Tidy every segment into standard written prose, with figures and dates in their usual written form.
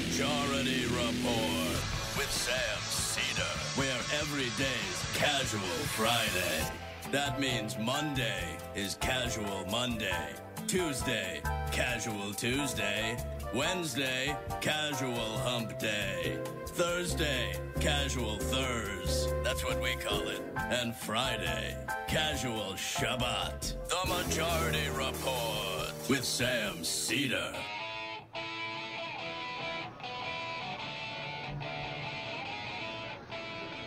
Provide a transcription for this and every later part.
Majority Report with Sam Cedar, where every day's Casual Friday. That means Monday is Casual Monday, Tuesday, Casual Tuesday, Wednesday, Casual Hump Day, Thursday, Casual Thurs, that's what we call it, and Friday, Casual Shabbat. The Majority Report with Sam Cedar.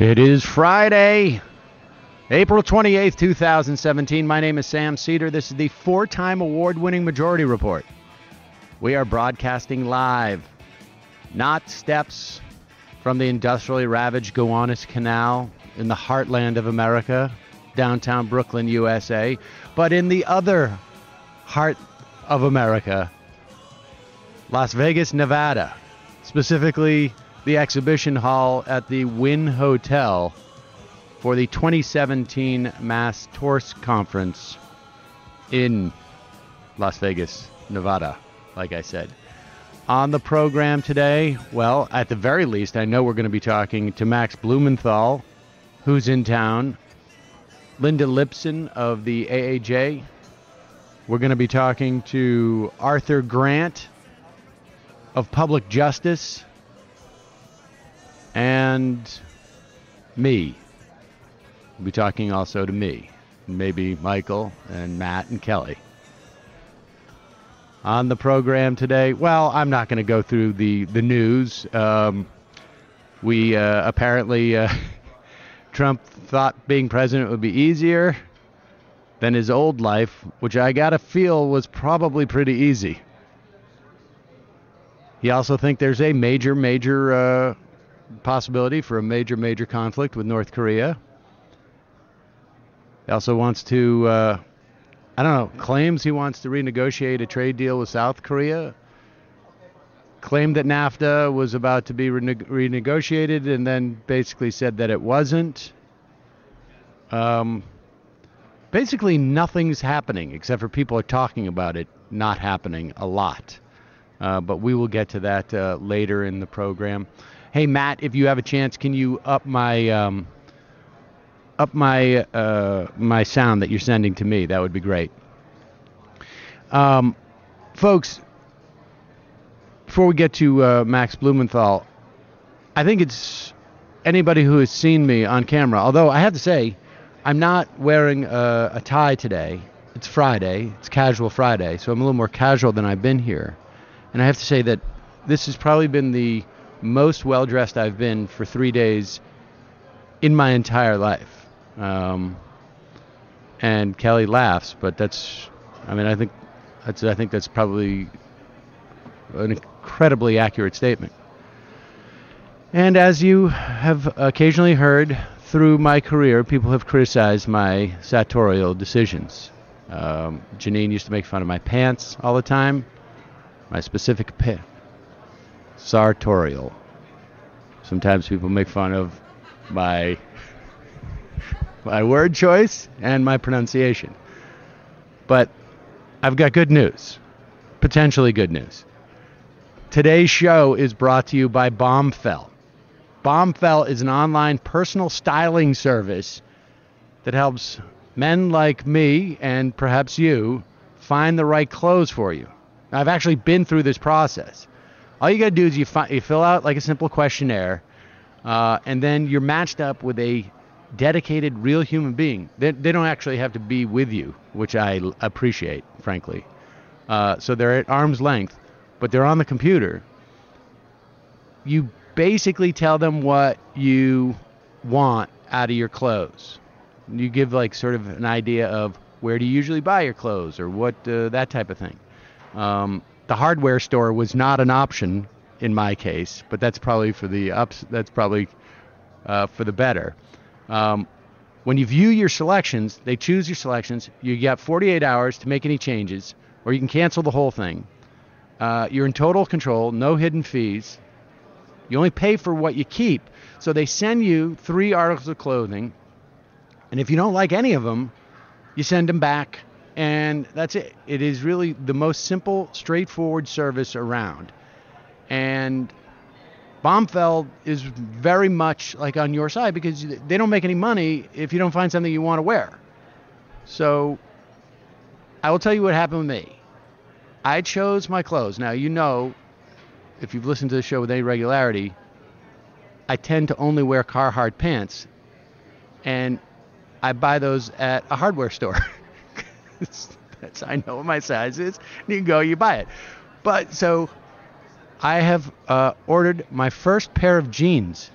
It is Friday, April 28th, 2017. My name is Sam Cedar. This is the four-time award-winning Majority Report. We are broadcasting live, not steps from the industrially ravaged Gowanus Canal in the heartland of America, downtown Brooklyn, USA, but in the other heart of America, Las Vegas, Nevada, specifically the exhibition hall at the Wynn Hotel for the 2017 Mass Torse Conference in Las Vegas, Nevada, like I said. On the program today, well, at the very least, I know we're going to be talking to Max Blumenthal, who's in town, Linda Lipsen of the AAJ. We're going to be talking to Arthur Grant of Public Justice, and me. We'll be talking also to me, maybe Michael and Matt and Kelly. On the program today, well, I'm not going to go through the news. We apparently, Trump thought being president would be easier than his old life, which I got to feel was probably pretty easy. He also thinks there's a major possibility for a major conflict with North Korea. He also wants to, claims he wants to renegotiate a trade deal with South Korea. Claimed that NAFTA was about to be renegotiated and then basically said that it wasn't. Basically nothing's happening except for people are talking about it not happening a lot. But we will get to that later in the program. Hey, Matt, if you have a chance, can you up my my sound that you're sending to me? That would be great. Folks, before we get to Max Blumenthal, I think it's anybody who has seen me on camera, although I have to say, I'm not wearing a tie today. It's Friday. It's Casual Friday, so I'm a little more casual than I've been here. And I have to say that this has probably been the most well-dressed I've been for 3 days in my entire life. And Kelly laughs, but I think that's probably an incredibly accurate statement. And as you have occasionally heard through my career, people have criticized my sartorial decisions. Janine used to make fun of my pants all the time. My specific sartorial. Sometimes people make fun of my word choice and my pronunciation. But I've got good news. Potentially good news. Today's show is brought to you by Bombfell. Bombfell is an online personal styling service that helps men like me and perhaps you find the right clothes for you. Now, I've actually been through this process. All you got to do is you fill out like a simple questionnaire, and then you're matched up with a dedicated, real human being. They don't actually have to be with you, which I appreciate, frankly. So they're at arm's length, but they're on the computer. You basically tell them what you want out of your clothes. You give like sort of an idea of where do you usually buy your clothes or what, that type of thing. The hardware store was not an option in my case, but that's probably for the ups. That's probably for the better. When you view your selections, they choose your selections. You got 48 hours to make any changes, or you can cancel the whole thing. You're in total control, no hidden fees. You only pay for what you keep. So they send you 3 articles of clothing, and if you don't like any of them, you send them back. And that's it. It is really the most simple, straightforward service around. And Bombfell is very much like on your side because they don't make any money if you don't find something you want to wear. So I will tell you what happened with me. I chose my clothes. Now, you know, if you've listened to the show with any regularity, I tend to only wear Carhartt pants, and I buy those at a hardware store. I know what my size is. You can go, you buy it. But so I have ordered my first pair of jeans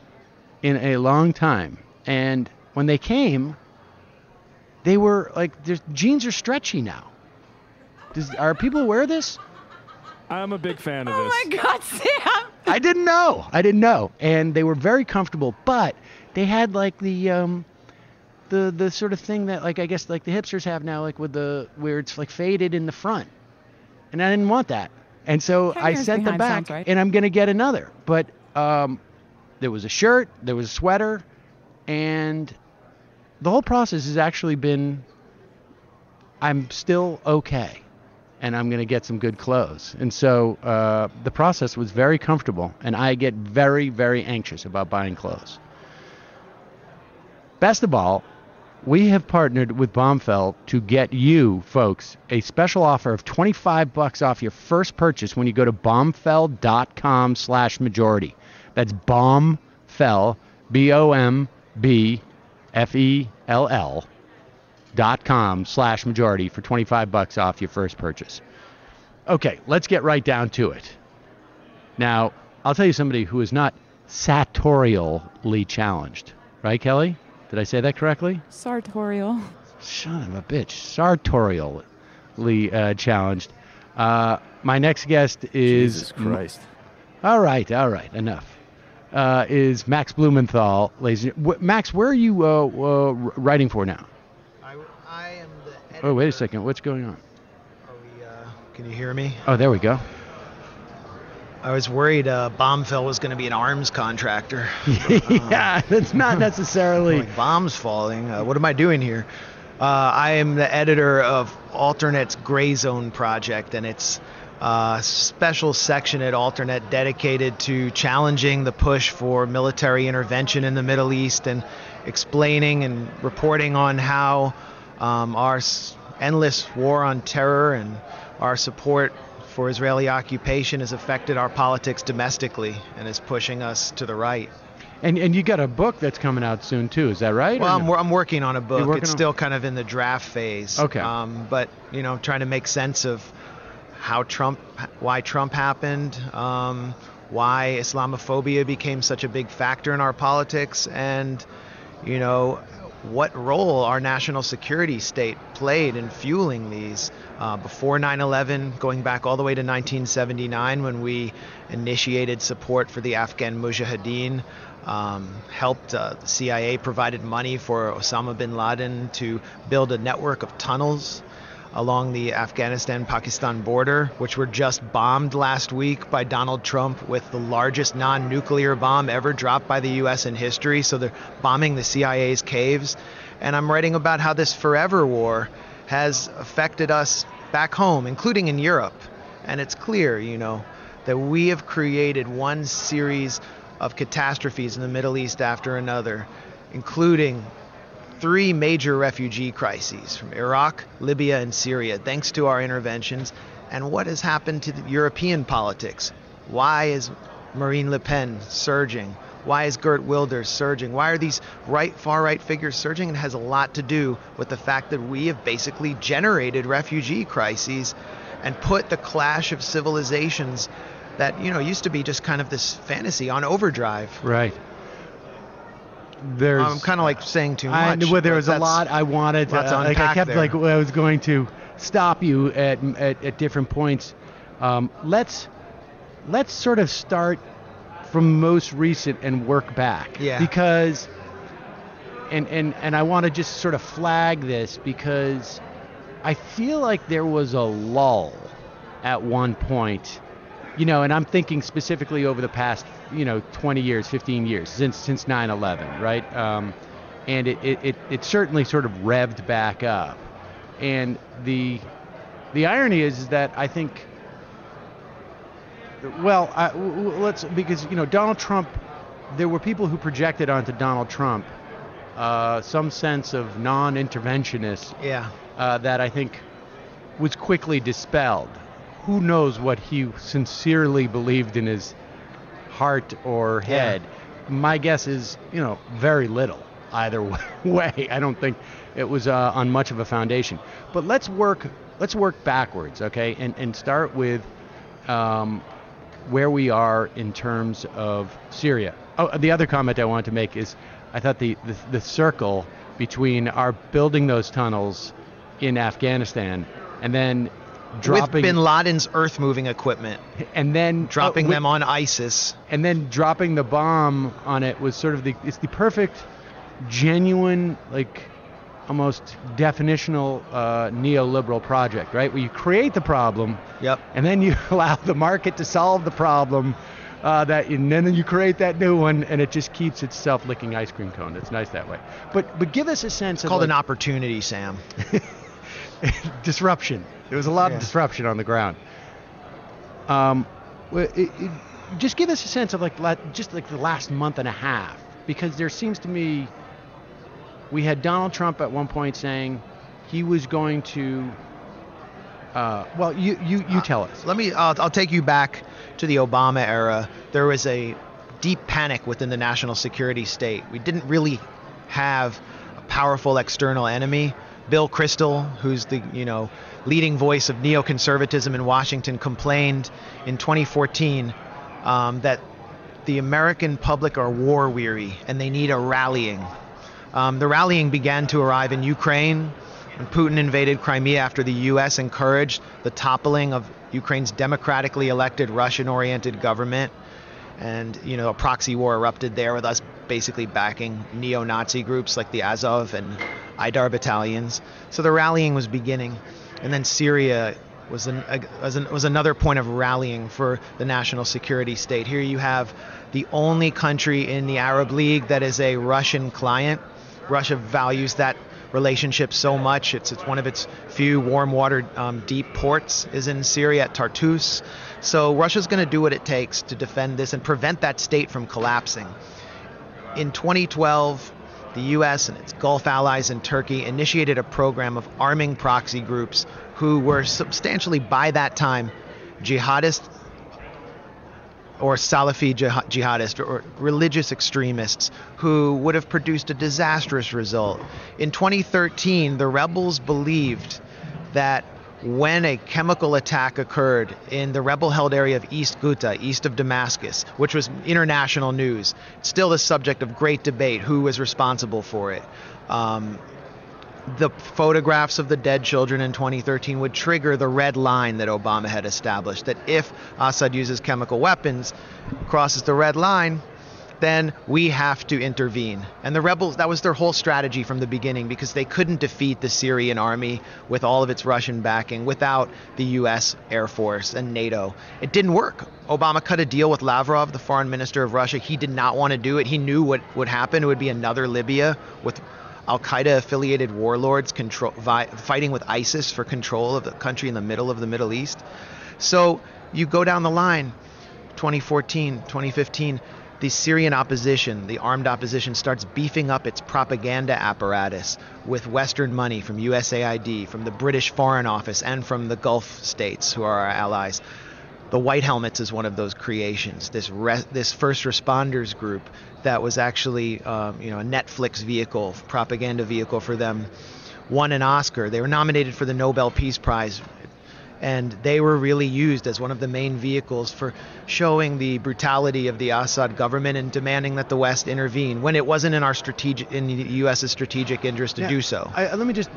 in a long time, and when they came, they were like, jeans are stretchy now. Are people aware of this? I'm a big fan of this. Oh my God, Sam! I didn't know, and they were very comfortable, but they had like the sort of thing that, like, I guess like the hipsters have now, like with where it's like faded in the front, and I didn't want that, and so I sent them back, right. and I'm gonna get another. But there was a shirt, there was a sweater, and the whole process has actually been. I'm still okay, and I'm gonna get some good clothes, and so the process was very comfortable, and I get very, very anxious about buying clothes. Best of all, we have partnered with Bombfell to get you, folks, a special offer of $25 off your first purchase when you go to bombfell.com/majority. That's Bombfell, BOMBFELL.com/majority for $25 off your first purchase. Okay, let's get right down to it. Now, I'll tell you somebody who is not sartorially challenged. Right, Kelly? Did I say that correctly? Sartorial. Son of a bitch. Sartorially challenged. My next guest is... Jesus Christ. All right, enough. Is Max Blumenthal. Max, where are you writing for now? I am the editor. Oh, wait a second. What's going on? Can you hear me? Oh, there we go. I was worried Bombfell was going to be an arms contractor. Yeah, that's not necessarily... Like bombs falling. What am I doing here? I am the editor of Alternate's Gray Zone project, and it's a special section at Alternate dedicated to challenging the push for military intervention in the Middle East and explaining and reporting on how our endless war on terror and our support for Israeli occupation has affected our politics domestically and is pushing us to the right. And you got a book that's coming out soon too, is that right? Well, I'm working on a book. It's still kind of in the draft phase. Okay. But trying to make sense of why Trump happened, why Islamophobia became such a big factor in our politics, and what role our national security state played in fueling these. Before 9/11, going back all the way to 1979 when we initiated support for the Afghan Mujahideen, helped the CIA provided money for Osama bin Laden to build a network of tunnels along the Afghanistan-Pakistan border, which were just bombed last week by Donald Trump with the largest non-nuclear bomb ever dropped by the U.S. in history. So they're bombing the CIA's caves. And I'm writing about how this forever war has affected us back home, including in Europe. And it's clear, that we have created one series of catastrophes in the Middle East after another, including 3 major refugee crises from Iraq, Libya, and Syria, thanks to our interventions. And what has happened to the European politics? Why is Marine Le Pen surging? Why is Geert Wilders surging? Why are these far-right figures surging? And it has a lot to do with the fact that we have basically generated refugee crises and put the clash of civilizations that, used to be just kind of this fantasy on overdrive. Right. I'm kind of like saying too much. There was a lot I wanted to unpack I kept there. I was going to stop you at different points. Let's sort of start from most recent and work back. Yeah. Because and I want to just sort of flag this because I feel like there was a lull at one point, and I'm thinking specifically over the past 20 years, 15 years, since 9/11, right? And it certainly sort of revved back up. And the irony is that I think Well, let's, because Donald Trump. There were people who projected onto Donald Trump some sense of non-interventionist. Yeah. That I think was quickly dispelled. Who knows what he sincerely believed in his heart or head? Yeah. My guess is, very little either way. I don't think it was on much of a foundation. But let's work backwards, okay? And start with where we are in terms of Syria. Oh, the other comment I want to make is I thought the circle between our building those tunnels in Afghanistan and then dropping with bin Laden's earth-moving equipment, and then dropping them on ISIS, and then dropping the bomb on it was sort of it's the perfect, genuine, like almost definitional neoliberal project, right? Where you create the problem, yep, and then you allow the market to solve the problem. And then you create that new one, and it just keeps itself licking ice cream cone. It's nice that way. But give us a sense of called an opportunity, Sam. Disruption. There was a lot of disruption on the ground. Just give us a sense of just the last month and a half, because there seems to me we had Donald Trump at one point saying he was going to. Well, you tell us. I'll take you back to the Obama era. There was a deep panic within the national security state. We didn't really have a powerful external enemy. Bill Kristol, who's the leading voice of neoconservatism in Washington, complained in 2014 that the American public are war weary and they need a rallying. The rallying began to arrive in Ukraine when Putin invaded Crimea after the U.S. encouraged the toppling of Ukraine's democratically elected Russian-oriented government. And, a proxy war erupted there with us basically backing neo-Nazi groups like the Azov and Aidar battalions. So the rallying was beginning. And then Syria was another point of rallying for the national security state. Here you have the only country in the Arab League that is a Russian client. Russia values that relationship so much. It's one of its few warm water deep ports is in Syria at Tartus. So Russia's going to do what it takes to defend this and prevent that state from collapsing. In 2012, the U.S. and its Gulf allies in Turkey initiated a program of arming proxy groups who were substantially, by that time, jihadist or Salafi jihadist or religious extremists who would have produced a disastrous result. In 2013, the rebels believed that when a chemical attack occurred in the rebel-held area of East Ghouta, east of Damascus, which was international news, still the subject of great debate, who was responsible for it. The photographs of the dead children in 2013 would trigger the red line that Obama had established, that if Assad uses chemical weapons, crosses the red line, then we have to intervene. And the rebels, that was their whole strategy from the beginning, because they couldn't defeat the Syrian army with all of its Russian backing without the U.S. Air Force and NATO. It didn't work. Obama cut a deal with Lavrov, the foreign minister of Russia. He did not want to do it. He knew what would happen. It would be another Libya with Al-Qaeda-affiliated warlords fighting with ISIS for control of the country in the middle of the Middle East. So you go down the line, 2014, 2015, the Syrian opposition, the armed opposition, starts beefing up its propaganda apparatus with Western money from USAID, from the British Foreign Office, and from the Gulf states, who are our allies. The White Helmets is one of those creations, this first responders group that was actually a Netflix vehicle, propaganda vehicle for them, won an Oscar. They were nominated for the Nobel Peace Prize, and they were really used as one of the main vehicles for showing the brutality of the Assad government and demanding that the West intervene when it wasn't in the U.S.'s strategic interest to do so. Let me just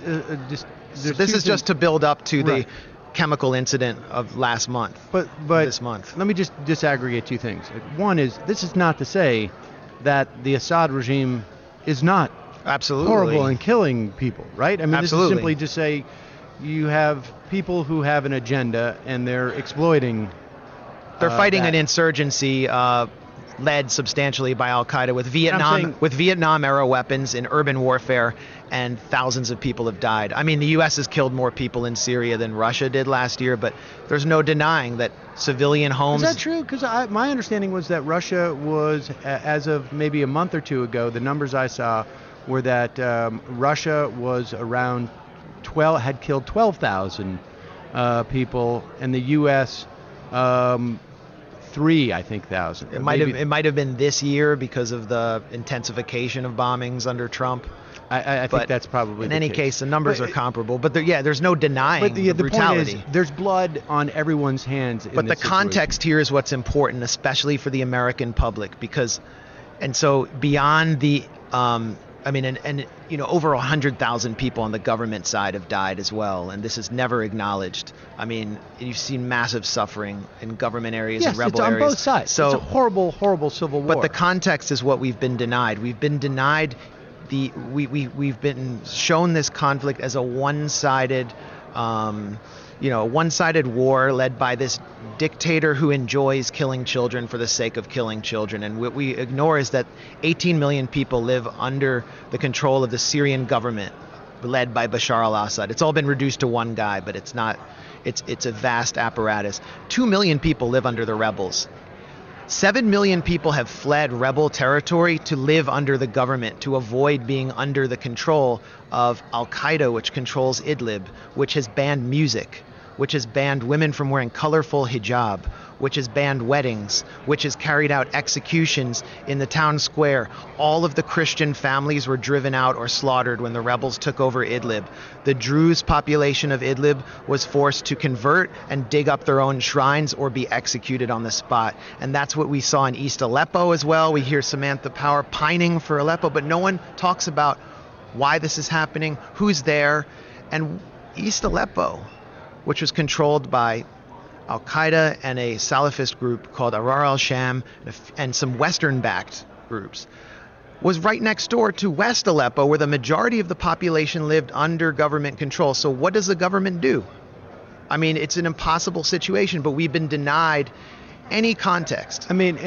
so this is just to build up to the chemical incident of last month. But this month. Let me just disaggregate two things. One is, this is not to say that the Assad regime is not horrible and killing people, right? I mean, This is simply to say you have people who have an agenda and they're exploiting. They're fighting an insurgency led substantially by Al-Qaeda with saying- Vietnam-era weapons in urban warfare, and thousands of people have died. I mean, the U.S. has killed more people in Syria than Russia did last year, but there's no denying that civilian homes... Is that true? Because my understanding was that Russia was, as of maybe a month or two ago, the numbers I saw were that Russia was around had killed 12,000 people, and the U.S. 3,000. It might have been this year because of the intensification of bombings under Trump. I think that's probably in any case. The numbers are comparable. But there's no denying the brutality. Point is, there's blood on everyone's hands. But the context here is what's important, especially for the American public, and so beyond the over 100,000 people on the government side have died as well, and this is never acknowledged. I mean, you've seen massive suffing in governent areas and rebel areas. Yes, it's on both sides. So, it's a horrible, horrible civil war. But the context is what we've been denied. We've been denied we've been shown this conflict as a one-sided war led by this dictator who enjoys killing children for the sake of killing children. And what we ignore is that 18 million people live under the control of the Syrian government led by Bashar al-Assad. It's all been reduced to one guy, but it's not. It's a vast apparatus. 2 million people live under the rebels. 7 million people have fled rebel territory to live under the government, to avoid being under the control of Al-Qaeda, which controls Idlib, which has banned music, which has banned women from wearing colorful hijab, which has banned weddings, which has carried out executions in the town square. All of the Christian families were driven out or slaughtered when the rebels took over Idlib. The Druze population of Idlib was forced to convert and dig up their own shrines or be executed on the spot. And that's what we saw in East Aleppo as well. We hear Samantha Power pining for Aleppo, but no one talks about why this is happening, who's there. And East Aleppo, which was controlled by Al-Qaeda and a Salafist group called Arar al-Sham and some Western-backed groups, was right next door to West Aleppo, where the majority of the population lived under government control. So what does the government do? I mean, it's an impossible situation, but we've been denied any context. I mean,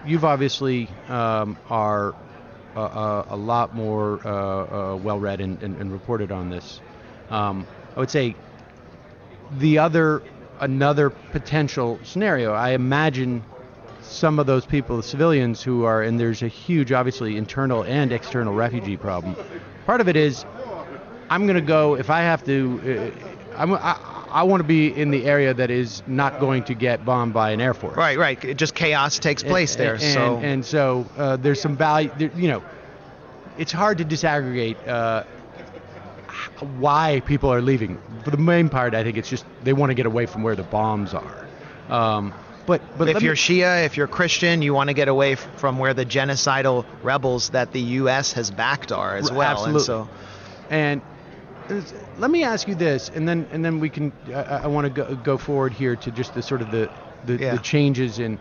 you've obviously are a lot more well-read and reported on this. I would say another potential scenario, I imagine some of those people, the civilians who are, and there's a huge, obviously, internal and external refugee problem. Part of it is, I'm going to go, if I have to, I want to be in the area that is not going to get bombed by an Air Force. Right. Just chaos takes place there. So there's some value, it's hard to disaggregate why people are leaving. For the main part, I think it's just they want to get away from where the bombs are. But if you're Shia, if you're Christian, you want to get away from where the genocidal rebels that the U.S. has backed are as well. Absolutely. And let me ask you this, and then we can. I want to go forward here to just the sort of the changes in.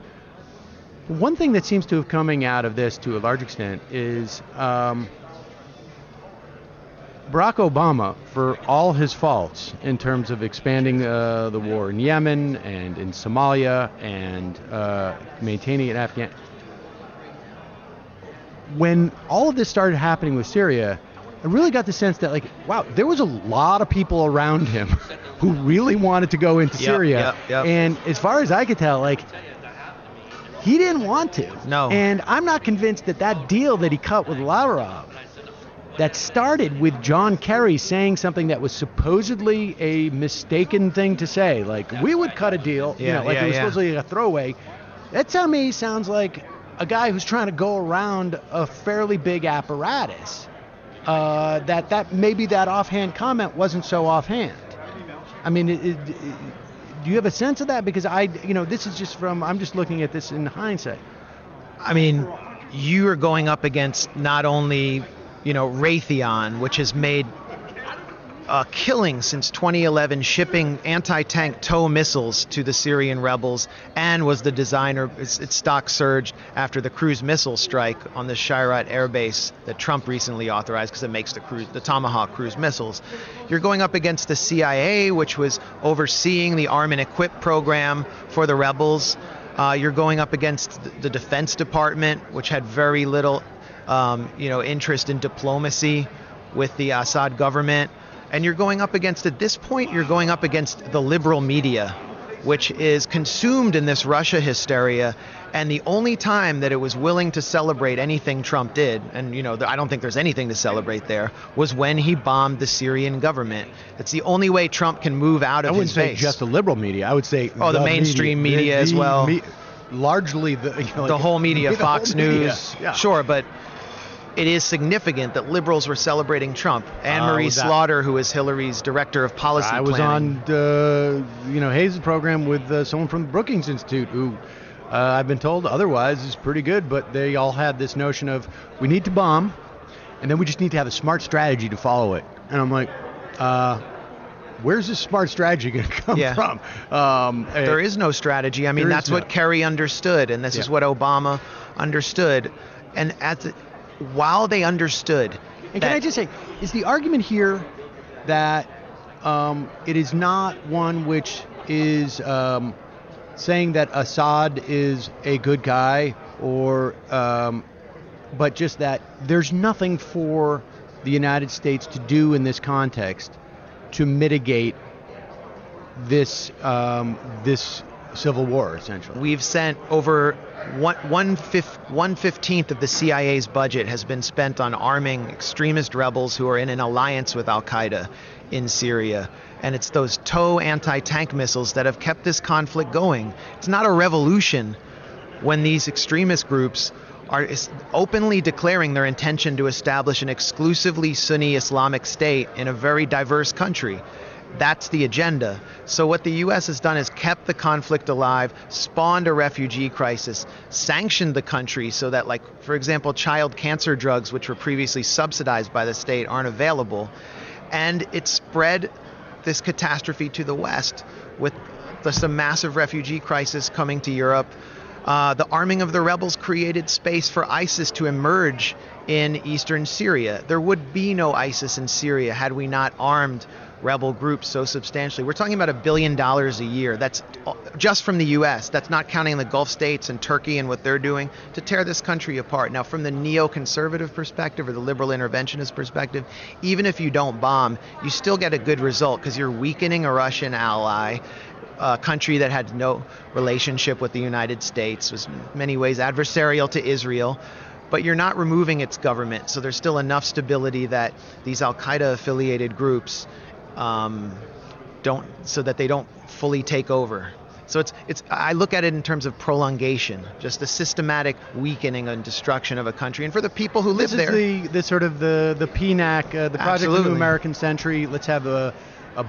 One thing that seems to have coming out of this to a large extent is Barack Obama, for all his faults in terms of expanding the war in Yemen and in Somalia and maintaining it in Afghanistan, when all of this started happening with Syria, I really got the sense that, wow, there was a lot of people around him who really wanted to go into Syria. Yep. And as far as I could tell, he didn't want to. No. And I'm not convinced that deal that he cut with Lavrov, that started with John Kerry saying something that was supposedly a mistaken thing to say, we would cut a deal, it was supposedly a throwaway. That to me sounds like a guy who's trying to go around a fairly big apparatus. That maybe that offhand comment wasn't so offhand. I mean, do you have a sense of that? Because this is just I'm just looking at this in hindsight. I mean, you are going up against not only Raytheon, which has made a killing since 2011 shipping anti-tank TOW missiles to the Syrian rebels, and was the designer, its stock surged after the cruise missile strike on the Shirat air base that Trump recently authorized because it makes the Tomahawk cruise missiles. You're going up against the CIA, which was overseeing the arm and equip program for the rebels. You're going up against the Defense Department, which had very little, interest in diplomacy with the Assad government. And you're going up against, at this point, you're going up against the liberal media, which is consumed in this Russia hysteria. And the only time that it was willing to celebrate anything Trump did, and I don't think there's anything to celebrate there, was when he bombed the Syrian government. It's the only way Trump can move out of his base. I wouldn't say just the liberal media. I would say the mainstream media as well. Largely the whole media, Fox News. Yeah. Sure, but it is significant that liberals were celebrating Trump. Anne-Marie Slaughter, who is Hillary's director of policy planning. I was on Hayes' program with someone from the Brookings Institute who I've been told otherwise is pretty good, but they all had this notion of we need to bomb, and then we just need to have a smart strategy to follow it. And I'm like, where's this smart strategy going to come from? There is no strategy. I mean, that's what Kerry understood, and this is what Obama understood. And while they understood. And can I just say, is the argument here that it is not one which is saying that Assad is a good guy, or but just that there's nothing for the United States to do in this context to mitigate this this civil war, essentially? We've sent over 1/15 of the CIA's budget has been spent on arming extremist rebels who are in an alliance with Al-Qaeda in Syria. And it's those TOW anti-tank missiles that have kept this conflict going. It's not a revolution when these extremist groups are openly declaring their intention to establish an exclusively Sunni Islamic state in a very diverse country. That's the agenda. So what the U.S. has done is kept the conflict alive, spawned a refugee crisis, sanctioned the country so that, like, for example, child cancer drugs, which were previously subsidized by the state, aren't available. And it spread this catastrophe to the West with just a massive refugee crisis coming to Europe. The arming of the rebels created space for ISIS to emerge in eastern Syria. There would be no ISIS in Syria had we not armed rebel groups so substantially. We're talking about $1 billion a year. That's just from the U.S. That's not counting the Gulf states and Turkey and what they're doing to tear this country apart. Now, from the neoconservative perspective or the liberal interventionist perspective, even if you don't bomb, you still get a good result because you're weakening a Russian ally, a country that had no relationship with the United States, was in many ways adversarial to Israel. But you're not removing its government, so there's still enough stability that these Al-Qaeda affiliated groups so that they don't fully take over. So it's I look at it in terms of prolongation, just the systematic weakening and destruction of a country, and for the people who live there. This is the sort of the PNAC, the Project of the New American Century. Let's have a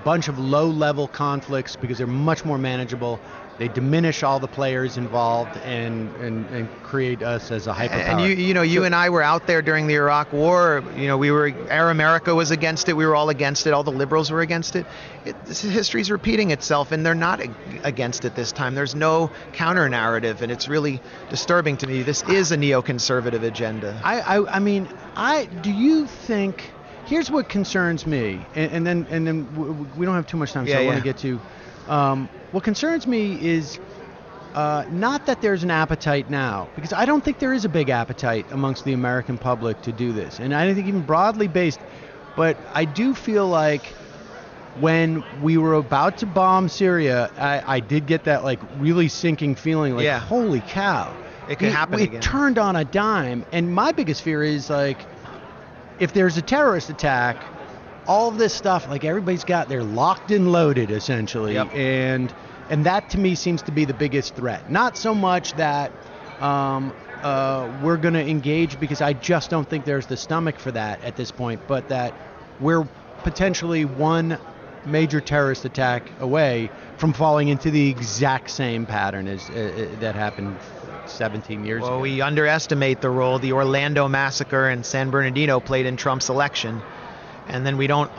bunch of low-level conflicts because they're much more manageable. They diminish all the players involved and create us as a hyperpower. And you and I were out there during the Iraq War. Air America was against it. We were all against it. All the liberals were against it. History's repeating itself, and they're not against it this time. There's no counter narrative, and it's really disturbing to me. This is a neoconservative agenda. Do you think? Here's what concerns me, and then we don't have too much time, so I want to get to. What concerns me is not that there's an appetite now, because I don't think there is a big appetite amongst the American public to do this, and I don't think even broadly based, but I do feel like when we were about to bomb Syria, I did get that like really sinking feeling, like holy cow, it could happen again. It turned on a dime, and my biggest fear is like if there's a terrorist attack, all of this stuff, like they're locked and loaded essentially. Yep. And that to me seems to be the biggest threat. Not so much that we're going to engage, because I just don't think there's the stomach for that at this point, but that we're potentially one major terrorist attack away from falling into the exact same pattern as that happened 17 years ago. Well, we underestimate the role the Orlando massacre and San Bernardino played in Trump's election. and then we don't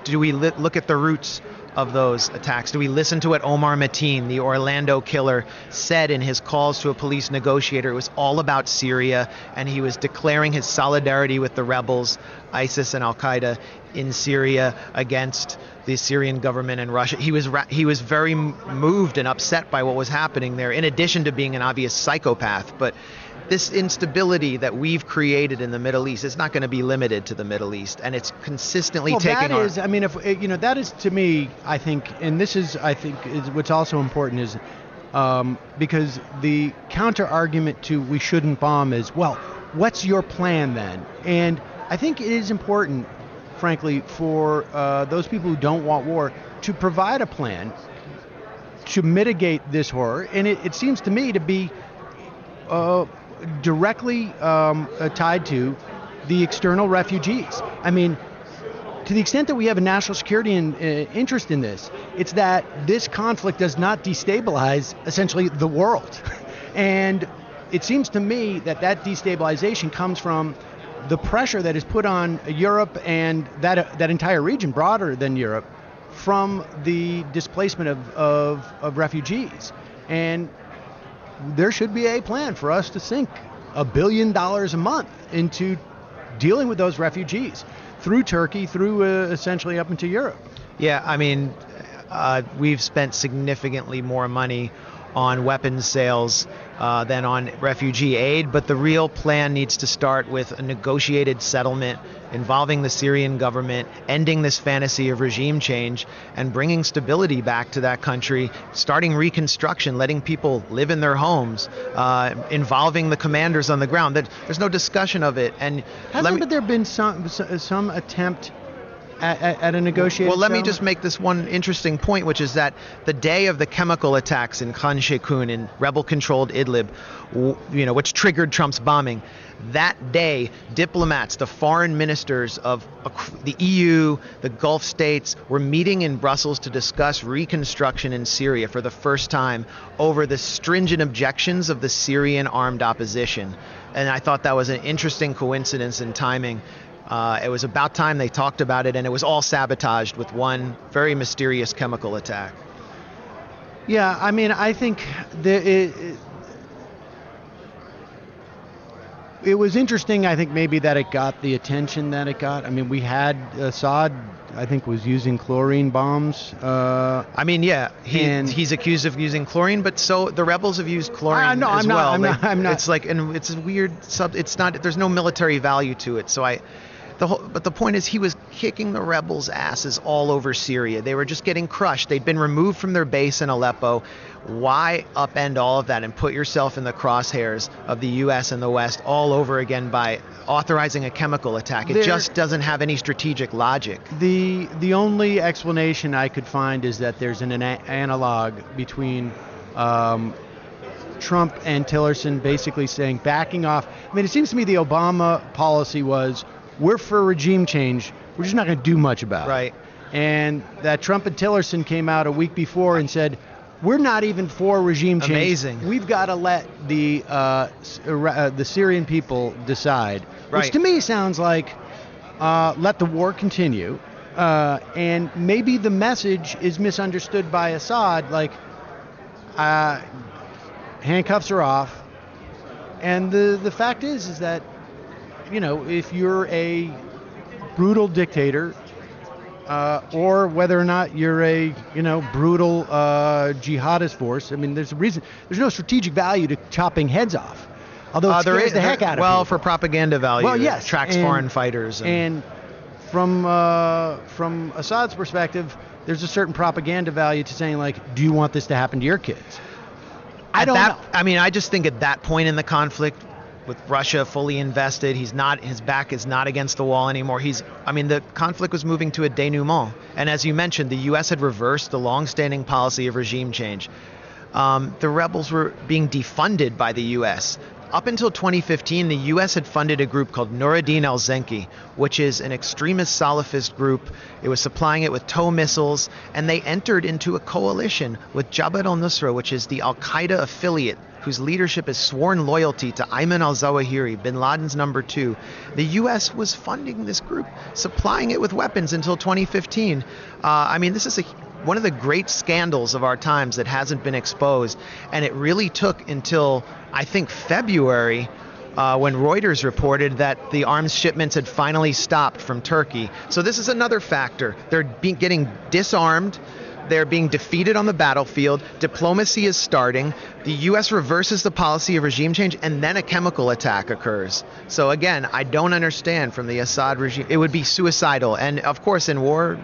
do we look at the roots of those attacks? Do we listen to what Omar Mateen, the Orlando killer, said in his calls to a police negotiator? It was all about Syria, and he was declaring his solidarity with the rebels, ISIS and Al-Qaeda in Syria, against the Syrian government and Russia. He was very moved and upset by what was happening there, in addition to being an obvious psychopath. But this instability that we've created in the Middle East is not going to be limited to the Middle East, and it's consistently taking that is, I mean, if you know, that is, to me, I think, and this is, I think, is what's also important is because the counter argument to we shouldn't bomb is, well, what's your plan then? And I think it is important, frankly, for those people who don't want war to provide a plan to mitigate this horror, and it seems to me to be directly tied to the external refugees. I mean, to the extent that we have a national security interest in this, it's that this conflict does not destabilize essentially the world. And it seems to me that destabilization comes from the pressure that is put on Europe and that entire region, broader than Europe, from the displacement of refugees. And there should be a plan for us to sink $1 billion a month into dealing with those refugees through Turkey, through essentially up into Europe. Yeah, I mean, we've spent significantly more money on weapons sales than on refugee aid, but the real plan needs to start with a negotiated settlement involving the Syrian government, ending this fantasy of regime change, and bringing stability back to that country, starting reconstruction, letting people live in their homes, involving the commanders on the ground. There's no discussion of it. And hasn't there been some attempt at a negotiation? Well, let me just make this one interesting point, which is that the day of the chemical attacks in Khan Sheikhoun in rebel-controlled Idlib, which triggered Trump's bombing, that day, diplomats, the foreign ministers of the EU, the Gulf states, were meeting in Brussels to discuss reconstruction in Syria for the first time over the stringent objections of the Syrian armed opposition. And I thought that was an interesting coincidence in timing. It was about time they talked about it, and it was all sabotaged with one very mysterious chemical attack. Yeah, I mean, I think it was interesting, I think, maybe that it got the attention that it got. I mean, we had Assad, I think, was using chlorine bombs. I mean, yeah, he's accused of using chlorine, but so the rebels have used chlorine I'm well. not. It's like, and it's a weird it's not. There's no military value to it. So but the point is, he was kicking the rebels' asses all over Syria. They were just getting crushed. They'd been removed from their base in Aleppo. Why upend all of that and put yourself in the crosshairs of the U.S. and the West all over again by authorizing a chemical attack? It just doesn't have any strategic logic. The only explanation I could find is that there's an analog between Trump and Tillerson basically saying, backing off. I mean, it seems to me the Obama policy was, we're for regime change, we're just not going to do much about it. Right. And that Trump and Tillerson came out a week before and said, we're not even for regime change. Amazing. We've got to let the Syrian people decide. Right. Which to me sounds like let the war continue. And maybe the message is misunderstood by Assad, like handcuffs are off. And the fact is that, if you're a brutal dictator, or whether or not you're a, brutal jihadist force, I mean, there's a reason. There's no strategic value to chopping heads off, although it scares the heck out of people. Well, for propaganda value, well, yes, it attracts foreign fighters. And from Assad's perspective, there's a certain propaganda value to saying, like, do you want this to happen to your kids? I don't know. I mean, I just think at that point in the conflict, with Russia fully invested, his back is not against the wall anymore. The conflict was moving to a denouement. And as you mentioned, the U.S. had reversed the long-standing policy of regime change. The rebels were being defunded by the U.S. up until 2015, the U.S. had funded a group called Nuruddin al-Zenki, which is an extremist Salafist group. It was supplying it with TOW missiles, and they entered into a coalition with Jabhat al-Nusra, which is the al-Qaeda affiliate, whose leadership is sworn loyalty to Ayman al-Zawahiri, bin Laden's number 2. The U.S. was funding this group, supplying it with weapons until 2015. This is one of the great scandals of our times that hasn't been exposed, and it really took until, I think, February, when Reuters reported that the arms shipments had finally stopped from Turkey. So this is another factor. They're getting disarmed. They're being defeated on the battlefield. Diplomacy is starting. The U.S. reverses the policy of regime change, and then a chemical attack occurs. So again, I don't understand from the Assad regime. It would be suicidal. And of course, in war,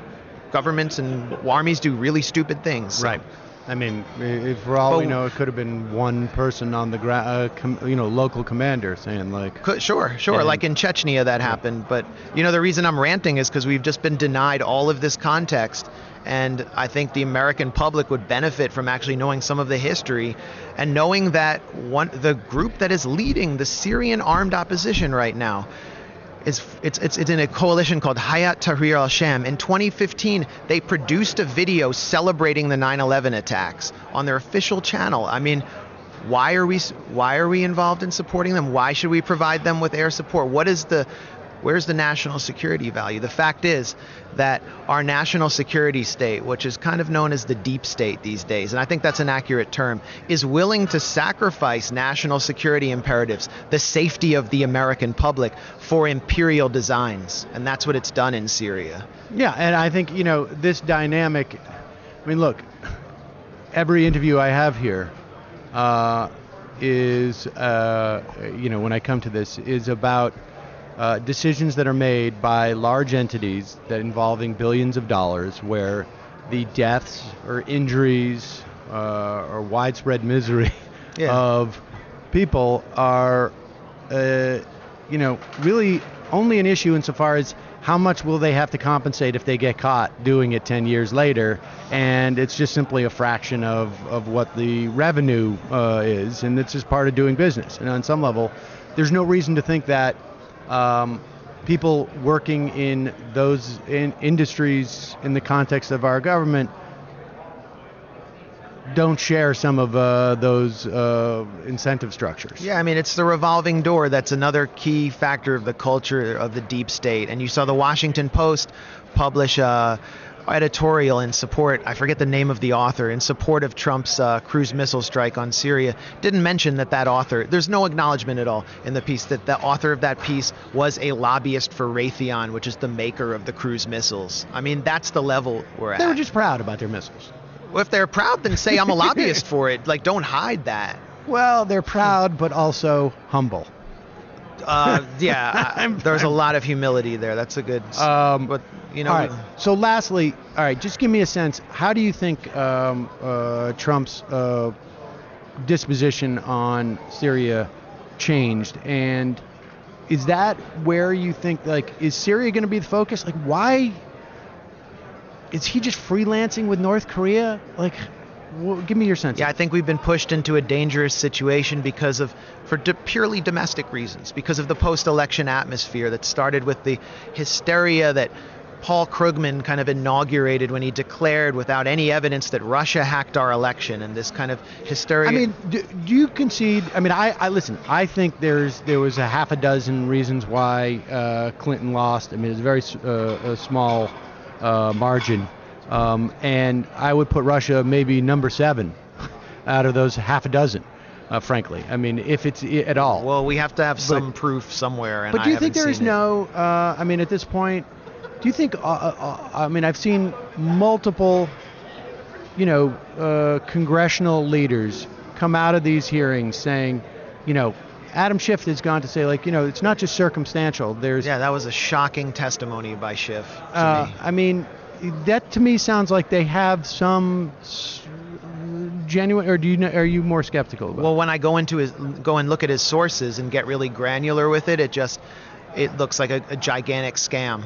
governments and armies do really stupid things. So. Right. I mean, for all we know, it could have been one person on the local commander saying like. Sure. Like in Chechnya that happened. But the reason I'm ranting is because we've just been denied all of this context. And I think the American public would benefit from actually knowing some of the history and knowing that the group that is leading the Syrian armed opposition right now it's in a coalition called Hayat Tahrir al-Sham. In 2015, they produced a video celebrating the 9/11 attacks on their official channel. I mean, why are we involved in supporting them? Why should we provide them with air support? Where's the national security value? The fact is that our national security state, which is kind of known as the deep state these days, and I think that's an accurate term, is willing to sacrifice national security imperatives, the safety of the American public, for imperial designs. And that's what it's done in Syria. Yeah, and I think, this dynamic, look, every interview I have here is, when I come to this, is about decisions that are made by large entities that involving billions of dollars, where the deaths or injuries or widespread misery of people are, really only an issue insofar as how much will they have to compensate if they get caught doing it 10 years later, and it's just simply a fraction of what the revenue is, and it's just part of doing business. And on some level, there's no reason to think that people working in those industries in the context of our government don't share some of those incentive structures. Yeah, it's the revolving door. That's another key factor of the culture of the deep state. And you saw the Washington Post publish editorial in support, I forget the name of the author, in support of Trump's cruise missile strike on Syria. Didn't mention that author, there's no acknowledgement at all in the piece that the author of that piece was a lobbyist for Raytheon, which is the maker of the cruise missiles. That's the level we're at. They were just proud about their missiles. Well, if they're proud, then say I'm a lobbyist for it. Like, don't hide that. Well, they're proud, but also humble. There's a lot of humility there. That's a good. But all right. So, lastly, just give me a sense. How do you think Trump's disposition on Syria changed, and is that where you think is Syria going to be the focus? Why is he just freelancing with North Korea? Give me your sense. Yeah, I think we've been pushed into a dangerous situation for purely domestic reasons, because of the post-election atmosphere that started with the hysteria that Paul Krugman kind of inaugurated when he declared without any evidence that Russia hacked our election, and this kind of hysteria. Do you concede? Listen, I think there was a half a dozen reasons why Clinton lost. It was a very small margin. And I would put Russia maybe number 7 out of those half a dozen, frankly. if it's at all. Well, we have to have some proof somewhere. And but do you think there is no, at this point, do you think, I've seen multiple, congressional leaders come out of these hearings saying, Adam Schiff has gone to say, it's not just circumstantial. That was a shocking testimony by Schiff to me. That to me sounds like they have some genuine, or are you more skeptical about Well, when I go and look at his sources and get really granular with it, it looks like a gigantic scam.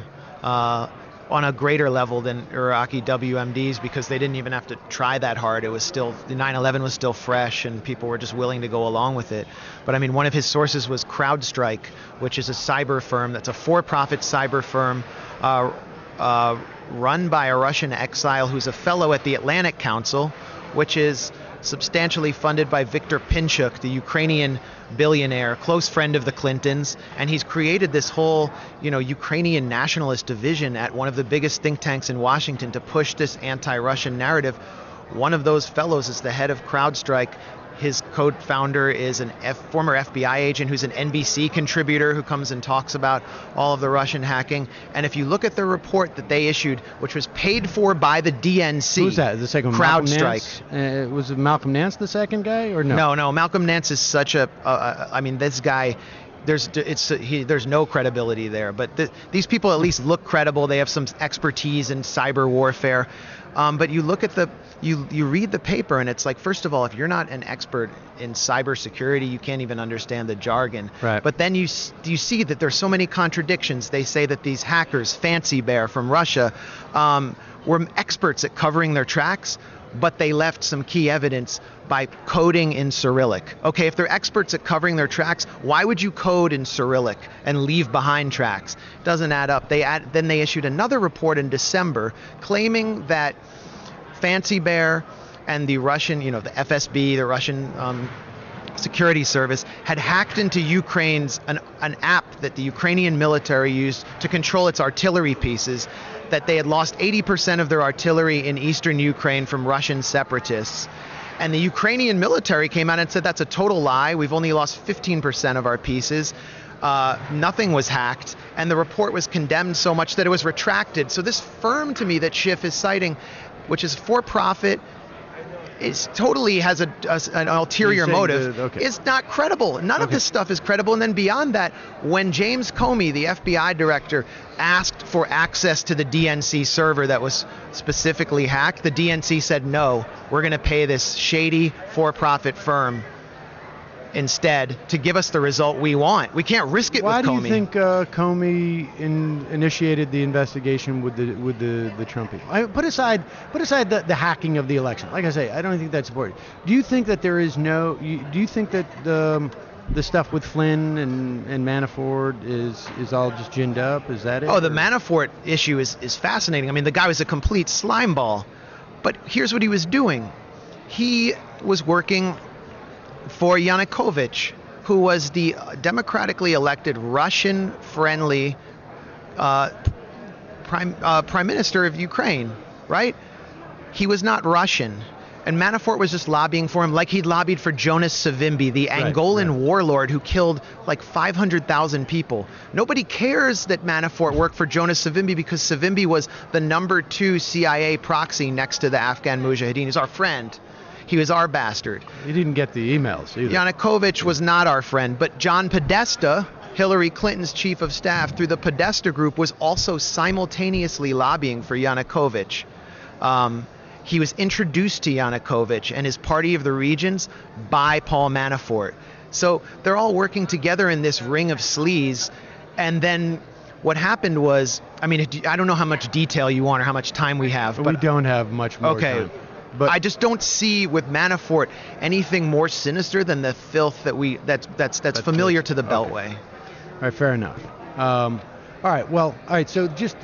on a greater level than Iraqi WMDs because they didn't even have to try that hard. It was still, the 9/11 was still fresh and people were just willing to go along with it. But I mean, one of his sources was CrowdStrike, which is a cyber firm that's a for-profit cyber firm run by a Russian exile who's a fellow at the Atlantic Council, which is substantially funded by Viktor Pinchuk, the Ukrainian billionaire, close friend of the Clintons, and he's created this whole, Ukrainian nationalist division at one of the biggest think tanks in Washington to push this anti-Russian narrative. One of those fellows is the head of CrowdStrike. His co-founder is a former FBI agent who's an NBC contributor who comes and talks about all of the Russian hacking. And if you look at the report that they issued, which was paid for by the DNC. Who's that? The second CrowdStrike. Was it Malcolm Nance the second guy or no? No. Malcolm Nance is such a. This guy. There's no credibility there. But these people at least look credible. They have some expertise in cyber warfare. But you look at you read the paper and it's like, first of all, if you're not an expert in cybersecurity, you can't even understand the jargon. Right. But then you see that there's so many contradictions. They say that these hackers, Fancy Bear from Russia, were experts at covering their tracks, but they left some key evidence by coding in Cyrillic. Okay, if they're experts at covering their tracks, why would you code in Cyrillic and leave behind tracks? Doesn't add up. Then they issued another report in December claiming that Fancy Bear and the Russian, the FSB, the Russian security service, had hacked into Ukraine's an app that the Ukrainian military used to control its artillery pieces, that they had lost 80% of their artillery in eastern Ukraine from Russian separatists. And the Ukrainian military came out and said that's a total lie. We've only lost 15% of our pieces. Nothing was hacked. And the report was condemned so much that it was retracted. So this firm to me that Schiff is citing, which is for-profit, totally has an ulterior motive, is not credible. None of this stuff is credible. And then beyond that, when James Comey, the FBI director, asked for access to the DNC server that was specifically hacked, the DNC said, no, we're going to pay this shady for-profit firm instead to give us the result we want. We can't risk it with Comey. Why do you think Comey initiated the investigation with the Trump? Put aside the hacking of the election. Like I say, I don't think that's important. Do you think that there is no? Do you think that the stuff with Flynn and Manafort is all just ginned up? Is that it? Oh, the Manafort issue is fascinating. I mean, the guy was a complete slimeball. But here's what he was doing. He was working for Yanukovych, who was the democratically elected Russian-friendly prime minister of Ukraine, right? He was not Russian. And Manafort was just lobbying for him like he'd lobbied for Jonas Savimbi, the Angolan warlord who killed like 500,000 people. Nobody cares that Manafort worked for Jonas Savimbi because Savimbi was the #2 CIA proxy next to the Afghan Mujahideen. He's our friend. He was our bastard. You didn't get the emails either. Yanukovych was not our friend, but John Podesta, Hillary Clinton's chief of staff, through the Podesta group, was also simultaneously lobbying for Yanukovych. He was introduced to Yanukovych and his Party of the Regions by Paul Manafort. So they're all working together in this ring of sleaze. And then what happened was, I mean, I don't know how much detail you want or how much time we have. But we don't have much more time. But I just don't see with Manafort anything more sinister than the filth that's familiar to the Beltway. Okay. All right, fair enough. All right. So just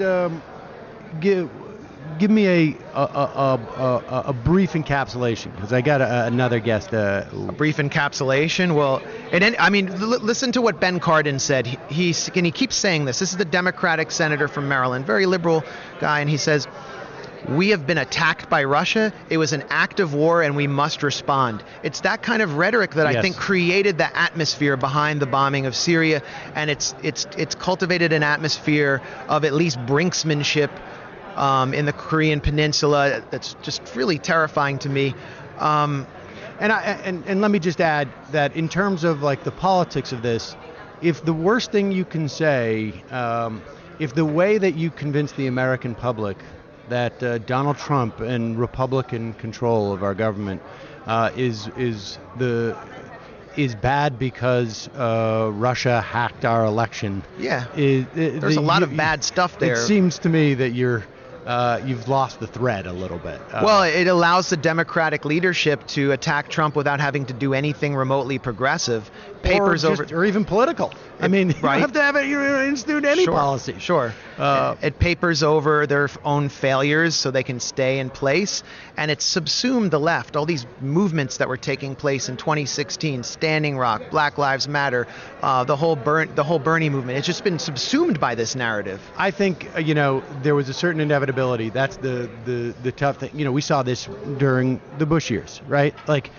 give me a brief encapsulation, because I got another guest. A brief encapsulation? Well, listen to what Ben Cardin said. He keeps saying this. This is the Democratic senator from Maryland, very liberal guy, and he says, "We have been attacked by Russia. It was an act of war, and we must respond." It's that kind of rhetoric that I think created the atmosphere behind the bombing of Syria, and it's cultivated an atmosphere of at least brinksmanship in the Korean Peninsula that's just really terrifying to me. And let me just add that in terms of like the politics of this, if the worst thing you can say, if the way that you convince the American public that Donald Trump and Republican control of our government is is bad because Russia hacked our election. Yeah. There's a lot of bad stuff there. It seems to me that you've lost the thread a little bit. Well, it allows the Democratic leadership to attack Trump without having to do anything remotely progressive. Or even political. I mean, you don't have to have it. You institute any policy. Sure. It papers over their own failures so they can stay in place, and it's subsumed the left. All these movements that were taking place in 2016, Standing Rock, Black Lives Matter, the whole Bernie movement. It's just been subsumed by this narrative. I think there was a certain inevitability. That's the tough thing. We saw this during the Bush years, right? Like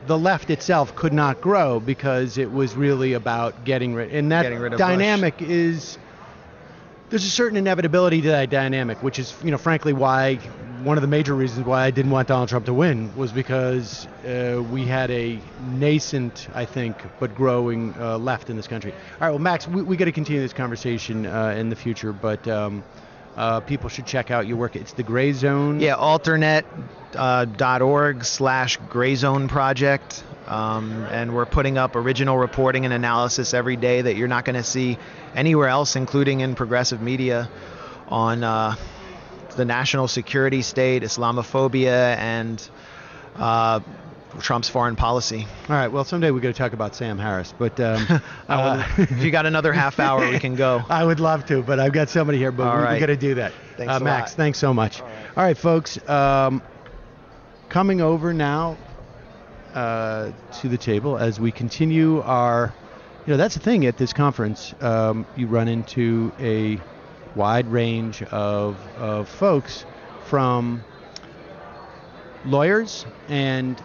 the left itself could not grow because it was really about getting rid of dynamic Bush. There's a certain inevitability to that dynamic, which is, frankly, why one of the major reasons why I didn't want Donald Trump to win was because we had a nascent, I think, but growing left in this country. All right, well, Max, we got to continue this conversation in the future, but people should check out your work. It's the Gray Zone. Yeah, alternate.org/Gray Zone Project. And we're putting up original reporting and analysis every day that you're not going to see anywhere else, including in progressive media, on the national security state, Islamophobia, and Trump's foreign policy. All right, well, someday we're going to talk about Sam Harris, but if you got another half hour, we can go. I would love to, but I've got somebody here, but we're going to do that. Thanks Max, lot. Thanks so much. All right, folks, coming over now to the table as we continue our, that's the thing at this conference. You run into a wide range of folks, from lawyers and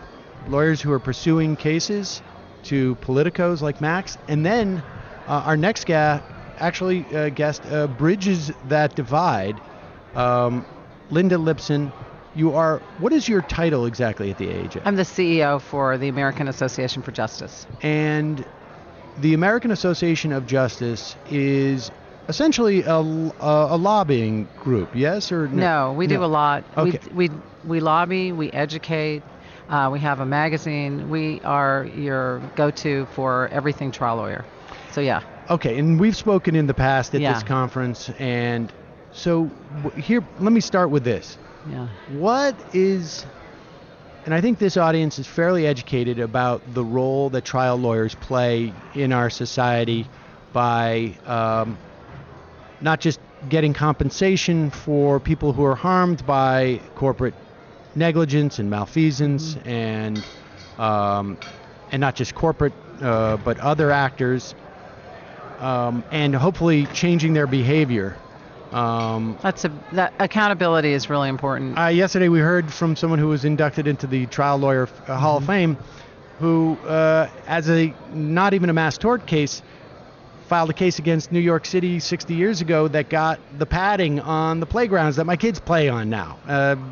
lawyers who are pursuing cases to politicos like Max, and then our next guest bridges that divide. Linda Lipsen, what is your title exactly at the AAJ? I'm the CEO for the American Association for Justice. And the American Association of Justice is essentially a lobbying group, yes or no? No, we do a lot. Okay. We lobby, we educate, we have a magazine. We are your go-to for everything trial lawyer. So yeah. Okay, and we've spoken in the past at this conference, and so here, let me start with this. Yeah. What is, and I think this audience is fairly educated about the role that trial lawyers play in our society by not just getting compensation for people who are harmed by corporate negligence and malfeasance, and not just corporate, but other actors, and hopefully changing their behavior. That accountability is really important. Yesterday we heard from someone who was inducted into the Trial Lawyer Hall of Fame, who, as not even a mass tort case, filed a case against New York City 60 years ago that got the padding on the playgrounds that my kids play on now.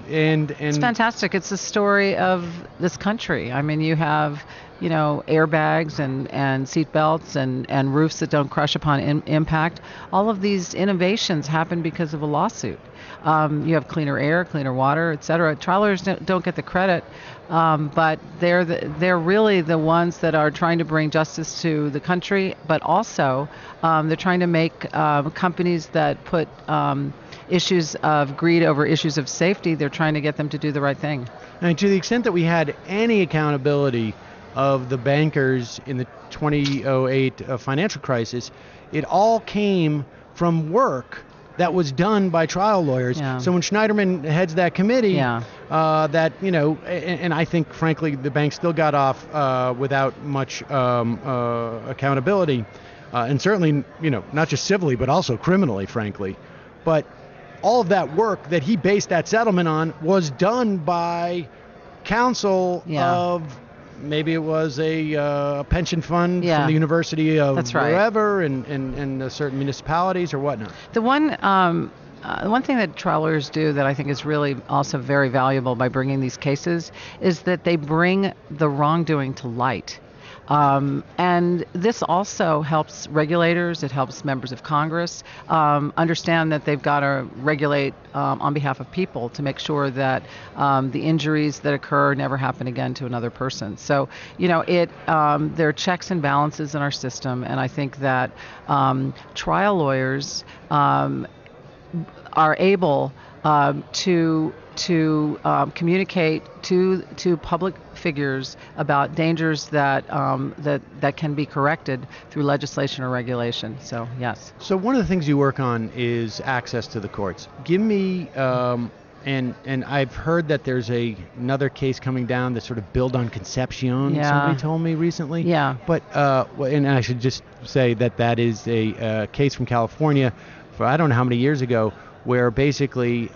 And it's fantastic. It's the story of this country. I mean, you have, airbags and seat belts and roofs that don't crush upon impact. All of these innovations happen because of a lawsuit. You have cleaner air, cleaner water, et cetera. Trial lawyers don't get the credit, but they're really the ones that are trying to bring justice to the country, but also they're trying to make companies that put issues of greed over issues of safety, they're trying to get them to do the right thing. And to the extent that we had any accountability of the bankers in the 2008 financial crisis, it all came from work that was done by trial lawyers. Yeah. So when Schneiderman heads that committee, and I think, frankly, the bank still got off without much accountability, and certainly, not just civilly, but also criminally, frankly. But all of that work that he based that settlement on was done by counsel of, maybe it was a pension fund from the University of wherever, and certain municipalities or whatnot. The one thing that trial lawyers do that I think is really also very valuable by bringing these cases is that they bring the wrongdoing to light. And this also helps regulators, it helps members of Congress understand that they've got to regulate on behalf of people to make sure that the injuries that occur never happen again to another person. So, there are checks and balances in our system, and I think that trial lawyers are able to communicate to public figures about dangers that can be corrected through legislation or regulation. So yes. So one of the things you work on is access to the courts. Give me and I've heard that there's another case coming down that sort of build on Concepcion. Yeah. Somebody told me recently. Yeah. But and I should just say that is a case from California for I don't know how many years ago, where basically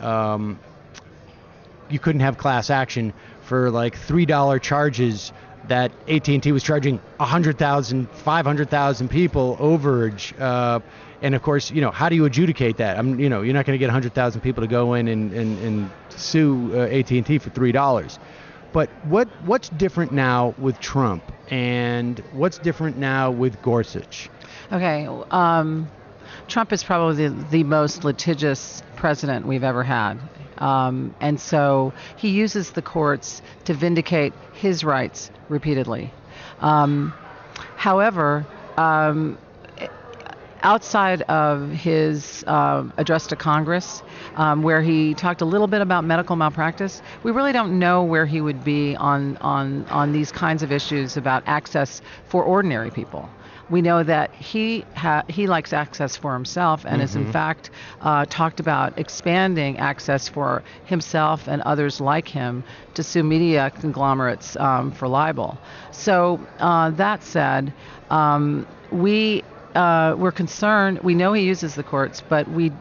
you couldn't have class action for like $3 charges that AT&T was charging 100,000, 500,000 people overage. And of course, how do you adjudicate that? You're not going to get 100,000 people to go in and sue AT&T for $3. But what's different now with Trump, and what's different now with Gorsuch? Okay. Trump is probably the most litigious president we've ever had. And so he uses the courts to vindicate his rights repeatedly. However, outside of his address to Congress, where he talked a little bit about medical malpractice, we really don't know where he would be on these kinds of issues about access for ordinary people. We know that he likes access for himself and has in fact talked about expanding access for himself and others like him to sue media conglomerates for libel. So that said, we're concerned. We know he uses the courts, but we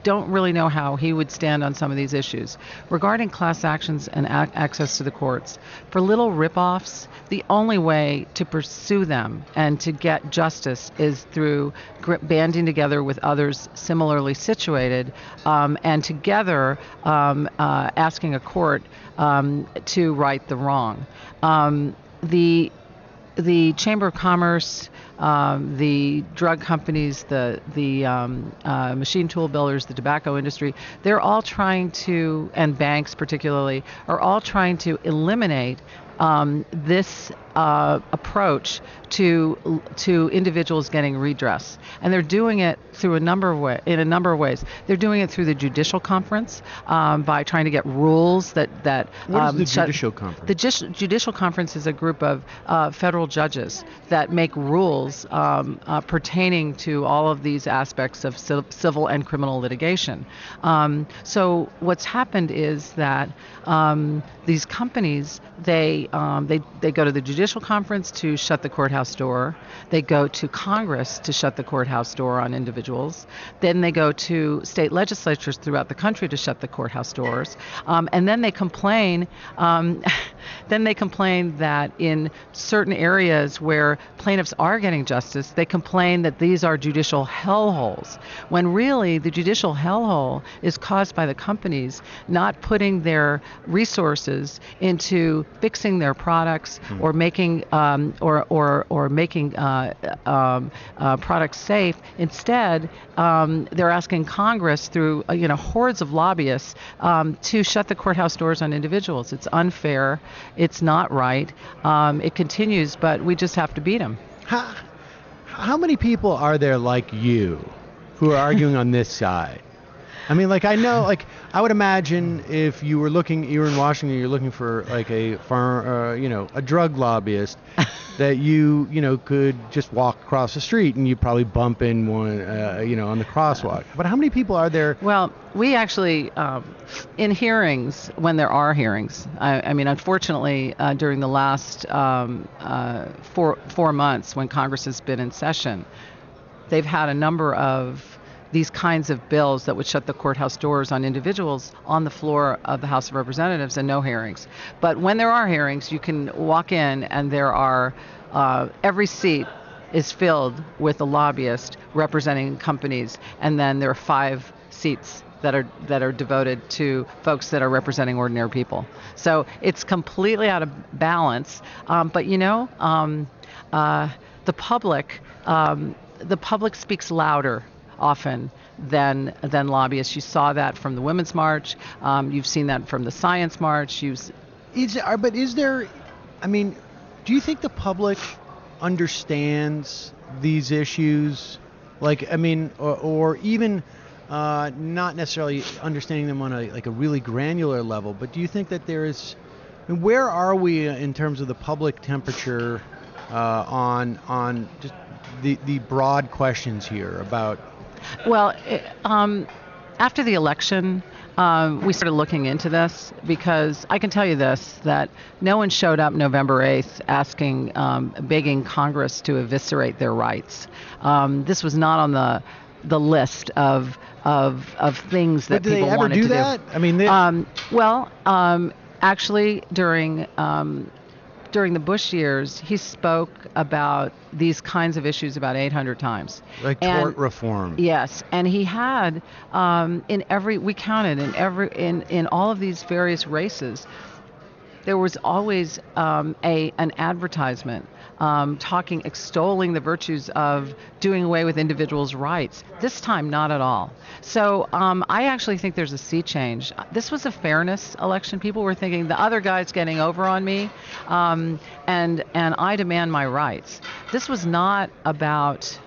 don't really know how he would stand on some of these issues. Regarding class actions and access to the courts, for little rip-offs, the only way to pursue them and to get justice is through banding together with others similarly situated and together asking a court to right the wrong. The Chamber of Commerce, the drug companies, the machine tool builders, the tobacco industry, they're all trying to, and banks particularly, are all trying to eliminate this approach to individuals getting redress, and they're doing it through in a number of ways. They're doing it through the judicial conference by trying to get rules that What is the judicial conference? The judicial conference is a group of federal judges that make rules pertaining to all of these aspects of civil and criminal litigation. So what's happened is that these companies they go to the judicial conference to shut the courthouse door. They go to Congress to shut the courthouse door on individuals. Then they go to state legislatures throughout the country to shut the courthouse doors. And then they complain. Then they complain that in certain areas where plaintiffs are getting justice, they complain that these are judicial hellholes. When really the judicial hellhole is caused by the companies not putting their resources into fixing their products or making products safe. Instead, they're asking Congress through hordes of lobbyists to shut the courthouse doors on individuals. It's unfair. It's not right. It continues, but we just have to beat them. How many people are there like you who are arguing on this side? I mean, I know, I would imagine if you were in Washington, you're looking for a drug lobbyist, that you could just walk across the street and you probably bump in one, on the crosswalk. But how many people are there? Well, we actually, in hearings, when there are hearings, I mean, unfortunately, during the last 4 months when Congress has been in session, they've had a number of these kinds of bills that would shut the courthouse doors on individuals on the floor of the House of Representatives and no hearings. But when there are hearings, you can walk in and there are, every seat is filled with a lobbyist representing companies, and then there are 5 seats that are devoted to folks that are representing ordinary people. So it's completely out of balance. But the public speaks louder often than lobbyists. You saw that from the Women's March. You've seen that from the Science March. But is there? I mean, do you think the public understands these issues? Like, I mean, or even not necessarily understanding them on a really granular level, but do you think that there is? I mean, where are we in terms of the public temperature on just the broad questions here about? Well, after the election, we started looking into this, because I can tell you this, that no one showed up November 8th begging Congress to eviscerate their rights. This was not on the list of things that people wanted to do. Did they ever do that? I mean, actually, during the Bush years, he spoke about these kinds of issues about 800 times. Like tort reform. Yes, and he had we counted in all of these various races, there was always an advertisement extolling the virtues of doing away with individuals' rights. This time, not at all. So I actually think there's a sea change. This was a fairness election. People were thinking the other guy's getting over on me, and I demand my rights. This was not about.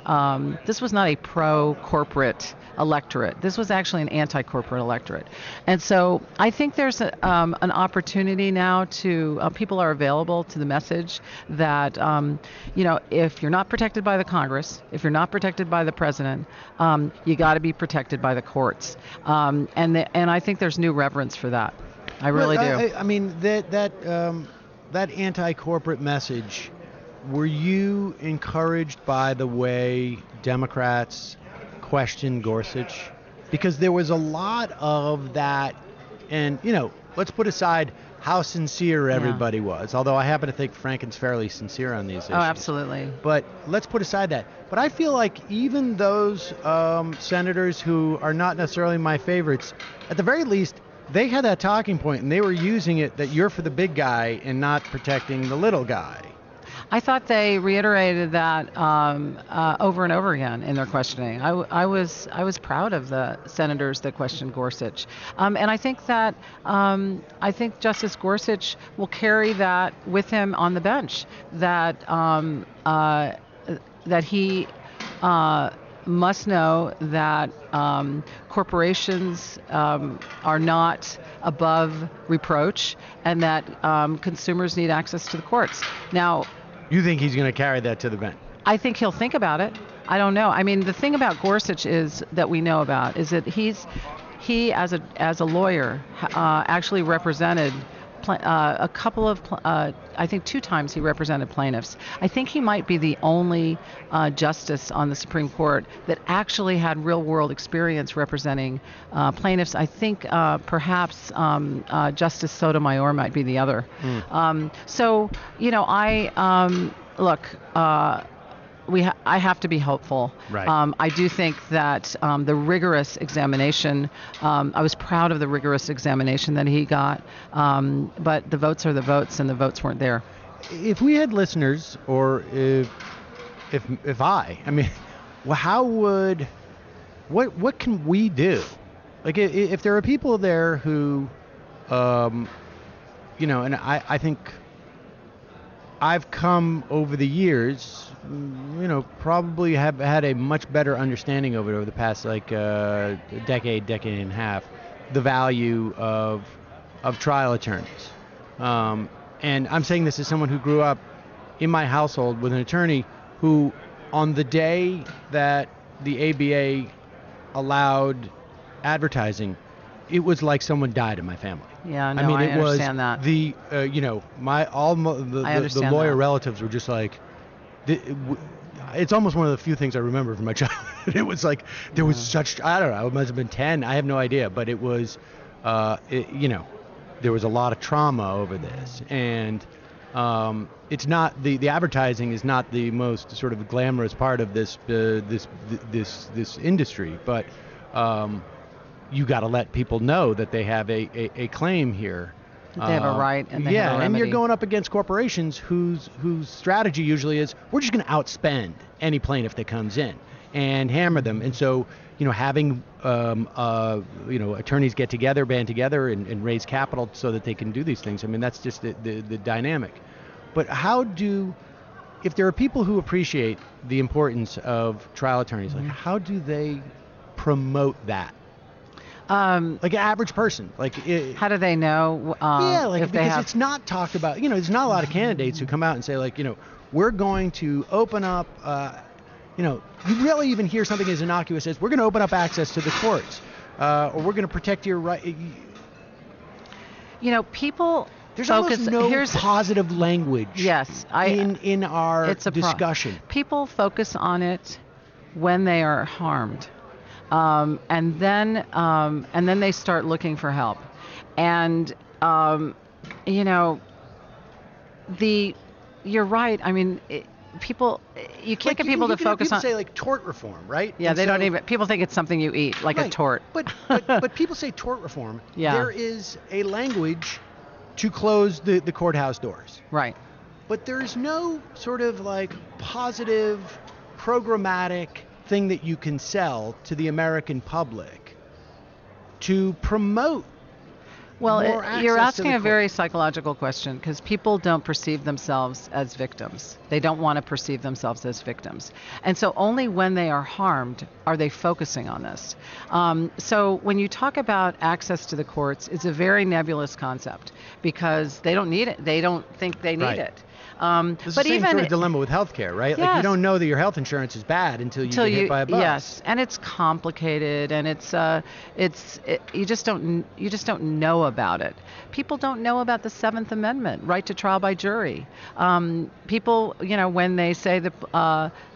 This was not a pro-corporate electorate. This was actually an anti-corporate electorate. And so I think there's an opportunity now to, people are available to the message that, if you're not protected by the Congress, if you're not protected by the president, you got to be protected by the courts. And I think there's new reverence for that. I really do. I mean, that anti-corporate message, were you encouraged by the way Democrats question Gorsuch? Because there was a lot of that, and let's put aside how sincere everybody was, although I happen to think Franken's fairly sincere on these issues. Oh, absolutely. But let's put aside that. But I feel like even those senators who are not necessarily my favorites, at the very least, they had that talking point, and they were using it that you're for the big guy and not protecting the little guy. I thought they reiterated that over and over again in their questioning. I was proud of the senators that questioned Gorsuch, and I think that Justice Gorsuch will carry that with him on the bench. That he must know that corporations are not above reproach, and that consumers need access to the courts. Now, you think he's going to carry that to the bench? I think he'll think about it. I don't know. I mean, the thing about Gorsuch that we know about is that he as a lawyer actually represented a couple of I think 2 times he represented plaintiffs. I think he might be the only justice on the Supreme Court that actually had real world experience representing plaintiffs. I think perhaps Justice Sotomayor might be the other. So I have to be hopeful. Right. I do think that the rigorous examination, I was proud of the rigorous examination that he got, but the votes are the votes, and the votes weren't there. If we had listeners, or if I mean, what can we do? Like, if there are people there who, and I think I've come over the years, probably have had a much better understanding of it over the past decade and a half, the value of trial attorneys. And I'm saying this as someone who grew up in my household with an attorney who, on the day that the ABA allowed advertising, it was like someone died in my family. Yeah, no, I mean, I it understand was that. the the lawyer relatives were just like, it's almost one of the few things I remember from my childhood. It was like there was such, I don't know, it must have been 10, I have no idea, but it was, there was a lot of trauma over this, and it's not the advertising is not the most sort of glamorous part of this industry, but you got to let people know that they have a claim here. They have a right and they have a and remedy. you're going up against corporations whose strategy usually is, we're just going to outspend any plaintiff that comes in and hammer them. And so, having attorneys get together, band together, and raise capital so that they can do these things. I mean, that's just the dynamic. But if there are people who appreciate the importance of trial attorneys, like how do they promote that? Like an average person, how do they know? If because it's not talked about. There's not a lot of candidates who come out and say, we're going to open up. You rarely even hear something as innocuous as, we're going to open up access to the courts, or we're going to protect your right. People. There's almost no positive language. Yes, in our discussion. People focus on it when they are harmed. And then they start looking for help, and you're right. I mean, you can't get people to focus on. People say tort reform, right? Yeah, they don't even. People think it's something you eat, like a tort. But people say tort reform. Yeah. There is a language to close the courthouse doors. Right. But there's no sort of positive, programmatic thing that you can sell to the American public to promote. Well, you're asking a court. very psychological question, because people don't perceive themselves as victims. They don't want to perceive themselves as victims. And so only when they are harmed are they focusing on this. So when you talk about access to the courts, it's a very nebulous concept, because they don't need it. They don't think they need it. It's the same sort of dilemma with healthcare, right? Yes. You don't know that your health insurance is bad until you get hit by a bus. Yes, and it's complicated, and you just don't know about it. People don't know about the Seventh Amendment, right to trial by jury. People, when they say the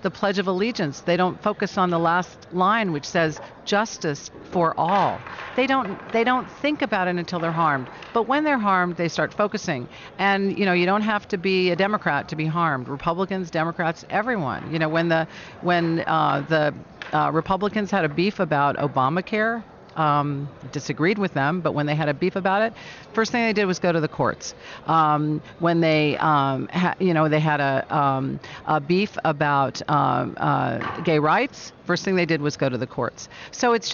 Pledge of Allegiance, they don't focus on the last line, which says justice for all. They don't think about it until they're harmed. But when they're harmed, they start focusing. And you don't have to be a Democrat to be harmed. Republicans, Democrats, everyone. When the Republicans had a beef about Obamacare, disagreed with them, but when they had a beef about it, first thing they did was go to the courts. When they had a beef about gay rights, first thing they did was go to the courts. So it's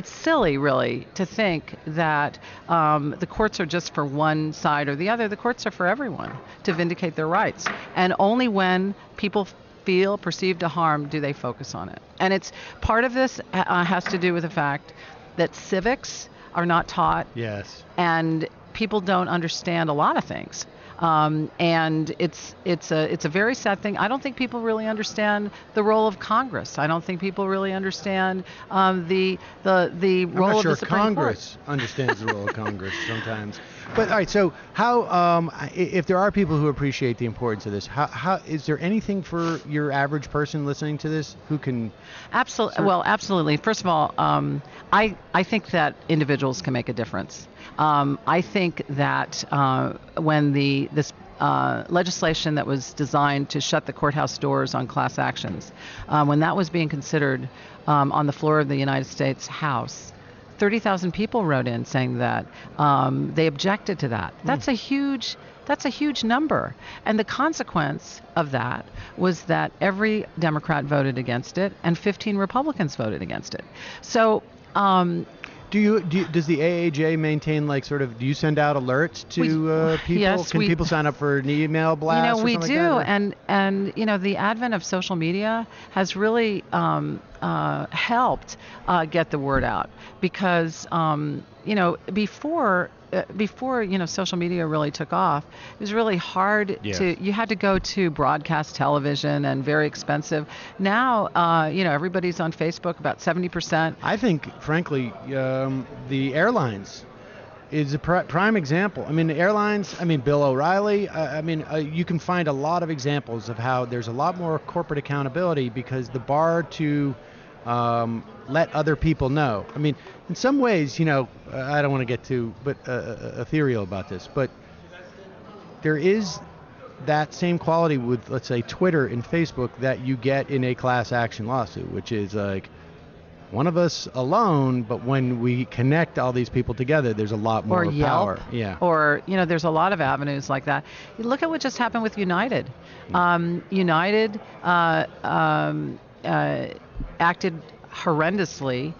silly, really, to think that the courts are just for one side or the other. The courts are for everyone to vindicate their rights. And only when people feel perceived a harm do they focus on it. And it's part of this has to do with the fact that civics are not taught. Yes. And people don't understand a lot of things. And it's a very sad thing. I don't think people really understand the role of Congress. I don't think people really understand the role of the Supreme Court. Congress understands the role of Congress sometimes. But all right, so how if there are people who appreciate the importance of this, how is there anything for your average person listening to this who can? Absolutely. Well, absolutely. First of all, I think that individuals can make a difference. I think that when this legislation that was designed to shut the courthouse doors on class actions, when that was being considered on the floor of the United States House, 30,000 people wrote in saying that they objected to that. That's a huge number. And the consequence of that was that every Democrat voted against it and 15 Republicans voted against it. So does the AAJ maintain do you send out alerts to people? Yes, Can people sign up for an email blast? We do, like and the advent of social media has really helped get the word out, because before social media really took off, it was really hard you had to go to broadcast television and very expensive. Now, everybody's on Facebook, about 70%. I think, frankly, the airlines is a prime example. I mean, the airlines, Bill O'Reilly, you can find a lot of examples of how there's a lot more corporate accountability, because the bar to let other people know. In some ways, I don't want to get too ethereal about this, but there is that same quality with, let's say, Twitter and Facebook that you get in a class action lawsuit, which is one of us alone, but when we connect all these people together, there's a lot more or Yelp, power. Yeah. or there's a lot of avenues like that. You look at what just happened with United. United acted horrendously,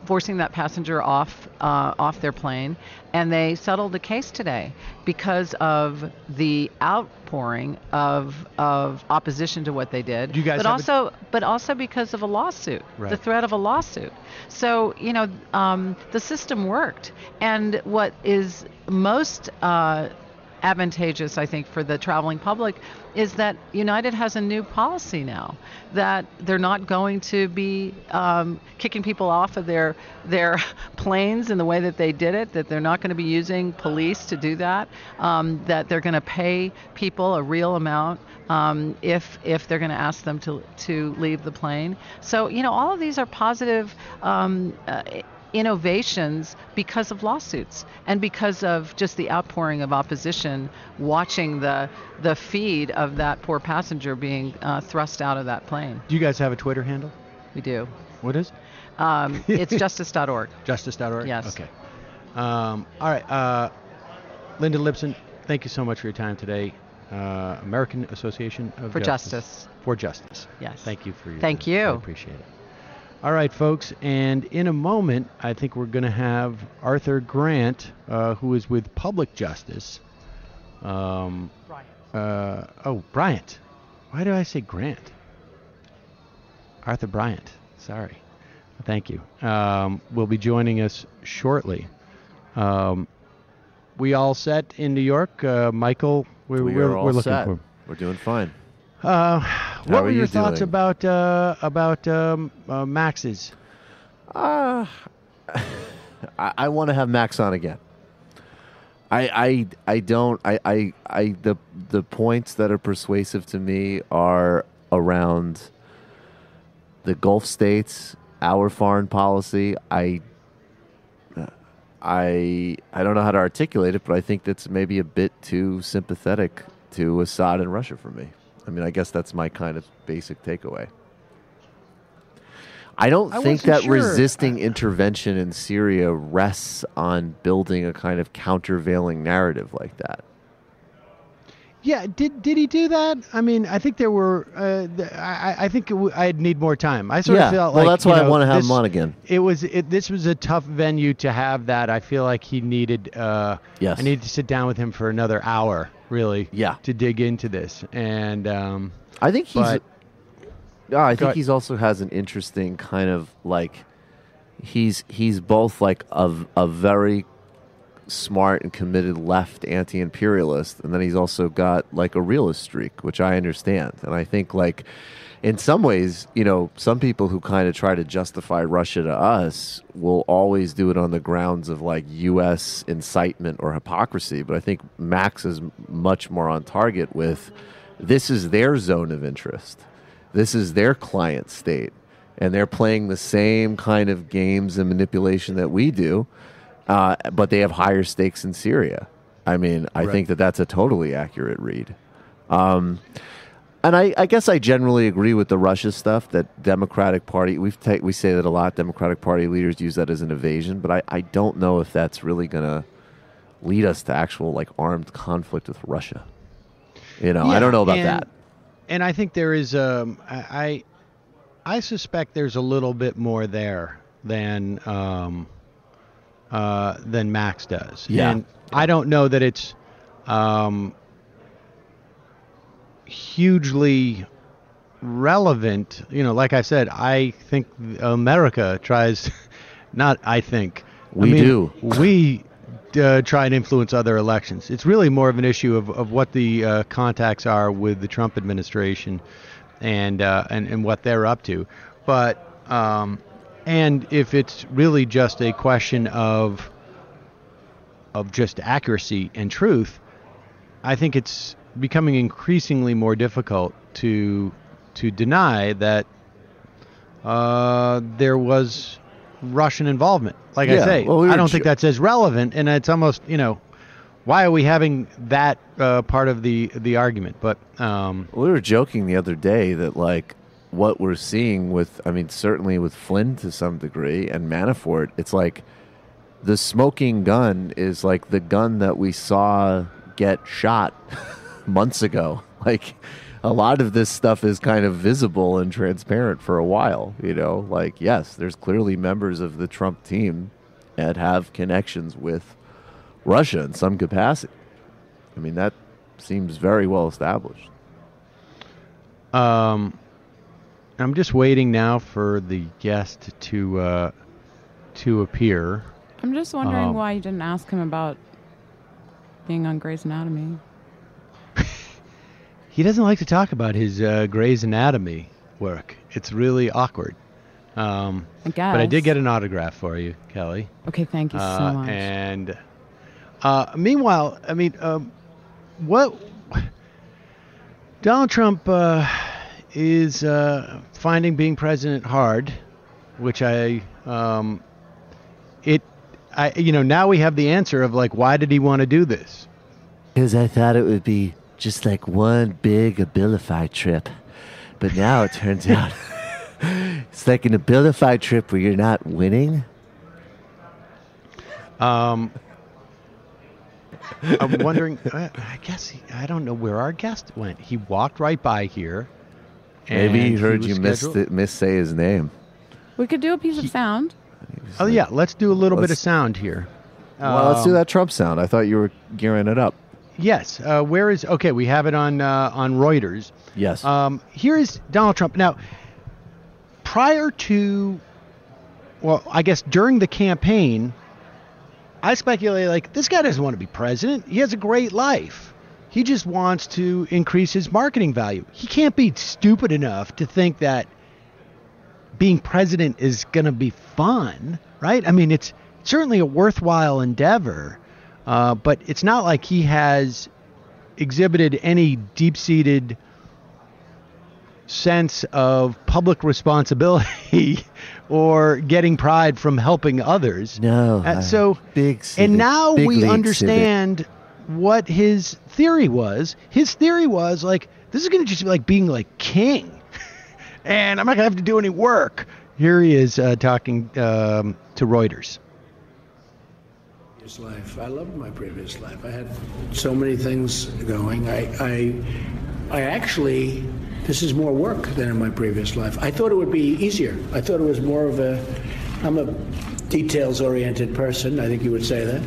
forcing that passenger off their plane, and they settled the case today because of the outpouring of opposition to what they did. Do you guys but also because of a lawsuit, Right. the threat of a lawsuit. So the system worked, and what is most advantageous, I think, for the traveling public is that United has a new policy now, that they're not going to be kicking people off of their planes in the way that they did it, that they're not going to be using police to do that, that they're going to pay people a real amount if they're going to ask them to leave the plane. So, all of these are positive innovations because of lawsuits and because of just the outpouring of opposition, watching the feed of that poor passenger being thrust out of that plane. Do you guys have a Twitter handle? We do. What is? It's justice.org. Justice.org? Yes. Okay. All right. Linda Lipsen, thank you so much for your time today. American Association of For Justice. For Justice. Yes. Thank you for your Thank time. you. I appreciate it. All right, folks, and in a moment, I think we're going to have Arthur Grant, who is with Public Justice. Bryant. Bryant. Why do I say Grant? Arthur Bryant. Sorry. Thank you. Will be joining us shortly. We all set in New York. Michael, we're looking set. for him. We're doing fine. What were your thoughts about Max's? I want to have Max on again. The points that are persuasive to me are around the Gulf states, our foreign policy. I don't know how to articulate it, but I think that's maybe a bit too sympathetic to Assad and Russia for me. I mean, I guess that's my kind of basic takeaway. I don't think that resisting intervention in Syria rests on building a kind of countervailing narrative like that. Yeah, did he do that? I mean, I think there were. I think I'd need more time. I sort of felt like. Well, that's why I want to have him on again. This was a tough venue to have that. I feel like he needed. Yes. I needed to sit down with him for another hour, really. Yeah. To dig into this, and I think he's. I think ahead. he's also has an interesting kind of like. He's both like a very smart and committed left anti-imperialist, and then he's also got like a realist streak, which I understand. And I think like in some ways, some people who kind of try to justify Russia to us will always do it on the grounds of like U.S. incitement or hypocrisy. But I think Max is much more on target with this is their zone of interest. This is their client state, and they're playing the same kind of games and manipulation that we do. But they have higher stakes in Syria. I mean, I think that's a totally accurate read. And I guess I generally agree with the Russia stuff, that Democratic Party, we say that a lot, Democratic Party leaders use that as an evasion, but I don't know if that's really going to lead us to actual like armed conflict with Russia. I don't know about that. And I think there is, I suspect there's a little bit more there than Max does. Yeah. And I don't know that it's hugely relevant. Like I said, I think America tries, not I think. We do. We try and influence other elections. It's really more of an issue of what the contacts are with the Trump administration and what they're up to. But and if it's really just a question of just accuracy and truth, I think it's becoming increasingly more difficult to deny that there was Russian involvement. Like I say, I don't think that's as relevant, and it's almost, why are we having that part of the argument? But we were joking the other day that like what we're seeing with, I mean, certainly with Flynn to some degree and Manafort, it's like the smoking gun is like the gun that we saw get shot months ago. Like, a lot of this stuff is kind of visible and transparent for a while, you know? Like, yes, there's clearly members of the Trump team that have connections with Russia in some capacity. I mean, that seems very well established. I'm just waiting now for the guest to appear. I'm just wondering why you didn't ask him about being on Grey's Anatomy. He doesn't like to talk about his Grey's Anatomy work. It's really awkward. I guess. But I did get an autograph for you, Kelly. Okay, thank you so much. And meanwhile, I mean, what Donald Trump is finding being president hard, which now we have the answer of like, why did he want to do this? Because I thought it would be just like one big Abilify trip. But now it turns out it's like an Abilify trip where you're not winning. I'm wondering, I guess, I don't know where our guest went. He walked right by here. Maybe he heard was you scheduled- say his name. We could do a piece of sound. Oh, yeah, let's do a little bit of sound here. Well, let's do that Trump sound. I thought you were gearing it up. Yes. Where is... Okay, we have it on Reuters. Yes. Here is Donald Trump. Now, prior to... Well, I guess during the campaign, I speculated, like, this guy doesn't want to be president. He has a great life. He just wants to increase his marketing value. He can't be stupid enough to think that being president is going to be fun, right? I mean, it's certainly a worthwhile endeavor. But it's not like he has exhibited any deep-seated sense of public responsibility or getting pride from helping others. No. And now we understand what his theory was. His theory was like, this is going to just be like being like king, and I'm not going to have to do any work. Here he is talking to Reuters. Life. I loved my previous life. I had so many things going. I actually, this is more work than in my previous life. I thought it would be easier. I thought it was more of I'm a details-oriented person. I think you would say that.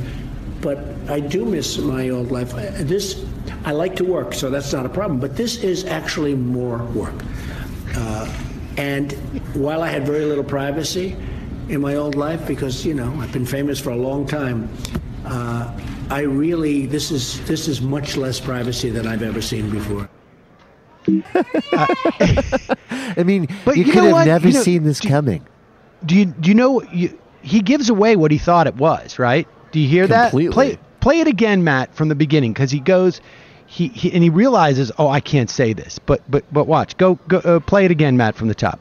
But I do miss my old life. I like to work, so that's not a problem. But this is actually more work. And while I had very little privacy in my old life, because I've been famous for a long time, this is much less privacy than I've ever seen before. I mean, but you could have never seen this coming. Do you know? He gives away what he thought it was, right? Do you hear Completely. that? Play it again, Matt, from the beginning, because he goes, he realizes, oh, I can't say this, but watch, go play it again, Matt, from the top.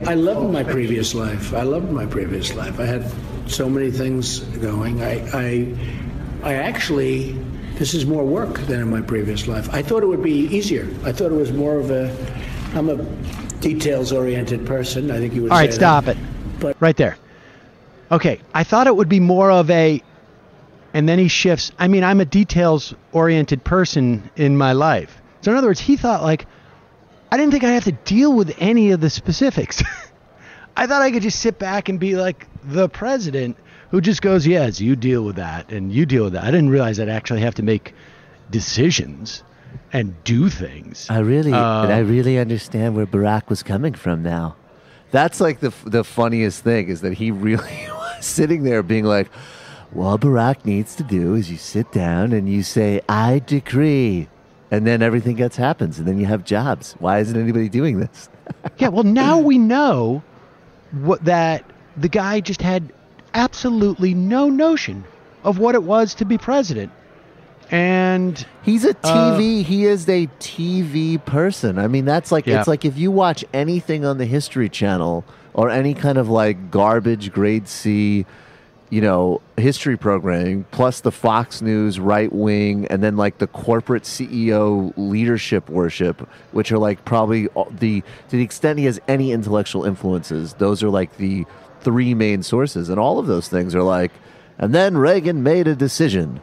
I loved my previous life. I had so many things going. I actually, this is more work than in my previous life. I thought it would be easier. I thought it was more of I'm a details-oriented person. I think you would say that. All right, stop it. But right there. Okay, I thought it would be more of and then he shifts. I mean, I'm a details-oriented person in my life. So in other words, he thought like, I didn't think I have to deal with any of the specifics. I thought I could just sit back and be like the president who just goes, yes, you deal with that and you deal with that. I didn't realize I'd actually have to make decisions and do things. I really understand where Barack was coming from now. That's like the funniest thing is that he really was sitting there being like, what Barack needs to do is you sit down and you say, I decree. And then everything happens, and then you have jobs. Why isn't anybody doing this? Yeah, well, now we know that the guy just had absolutely no notion of what it was to be president. And he's a TV. He is a TV person. I mean, that's like It's like if you watch anything on the History Channel or any kind of like garbage grade C history programming, plus the Fox News right wing, and then like the corporate CEO leadership worship, which are like probably to the extent he has any intellectual influences, those are like the three main sources. And all of those things are like, and then Reagan made a decision,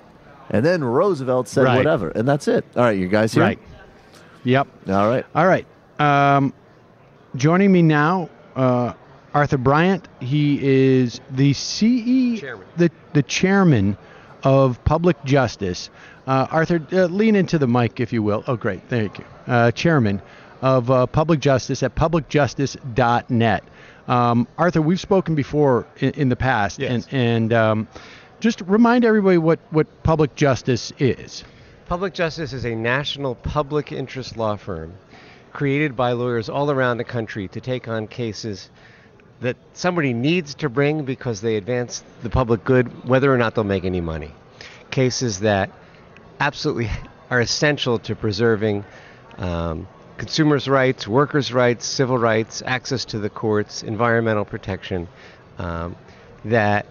and then Roosevelt said whatever, and that's it. All right, you guys here? Right. Yep. All right. Joining me now, Arthur Bryant. He is the chairman. The chairman of Public Justice. Arthur, lean into the mic, if you will. Oh, great. Thank you. Chairman of Public Justice at publicjustice.net. Arthur, we've spoken before in the past, yes. and just remind everybody what Public Justice is. Public Justice is a national public interest law firm created by lawyers all around the country to take on cases that somebody needs to bring because they advance the public good, whether or not they'll make any money. Cases that absolutely are essential to preserving consumers' rights, workers' rights, civil rights, access to the courts, environmental protection, that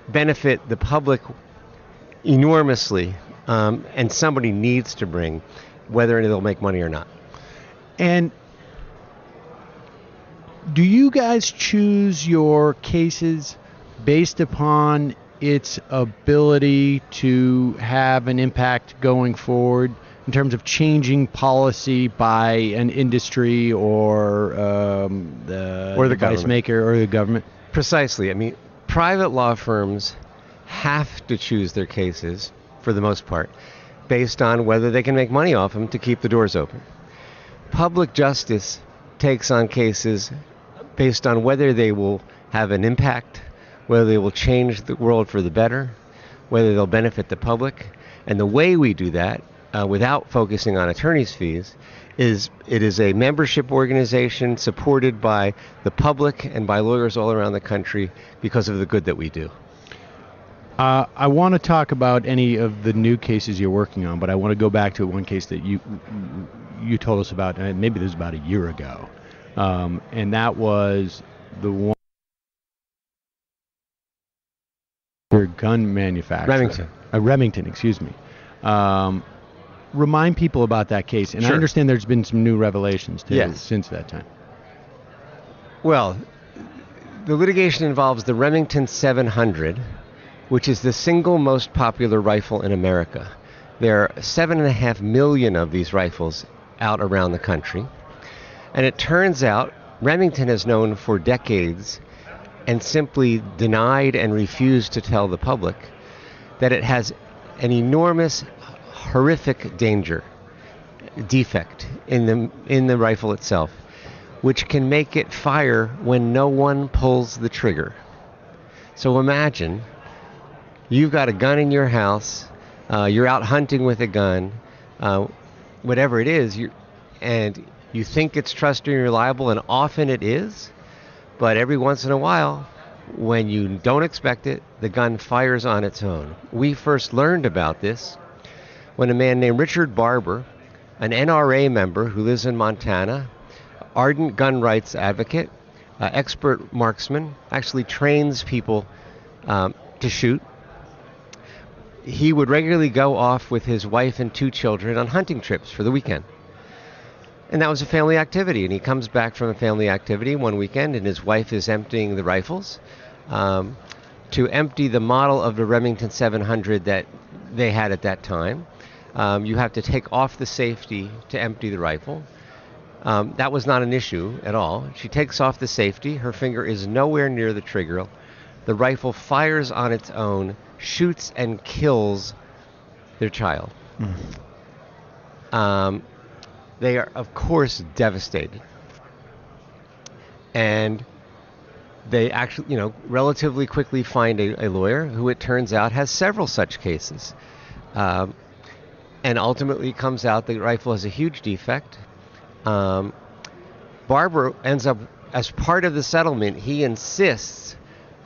benefit the public enormously, and somebody needs to bring, whether they'll make money or not. And do you guys choose your cases based upon its ability to have an impact going forward in terms of changing policy by an industry or the device maker or the government? Precisely. I mean, private law firms have to choose their cases, for the most part, based on whether they can make money off them to keep the doors open. Public justice takes on cases based on whether they will have an impact, whether they will change the world for the better, whether they'll benefit the public. And the way we do that, without focusing on attorney's fees, is it is a membership organization supported by the public and by lawyers all around the country because of the good that we do. I want to talk about any of the new cases you're working on, but I want to go back to one case that you told us about, and maybe this was about a year ago, and that was the one gun manufacturer. Remington, excuse me. Remind people about that case, and Sure. I understand there's been some new revelations too Yes. since that time. Well, the litigation involves the Remington 700, which is the single most popular rifle in America. There are 7.5 million of these rifles out around the country. And it turns out Remington has known for decades and simply denied and refused to tell the public that it has an enormous, horrific defect in the rifle itself, which can make it fire when no one pulls the trigger. So imagine you've got a gun in your house, you're out hunting with a gun, whatever it is, and you think it's trusted and reliable, and often it is, but every once in a while, when you don't expect it, the gun fires on its own. We first learned about this when a man named Richard Barber, an NRA member who lives in Montana, ardent gun rights advocate, expert marksman, actually trains people to shoot. He would regularly go off with his wife and 2 children on hunting trips for the weekend. And that was a family activity. And he comes back from a family activity one weekend, and his wife is emptying the rifles to empty the model of the Remington 700 that they had at that time. You have to take off the safety to empty the rifle. That was not an issue at all. She takes off the safety. Her finger is nowhere near the trigger. The rifle fires on its own, shoots and kills their child. They are, of course, devastated. And they actually, relatively quickly find a lawyer who, it turns out, has several such cases. And ultimately comes out the rifle has a huge defect. Barber ends up, as part of the settlement, he insists,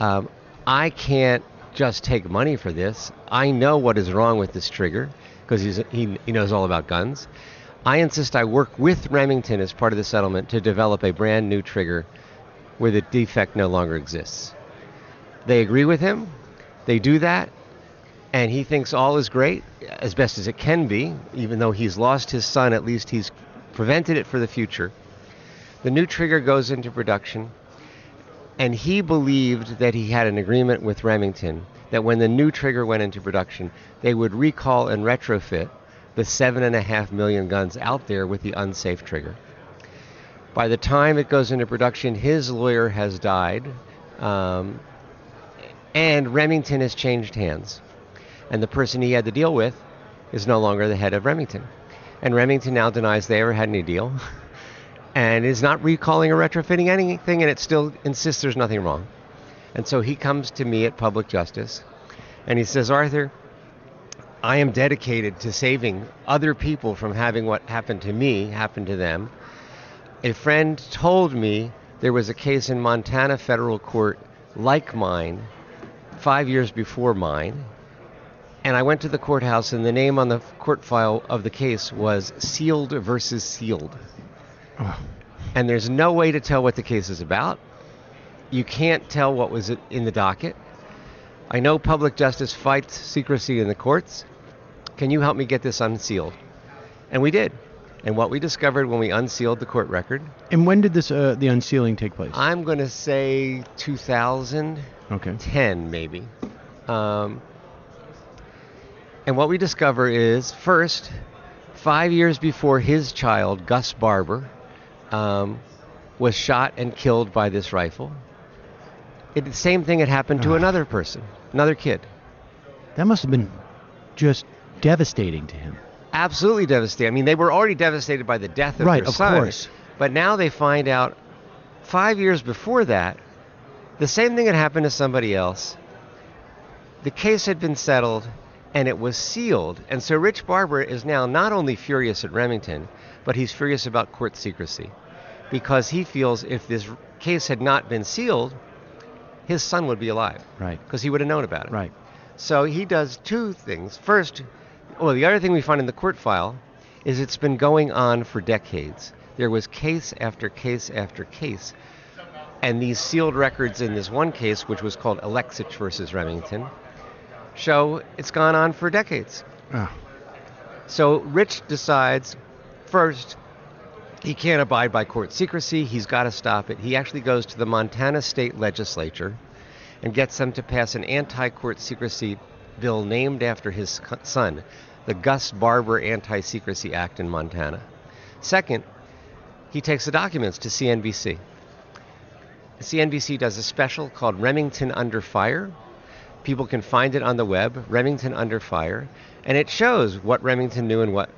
I can't just take money for this. I know what is wrong with this trigger, because he knows all about guns. I insist I work with Remington as part of the settlement to develop a brand new trigger where the defect no longer exists. They agree with him. They do that. And he thinks all is great, as best as it can be. Even though he's lost his son, at least he's prevented it for the future. The new trigger goes into production. And he believed that he had an agreement with Remington that when the new trigger went into production, they would recall and retrofit the 7.5 million guns out there with the unsafe trigger. By the time it goes into production, his lawyer has died, and Remington has changed hands. And the person he had to deal with is no longer the head of Remington. And Remington now denies they ever had any deal and is not recalling or retrofitting anything, and it still insists there's nothing wrong. And so he comes to me at Public Justice, and he says, Arthur, I am dedicated to saving other people from having what happened to me happen to them. A friend told me there was a case in Montana federal court like mine 5 years before mine. And I went to the courthouse, and the name on the court file of the case was Sealed versus Sealed. Oh. And there's no way to tell what the case is about. You can't tell what was in the docket. I know public justice fights secrecy in the courts. Can you help me get this unsealed? And we did. And what we discovered when we unsealed the court record. And when did this the unsealing take place? I'm going to say 2010, maybe. And what we discover is, first, 5 years before his child, Gus Barber, was shot and killed by this rifle, the same thing had happened to another person, another kid. That must have been just devastating to him. Absolutely devastating. I mean, they were already devastated by the death of their son. Right, of course. But now they find out 5 years before that, the same thing had happened to somebody else. The case had been settled, and it was sealed. And so Rich Barber is now not only furious at Remington, but he's furious about court secrecy, because he feels if this case had not been sealed, his son would be alive. Right. Because he would have known about it. Right. So he does two things. First, the other thing we find in the court file is it's been going on for decades. There was case after case after case. And these sealed records in this one case, which was called Electorate versus Remington, show it's gone on for decades. So Rich decides, first, he can't abide by court secrecy. He's got to stop it. He actually goes to the Montana state legislature and gets them to pass an anti-court secrecy bill named after his son, the Gus Barber Anti-Secrecy Act in Montana. Second, he takes the documents to CNBC. CNBC does a special called Remington Under Fire. People can find it on the web, Remington Under Fire, and it shows what Remington knew and what,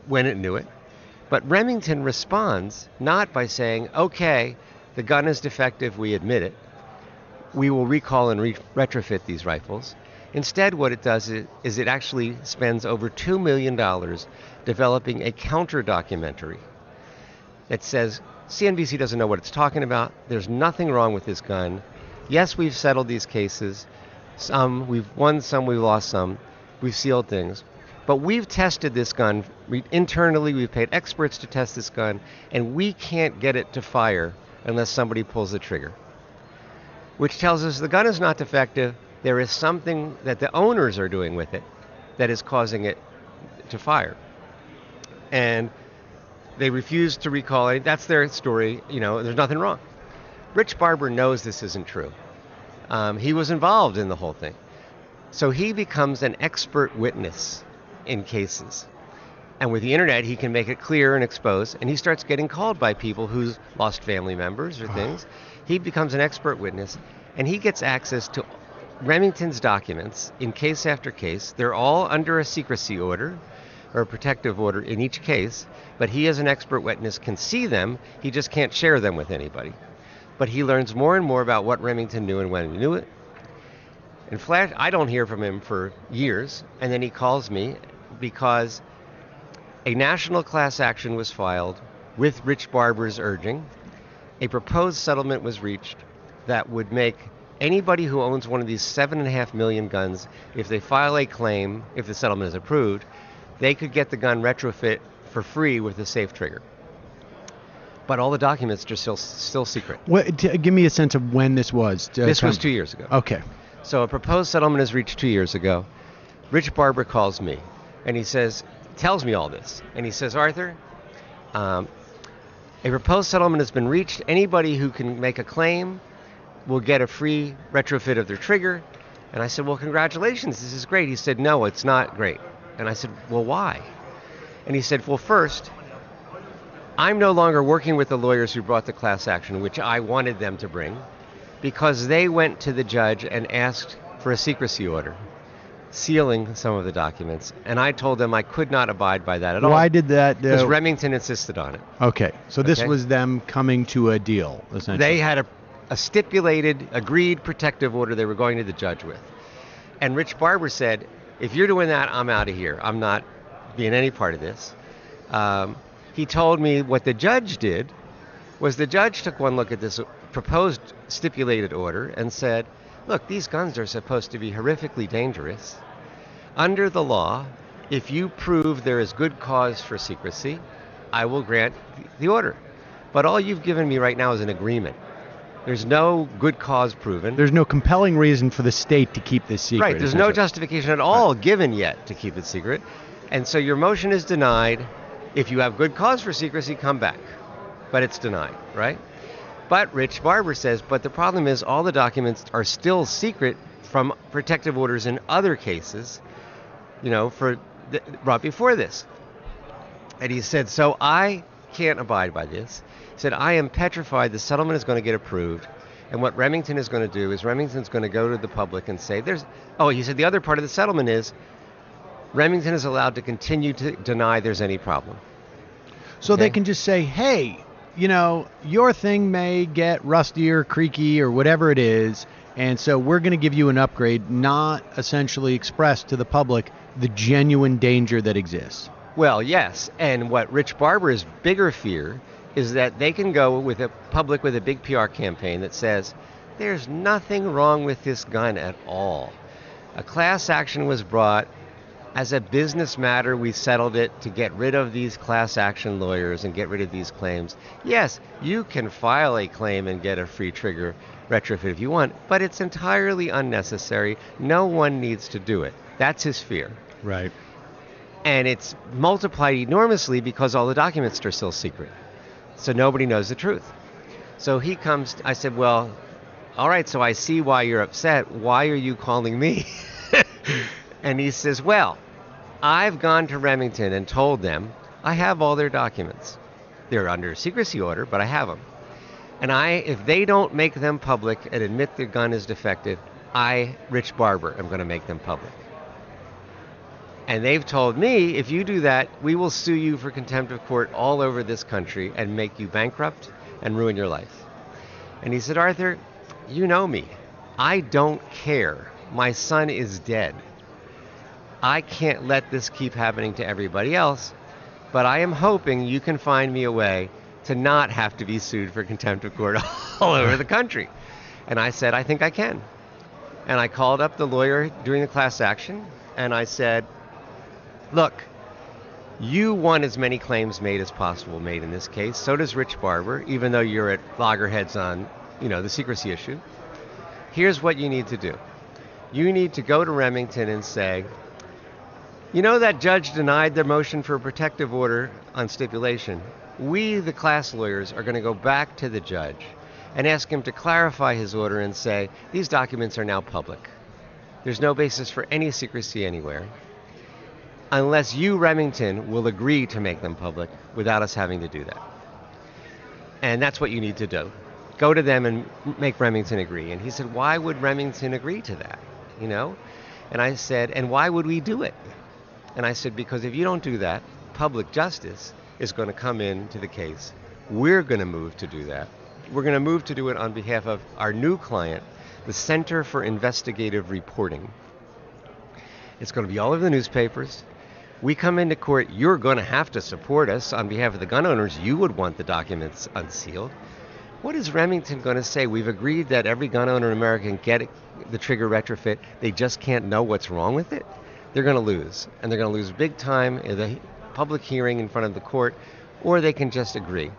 when it knew it. But Remington responds not by saying, okay, the gun is defective, we admit it. We will recall and retrofit these rifles. Instead, what it does is it actually spends over $2 million developing a counter-documentary that says CNBC doesn't know what it's talking about. There's nothing wrong with this gun. Yes, we've settled these cases. Some we've won, some we've lost, some we've sealed things. But we've tested this gun internally. We've paid experts to test this gun, and we can't get it to fire unless somebody pulls the trigger. Which tells us the gun is not defective. There is something that the owners are doing with it that is causing it to fire. And they refuse to recall it. That's their story. There's nothing wrong. Rich Barber knows this isn't true. He was involved in the whole thing. So he becomes an expert witness in cases. And with the internet, he can make it clear and expose. And he starts getting called by people who's lost family members or things. He becomes an expert witness, and he gets access to Remington's documents in case after case. They're all under a secrecy order or a protective order in each case, but he as an expert witness can see them. He just can't share them with anybody. But he learns more and more about what Remington knew and when he knew it. In flash, I don't hear from him for years, and then he calls me because a national class action was filed with Rich Barber's urging. A proposed settlement was reached that would make anybody who owns one of these 7.5 million guns, if they file a claim, if the settlement is approved, they could get the gun retrofit for free with a safe trigger. but all the documents are still secret. Give me a sense of when this was. This was 2 years ago. Okay. So a proposed settlement is reached 2 years ago. Rich Barber calls me, and he tells me all this, and he says, Arthur, a proposed settlement has been reached. Anybody who can make a claim will get a free retrofit of their trigger. And I said, well, congratulations, this is great. He said, no, it's not great. And I said, well, why? And he said, well, first, I'm no longer working with the lawyers who brought the class action, which I wanted them to bring, because they went to the judge and asked for a secrecy order, sealing some of the documents. And I told them I could not abide by that at all. Why did that? Because Remington insisted on it. Okay, so this was them coming to a deal, essentially. They had a stipulated, agreed protective order they were going to the judge with. And Rich Barber said, if you're doing that, I'm out of here. I'm not being any part of this. He told me what the judge did was the judge took one look at this proposed stipulated order and said, look, these guns are supposed to be horrifically dangerous. Under the law, if you prove there is good cause for secrecy, I will grant the order. But all you've given me right now is an agreement. There's no good cause proven. There's no compelling reason for the state to keep this secret. Right, there's no justification at all given yet to keep it secret. And so your motion is denied. If you have good cause for secrecy, come back. But it's denied, right? But Rich Barber says, but the problem is all the documents are still secret from protective orders in other cases, brought before this. And he said, so I can't abide by this. He said, I am petrified the settlement is going to get approved. And what Remington is going to do is Remington's going to go to the public and say, he said the other part of the settlement is Remington is allowed to continue to deny there's any problem. So they can just say, hey, your thing may get rusty or creaky or whatever it is, and so we're going to give you an upgrade, not essentially express to the public the genuine danger that exists. Well, yes, and what Rich Barber's bigger fear is that they can go with a public with a big PR campaign that says, there's nothing wrong with this gun at all. A class action was brought. As a business matter, we settled it to get rid of these class action lawyers and get rid of these claims. Yes, you can file a claim and get a free trigger retrofit if you want, but it's entirely unnecessary. No one needs to do it. That's his fear. Right. And it's multiplied enormously because all the documents are still secret. So nobody knows the truth. So he comes, I said, well, all right, so I see why you're upset. Why are you calling me? And he says, well, I've gone to Remington and told them I have all their documents. They're under a secrecy order, but I have them. And if they don't make them public and admit their gun is defective, Rich Barber, am going to make them public. And they've told me, if you do that, we will sue you for contempt of court all over this country and make you bankrupt and ruin your life. And he said, Arthur, you know me. I don't care. My son is dead. I can't let this keep happening to everybody else, but I am hoping you can find me a way to not have to be sued for contempt of court all over the country. And I said, I think I can. And I called up the lawyer doing the class action, and I said, look, you want as many claims made as possible made in this case. So does Rich Barber, even though you're at loggerheads on, the secrecy issue. Here's what you need to do. You need to go to Remington and say, that judge denied their motion for a protective order on stipulation. We, the class lawyers, are going to go back to the judge and ask him to clarify his order and say, these documents are now public. There's no basis for any secrecy anywhere, unless you, Remington, will agree to make them public without us having to do that. And that's what you need to do. Go to them and make Remington agree. And he said, why would Remington agree to that? And I said, and why would we do it? And I said, because if you don't do that, public justice is going to come into the case. We're going to move to do that. We're going to move to do it on behalf of our new client, the Center for Investigative Reporting. It's going to be all over the newspapers. We come into court, you're going to have to support us on behalf of the gun owners. You would want the documents unsealed. What is Remington going to say? We've agreed that every gun owner in America can get the trigger retrofit. They just can't know what's wrong with it. They're going to lose. And they're going to lose big time in the public hearing in front of the court, or they can just agree.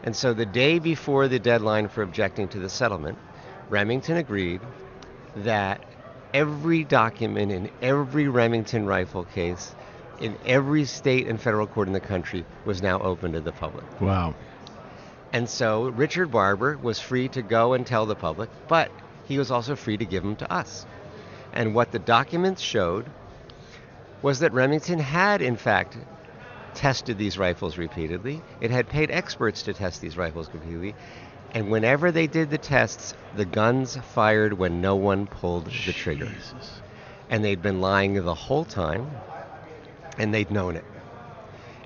And so the day before the deadline for objecting to the settlement, Remington agreed that every document in every Remington rifle case in every state and federal court in the country was now open to the public. Wow. And so Richard Barber was free to go and tell the public, but he was also free to give them to us. And what the documents showed was that Remington had, in fact, tested these rifles repeatedly. It had paid experts to test these rifles repeatedly. And whenever they did the tests, the guns fired when no one pulled the trigger. Jesus. And they'd been lying the whole time, and they'd known it.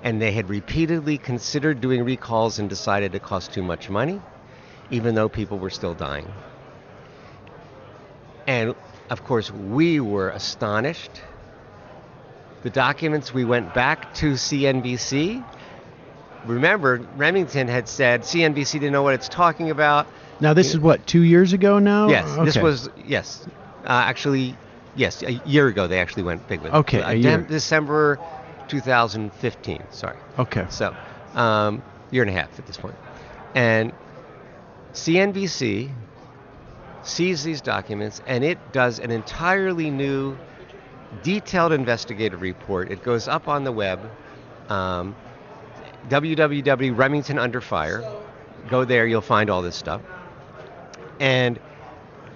And they had repeatedly considered doing recalls and decided it cost too much money, even though people were still dying. And, of course, we were astonished. The documents, we went back to CNBC. Remember, Remington had said CNBC didn't know what it's talking about. Now, this is what, 2 years ago now? Yes, Okay. this was, yes. Actually, yes, a year ago they actually went big with it. Okay, a year. December 2015, sorry. Okay. So, year and a half at this point. And CNBC sees these documents, and it does an entirely new, detailed investigative report. It goes up on the web, www. Remington Under Fire. Go there, you'll find all this stuff. And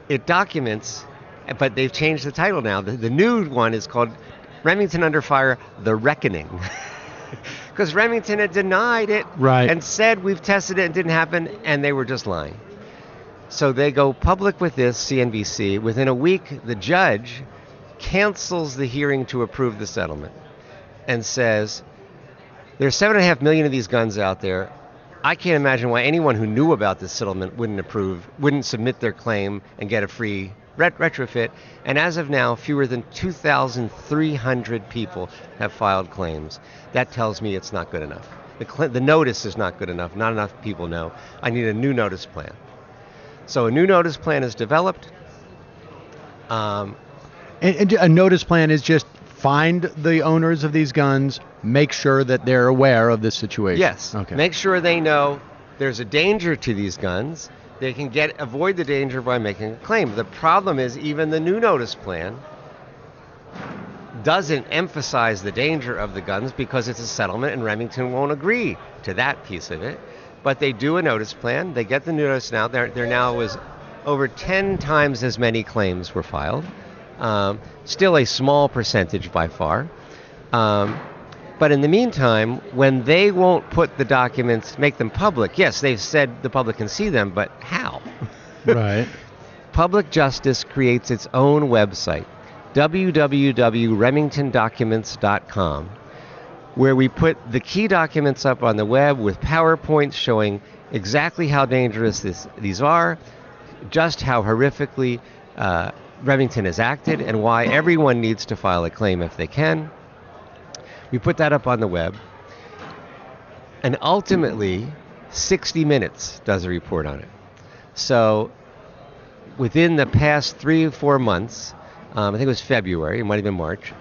it documents, but they've changed the title now. The new one is called Remington Under Fire, The Reckoning. Because Remington had denied it and said we've tested it and it didn't happen, and they were just lying. So they go public with this, CNBC. Within a week, the judge cancels the hearing to approve the settlement and says, there's 7.5 million of these guns out there. I can't imagine why anyone who knew about this settlement wouldn't submit their claim and get a free retrofit. And as of now, fewer than 2,300 people have filed claims. That tells me it's not good enough. The notice is not good enough. Not enough people know. I need a new notice plan. So a new notice plan is developed. And a notice plan is just find the owners of these guns, make sure that they're aware of this situation. Yes. Okay. Make sure they know there's a danger to these guns. They can avoid the danger by making a claim. The problem is even the new notice plan doesn't emphasize the danger of the guns because it's a settlement and Remington won't agree to that piece of it. But they do a notice plan. They get the notice now. There now was over 10 times as many claims were filed. Still a small percentage by far. But in the meantime, when they won't put the documents, make them public, yes, they've said the public can see them, but how? Right. Public Justice creates its own website, www.remingtondocuments.com, where we put the key documents up on the web with PowerPoints showing exactly how dangerous these are, just how horrifically Remington has acted, and why everyone needs to file a claim if they can. We put that up on the web, and ultimately 60 Minutes does a report on it. So within the past 3 or 4 months, I think it was February, it might have been March,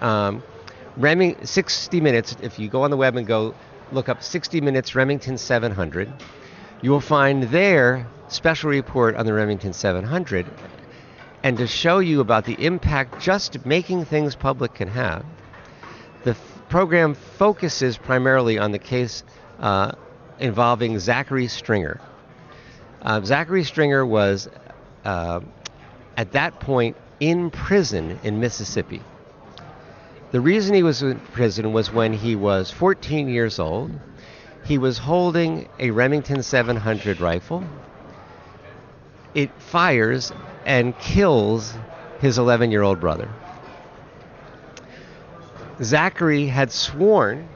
60 Minutes, if you go on the web and go look up 60 Minutes Remington 700, you will find their special report on the Remington 700. And to show you about the impact just making things public can have, the program focuses primarily on the case involving Zachary Stringer. Zachary Stringer was, at that point, in prison in Mississippi. The reason he was in prison was when he was 14 years old. He was holding a Remington 700 rifle. It fires and kills his 11-year-old brother. Zachary had sworn,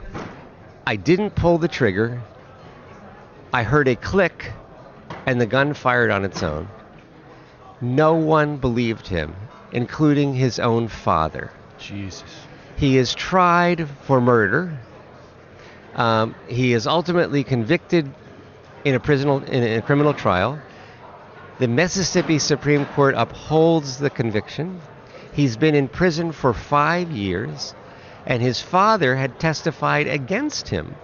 I didn't pull the trigger, I heard a click, and the gun fired on its own. No one believed him, including his own father. Jesus. He is tried for murder. He is ultimately convicted in a criminal trial. The Mississippi Supreme Court upholds the conviction. He's been in prison for 5 years, and his father had testified against him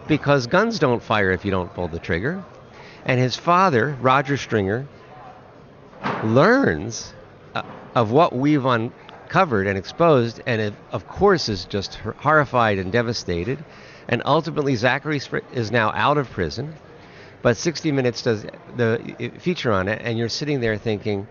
because guns don't fire if you don't pull the trigger. And his father, Roger Stringer, learns of what we've uncovered and exposed, and of course is just horrified and devastated. And ultimately, Zachary is now out of prison. But 60 Minutes does the feature on it, and you're sitting there thinking,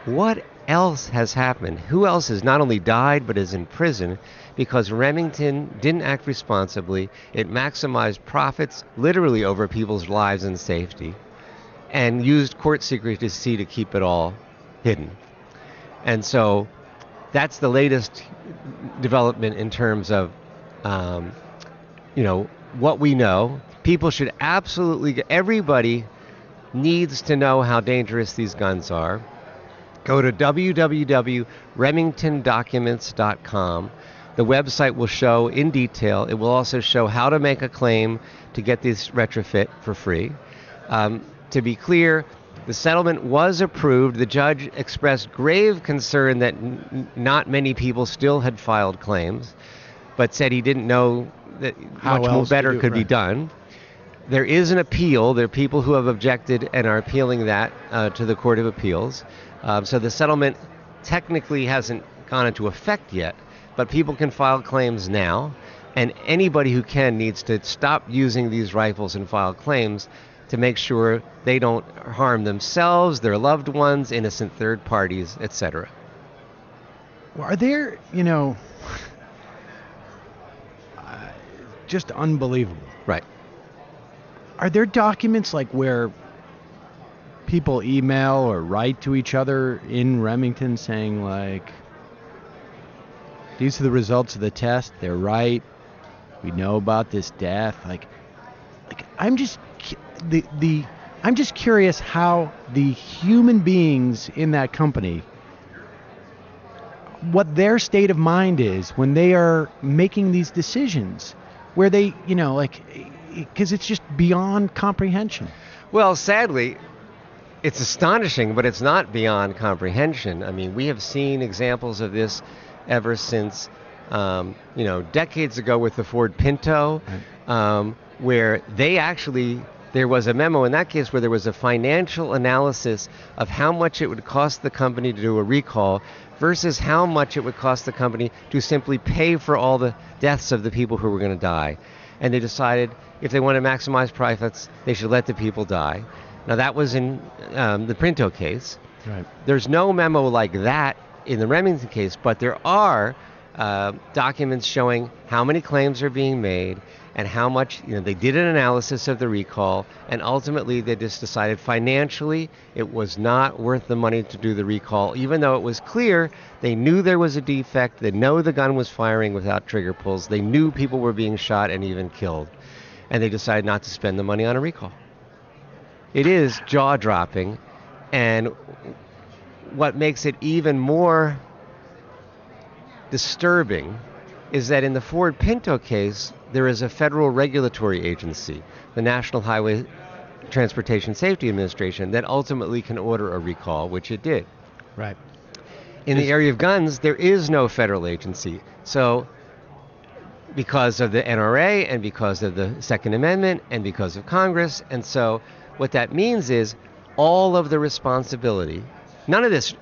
what else has happened? Who else has not only died but is in prison because Remington didn't act responsibly? It maximized profits literally over people's lives and safety, and used court secrecy to keep it all hidden. And so that's the latest development in terms of what we know. People should absolutely, everybody needs to know how dangerous these guns are. Go to www.remingtondocuments.com. The website will show in detail. It will also show how to make a claim to get this retrofit for free. To be clear, the settlement was approved. The judge expressed grave concern that not many people still had filed claims, but said he didn't know that much more better could be done. There is an appeal. There are people who have objected and are appealing that to the Court of Appeals. So the settlement technically hasn't gone into effect yet, but people can file claims now, and anybody who can needs to stop using these rifles and file claims to make sure they don't harm themselves, their loved ones, innocent third parties, etc. Well, are there, just unbelievable. Right. Are there documents like where people email or write to each other in Remington saying like, these are the results of the test, they're right, we know about this death? Like I'm just I'm just curious how the human beings in that company, what their state of mind is when they are making these decisions, where they, because it's just beyond comprehension. Well, sadly, it's astonishing, but it's not beyond comprehension. I mean, we have seen examples of this ever since, decades ago with the Ford Pinto, where there was a memo in that case where there was a financial analysis of how much it would cost the company to do a recall versus how much it would cost the company to simply pay for all the deaths of the people who were going to die. And they decided if they want to maximize profits, they should let the people die. Now, that was in the Pinto case. Right. There's no memo like that in the Remington case, but there are documents showing how many claims are being made and how much, they did an analysis of the recall, and ultimately they just decided financially it was not worth the money to do the recall, even though it was clear they knew there was a defect, they know the gun was firing without trigger pulls, they knew people were being shot and even killed, and they decided not to spend the money on a recall. It is jaw-dropping, and what makes it even more disturbing is that in the Ford Pinto case, there is a federal regulatory agency, the National Highway Transportation Safety Administration, that ultimately can order a recall, which it did. Right. In the area of guns, there is no federal agency. So because of the NRA and because of the Second Amendment and because of Congress, and so what that means is all of the responsibility, none of this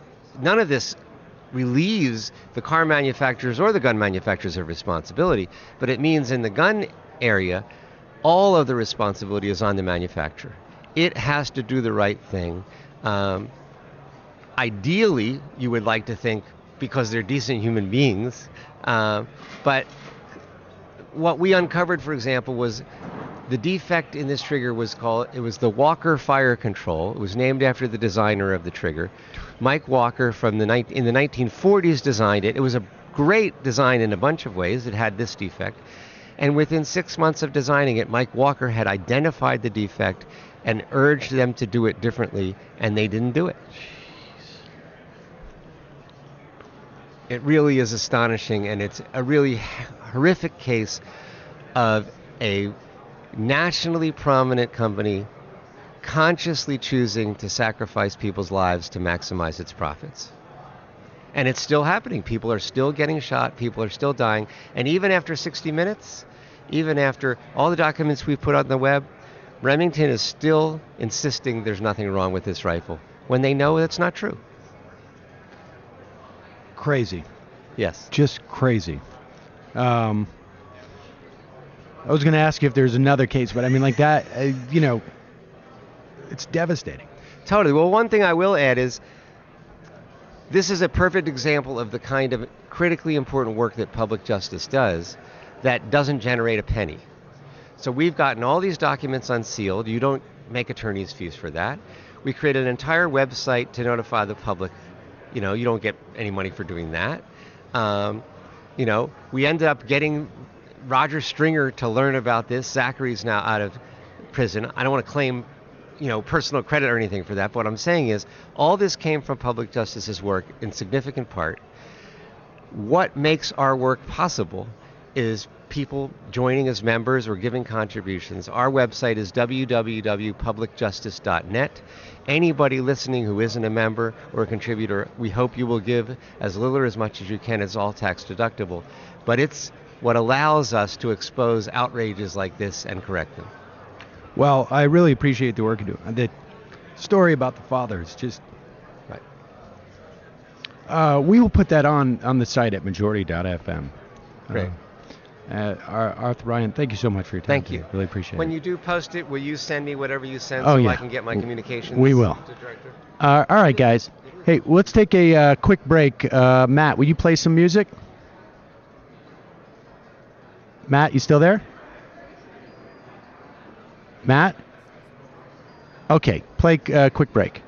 relieves the car manufacturers or the gun manufacturers of responsibility, but it means in the gun area, all of the responsibility is on the manufacturer. It has to do the right thing. Ideally, you would like to think because they're decent human beings, but what we uncovered, for example, was the defect in this trigger was the Walker Fire Control. It was named after the designer of the trigger. Mike Walker in the 1940s designed it. It was a great design in a bunch of ways. It had this defect. And within 6 months of designing it, Mike Walker had identified the defect and urged them to do it differently, and they didn't do it. It really is astonishing, and it's a really horrific case of a nationally prominent company consciously choosing to sacrifice people's lives to maximize its profits. And it's still happening. People are still getting shot. People are still dying. And even after 60 Minutes, even after all the documents we've put on the web, Remington is still insisting there's nothing wrong with this rifle when they know that's not true. Crazy. Yes. Just crazy. I was going to ask you if there's another case, but I mean, like that, it's devastating. Totally. Well, one thing I will add is this is a perfect example of the kind of critically important work that public justice does that doesn't generate a penny. So we've gotten all these documents unsealed. You don't make attorney's fees for that. We created an entire website to notify the public. You don't get any money for doing that. We ended up getting Roger Stringer to learn about this. Zachary's now out of prison. I don't want to claim, personal credit or anything for that. But what I'm saying is all this came from public justice's work in significant part. What makes our work possible is people joining as members or giving contributions. Our website is www.publicjustice.net. Anybody listening who isn't a member or a contributor, we hope you will give as little or as much as you can. It's all tax deductible. But it's what allows us to expose outrages like this and correct them. Well, I really appreciate the work you do. The story about the father is just... Right. We will put that on the site at majority.fm. Great. Arthur Bryant, thank you so much for your time. Thank you. Really appreciate When it. you do post it, will you send me whatever you send Oh, so yeah. I can get my communications? We will. To director? All right, guys. Hey, let's take a quick break. Matt, will you play some music? Matt, you still there? Matt? Okay, play a quick break.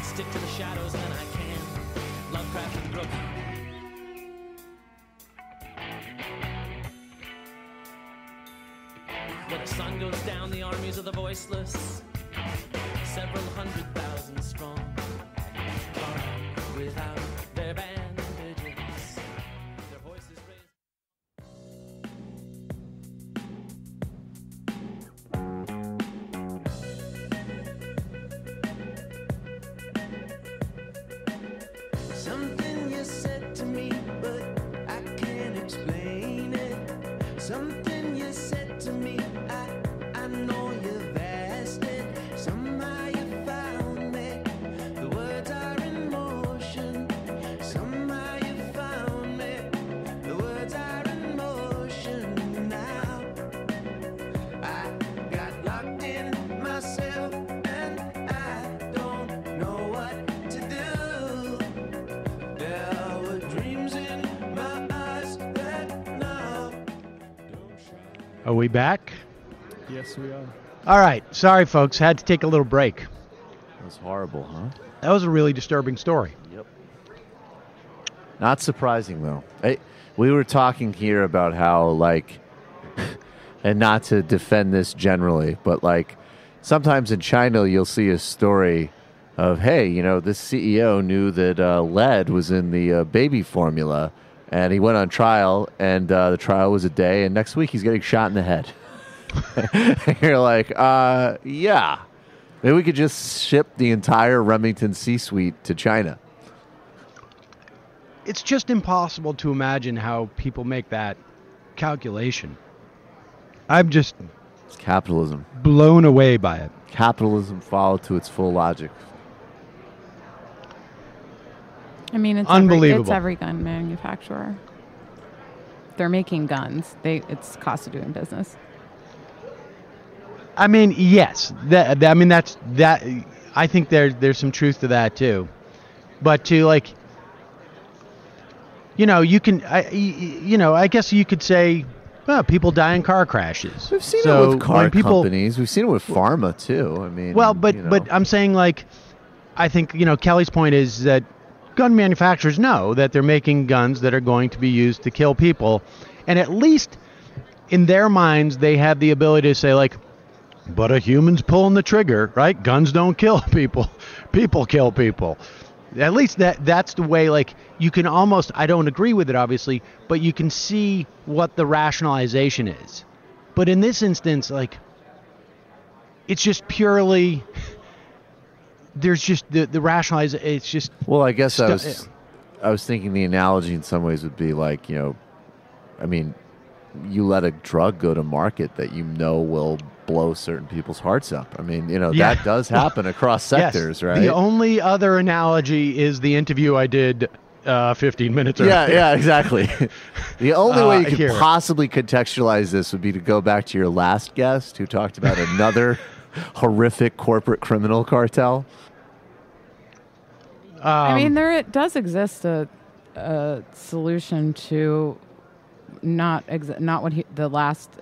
Stick to the shadows when I can. goes down the armies of the voiceless, several 100,000 strong, armed without their bandages, their voices raised. Something you said to me, but I can't explain it. Something you said to me, I know you've asked it. Somehow you found me. The words are in motion. Somehow you found me. The words are in motion now. I got locked in myself and I don't know what to do. There were dreams in my eyes that now don't shine. Are we back? Yes, we are. All right. Sorry, folks. Had to take a little break. That was horrible, huh? That was a really disturbing story. Yep. Not surprising, though. We were talking here about how, like, and not to defend this generally, but, like, sometimes in China you'll see a story of, hey, you know, this CEO knew that lead was in the baby formula, and he went on trial, and the trial was a day, and next week he's getting shot in the head. You're like, yeah. Maybe we could just ship the entire Remington C-suite to China. It's just impossible to imagine how people make that calculation. I'm just It's capitalism. blown away by it. Capitalism followed to its full logic. I mean, it's Unbelievable. It's every gun manufacturer. They're making guns. It's cost of doing business. I mean, yes. I mean, that's that. I think there's some truth to that too. But to, like, you know, you can, I guess you could say, well, people die in car crashes. We've seen So it with car when people, companies. We've seen it with pharma too. I mean, well, but you know. but I'm saying, like, I think, you know, Kelly's point is that gun manufacturers know that they're making guns that are going to be used to kill people, and at least in their minds they have the ability to say, like, but a human's pulling the trigger, right? Guns don't kill people. People kill people. At least that's the way, like, you can almost, I don't agree with it, obviously, but you can see what the rationalization is. But in this instance, like, it's just purely, there's just the rationalization, it's just... Well, I guess I was thinking the analogy in some ways would be like, you know, I mean, you let a drug go to market that you know will blow certain people's hearts up. I mean, you know, Yeah. that does happen across sectors, Yes. right? The only other analogy is the interview I did 15 minutes earlier. Yeah, exactly. The only way you could here. possibly contextualize this would be to go back to your last guest who talked about another horrific corporate criminal cartel. I mean, there does exist a solution to not what the last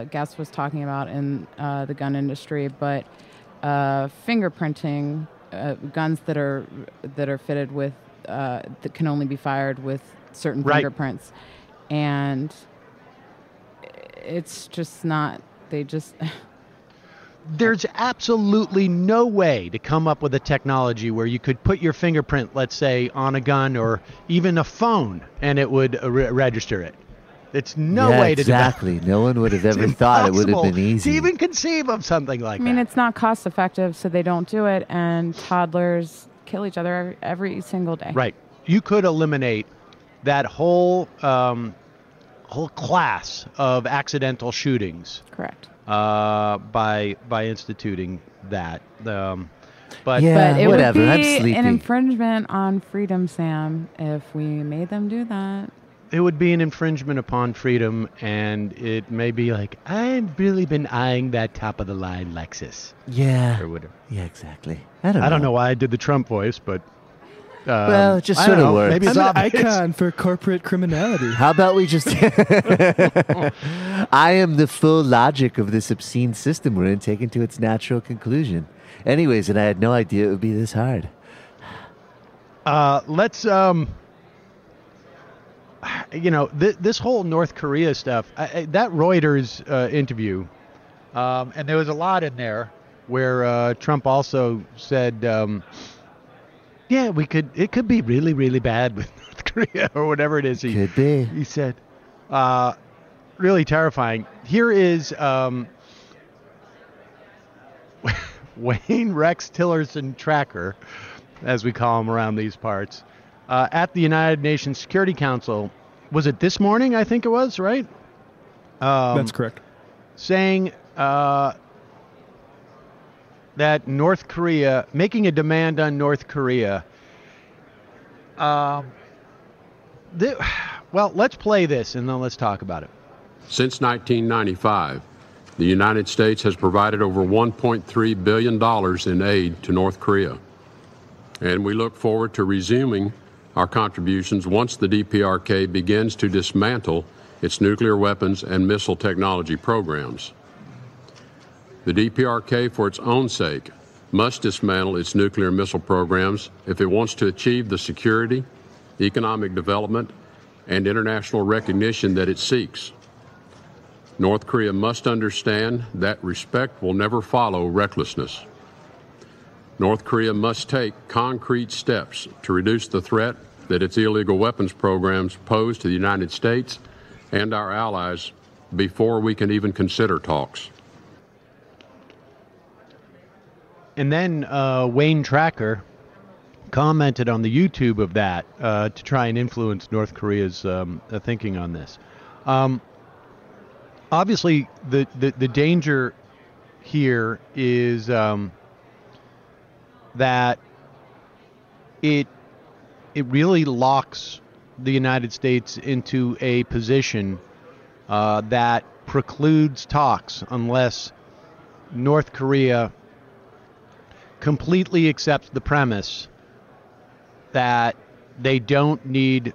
guest was talking about in the gun industry, but fingerprinting guns that are fitted with that can only be fired with certain Right. fingerprints, and it's just not. They just. There's absolutely no way to come up with a technology where you could put your fingerprint, let's say, on a gun or even a phone, and it would register it. It's no way to do that. Exactly. No one would have ever thought it would have been Impossible easy. to even conceive of something like I mean, that. it's not cost effective, so they don't do it, and toddlers kill each other every single day. Right. You could eliminate that whole class of accidental shootings. Correct. By instituting that. But Yeah. But it whatever, would I'm be sleepy. an infringement on freedom, Sam, if we made them do that. it would be an infringement upon freedom, and it may be like, I've really been eyeing that top of the line Lexus Yeah. or whatever. Yeah, exactly. I don't know why I did the Trump voice, but Well, it just I don't sort of know. works. Maybe it's I'm an obvious. icon for corporate criminality. How about we just... I am the full logic of this obscene system we're in, taken to its natural conclusion. Anyways, and I had no idea it would be this hard. Let's this whole North Korea stuff, that Reuters interview And there was a lot in there where Trump also said, yeah, it could be really, really bad with North Korea or whatever it is. Could be. He said, really terrifying. Here is Wayne Rex Tillerson Tracker, as we call him around these parts, at the United Nations Security Council. Was it this morning? I think it was, right? That's correct. Saying that North Korea, making a demand on North Korea. Well, let's play this and then let's talk about it. Since 1995, the United States has provided over $1.3 billion in aid to North Korea. And we look forward to resuming our contributions once the DPRK begins to dismantle its nuclear weapons and missile technology programs. The DPRK, for its own sake, must dismantle its nuclear missile programs if it wants to achieve the security, economic development, and international recognition that it seeks. North Korea must understand that respect will never follow recklessness. North Korea must take concrete steps to reduce the threat that its illegal weapons programs pose to the United States and our allies before we can even consider talks. And then Wayne Tracker commented on the YouTube of that to try and influence North Korea's thinking on this. Obviously, the danger here is that it really locks the United States into a position that precludes talks unless North Korea completely accepts the premise that they don't need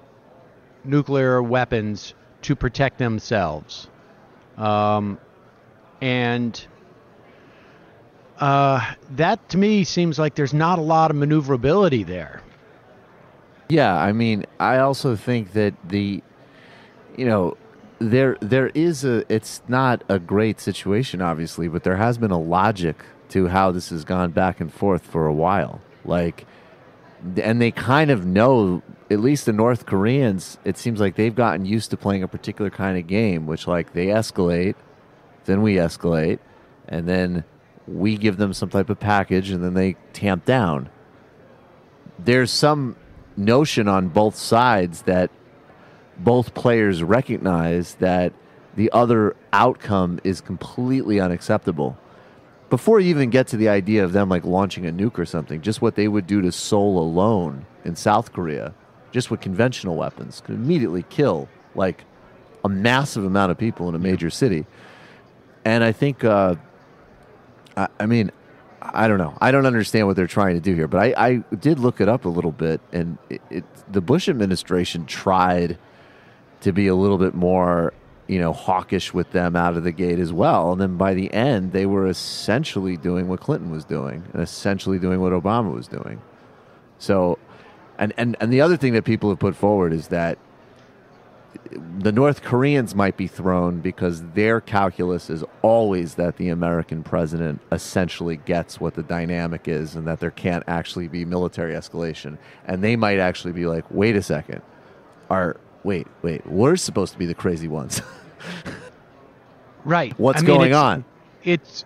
nuclear weapons to protect themselves. And that to me seems like there's not a lot of maneuverability there. Yeah, I mean, I also think that there is it's not a great situation, obviously, but there has been a logic to how this has gone back and forth for a while. And they kind of know, at least the North Koreans, it seems like they've gotten used to playing a particular kind of game, which they escalate, then we escalate, and then we give them some type of package, and then they tamp down. There's some notion on both sides that both players recognize that the other outcome is completely unacceptable. Before you even get to the idea of them launching a nuke or something, just what they would do to Seoul alone in South Korea, just with conventional weapons, could immediately kill a massive amount of people in a major city. And I think, I don't know. I don't understand what they're trying to do here, but I did look it up a little bit, and the Bush administration tried to be a little bit more, hawkish with them out of the gate as well. And then by the end, they were essentially doing what Clinton was doing and essentially doing what Obama was doing. So, and the other thing that people have put forward is that the North Koreans might be thrown because their calculus is always that the American president essentially gets what the dynamic is and that there can't actually be military escalation. And they might actually be like, wait a second, wait, we're supposed to be the crazy ones. Right. What's going on? It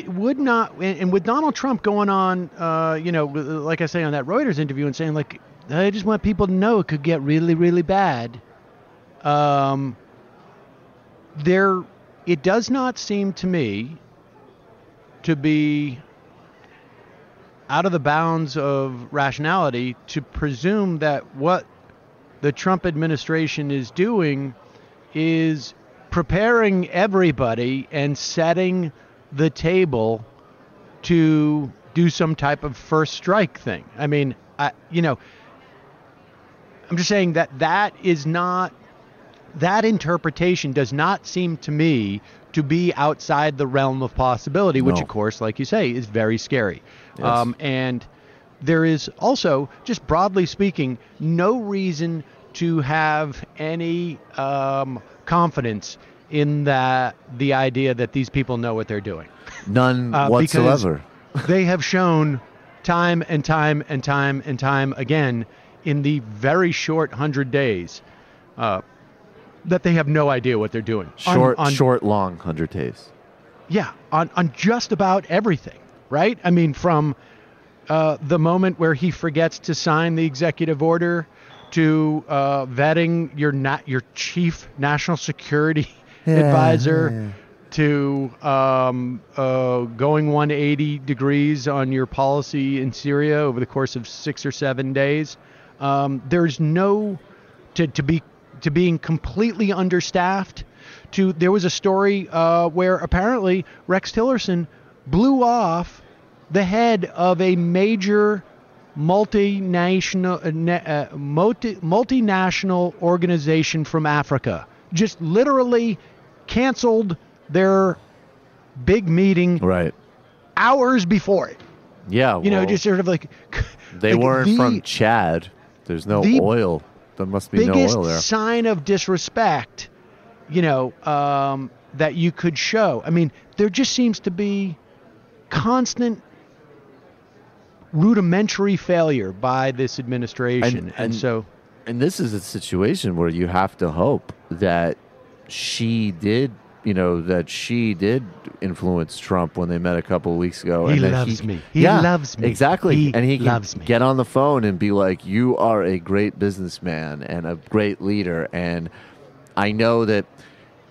would not, and with Donald Trump going on, like I say on that Reuters interview and saying I just want people to know it could get really, really bad. It does not seem to me to be out of the bounds of rationality to presume that what the Trump administration is doing is preparing everybody and setting the table to do some type of first strike thing. I mean, I'm just saying that is not, that interpretation does not seem to me to be outside the realm of possibility, which, of course, like you say, is very scary. Yes. And there is also, just broadly speaking, no reason to have any confidence in the idea that these people know what they're doing. None whatsoever. They have shown time and time and time and time again in the very short 100 days that they have no idea what they're doing. Long 100 days. Yeah, on just about everything, right? I mean, from the moment where he forgets to sign the executive order to vetting your chief national security advisor to going 180 degrees on your policy in Syria over the course of 6 or 7 days. There's no to being completely understaffed. There was a story where apparently Rex Tillerson blew off the head of a major multinational organization from Africa. Just literally canceled their big meeting hours before it. Yeah, just sort of like they weren't from Chad. There's no oil. There must be no oil there. Biggest sign of disrespect, that you could show. I mean, there just seems to be constant rudimentary failure by this administration. And this is a situation where you have to hope that she did influence Trump when they met a couple of weeks ago. He loves me. He loves me. Exactly. And he loves can me. Get on the phone and be like, you are a great businessman and a great leader. And I know that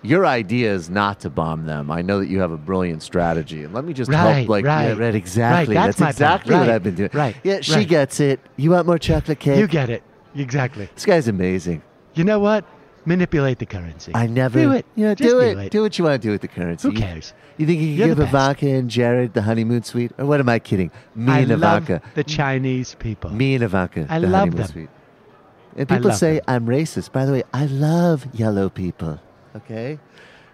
your idea is not to bomb them. I know that you have a brilliant strategy. And let me just help. Exactly. Right, that's exactly what I've been doing. Right. Yeah, she gets it. You want more chocolate cake? You get it. Exactly. This guy's amazing. You know what? Manipulate the currency. I never do it. Yeah, Just do it. Do what you want to do with the currency. Who cares? You think you can give Ivanka and Jared the honeymoon suite? Or what am I kidding? Me and Ivanka. Love the Chinese people. Me and Ivanka. I the love honeymoon them. Suite. And people say I'm racist. By the way, I love yellow people. Okay?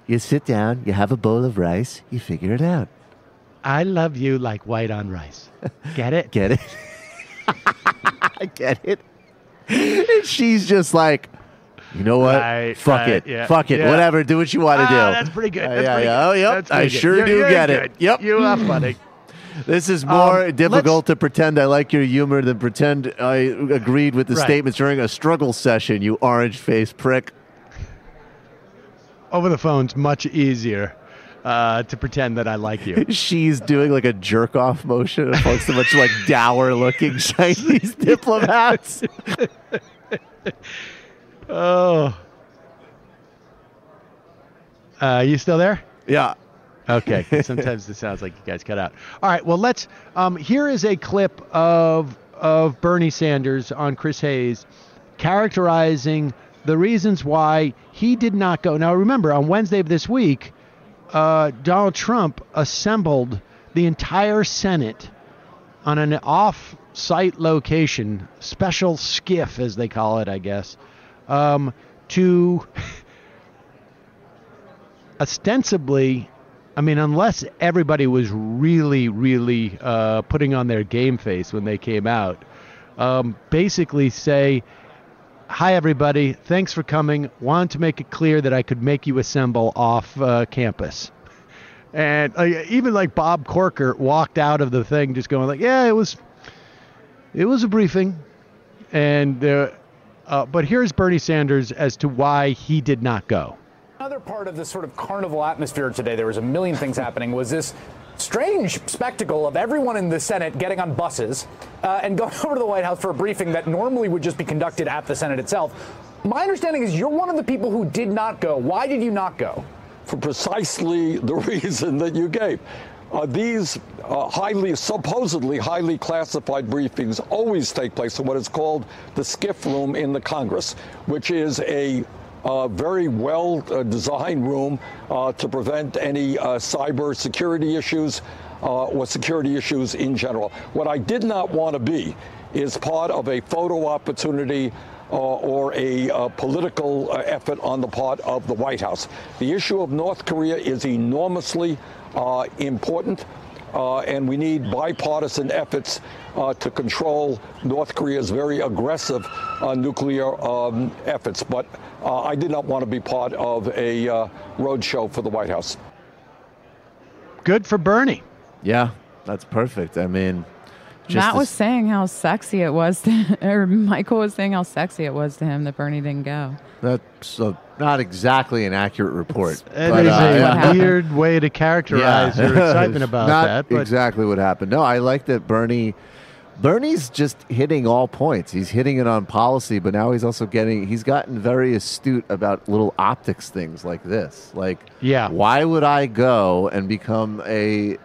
You sit down, you have a bowl of rice, you figure it out. I love you like white on rice. Get it? Get it? I get it. And she's just like, you know what? Fuck it. Yeah, Fuck it. yeah. Whatever. Do what you want to do. That's pretty good. That's pretty good. Oh, yep. I sure do get it. Yep. You are funny. This is more difficult to pretend I like your humor than pretend I agreed with the statements during a struggle session, you orange-faced prick. Over the phone's much easier to pretend that I like you. She's doing like a jerk-off motion amongst a bunch of like dour-looking Chinese diplomats. Oh. You still there? Yeah. Okay. Sometimes it sounds like you guys cut out. All right. Well, let's. Here is a clip of Bernie Sanders on Chris Hayes characterizing the reasons why he did not go. Now, remember, on Wednesday of this week, Donald Trump assembled the entire Senate on an off-site location, special skiff, as they call it, I guess, to ostensibly, I mean, unless everybody was really, really putting on their game face when they came out, basically say, hi, everybody. Thanks for coming. Wanted to make it clear that I could make you assemble off campus. And even like Bob Corker walked out of the thing just going like, yeah, it was a briefing. And but here's Bernie Sanders as to why he did not go. Another part of this sort of carnival atmosphere today, there was a million things happening, was this strange spectacle of everyone in the Senate getting on buses and going over to the White House for a briefing that normally would just be conducted at the Senate itself. My understanding is you're one of the people who did not go. Why did you not go? For precisely the reason that you gave. These supposedly highly classified briefings always take place in what is called the skiff room in the Congress, which is a very well-designed room to prevent any cyber security issues or security issues in general. What I did not want to be is part of a photo opportunity or a political effort on the part of the White House. The issue of North Korea is enormously important. and we need bipartisan efforts to control North Korea's very aggressive nuclear efforts. But I did not want to be part of a roadshow for the White House. Good for Bernie. Yeah, that's perfect. I mean, Matt was saying how sexy it was, or Michael was saying how sexy it was to him that Bernie didn't go. That's not exactly an accurate report. It is a weird way to characterize your excitement about not that. But exactly what happened. No, I like that Bernie's just hitting all points. He's hitting it on policy, but now he's also he's gotten very astute about little optics things like this. Like, why would I go and become a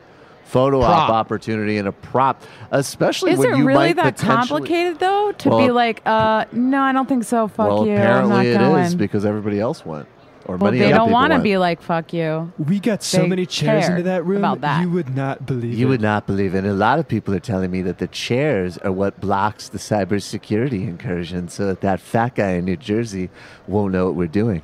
photo op opportunity and a prop, especially when you might potentially... Is it really that complicated, though, to be like, no, I don't think so, fuck you, I'm not going? Well, apparently it is, because everybody else went. Or well, many they other don't want to be like, fuck you. We got so many chairs into that room, about that. You would not believe You would not believe it. And a lot of people are telling me that the chairs are what blocks the cybersecurity incursion so that fat guy in New Jersey won't know what we're doing.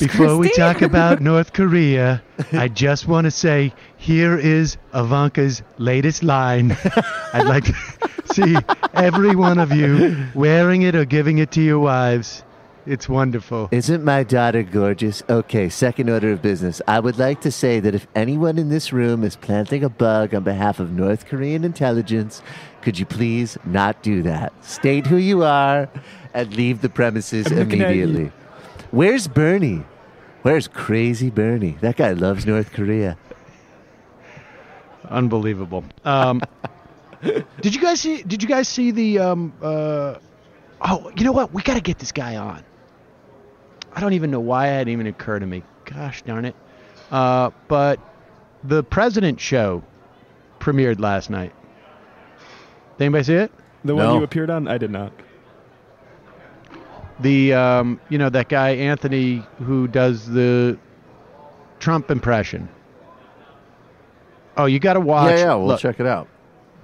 Before we talk about North Korea, I just want to say, here is Ivanka's latest line. I'd like to see every one of you wearing it or giving it to your wives. It's wonderful. Isn't my daughter gorgeous? Okay, second order of business. I would like to say that if anyone in this room is planting a bug on behalf of North Korean intelligence, could you please not do that? State who you are and leave the premises immediately. Where's Bernie? Where's crazy Bernie? That guy loves North Korea. Unbelievable. Did you guys see the oh, you know what? We got to get this guy on. I don't even know why it even occurred to me. Gosh darn it. But the President Show premiered last night. Did anybody see it? The one you appeared on? I did not. The, that guy, Anthony, who does the Trump impression. Oh, you got to watch. Yeah, we'll check it out.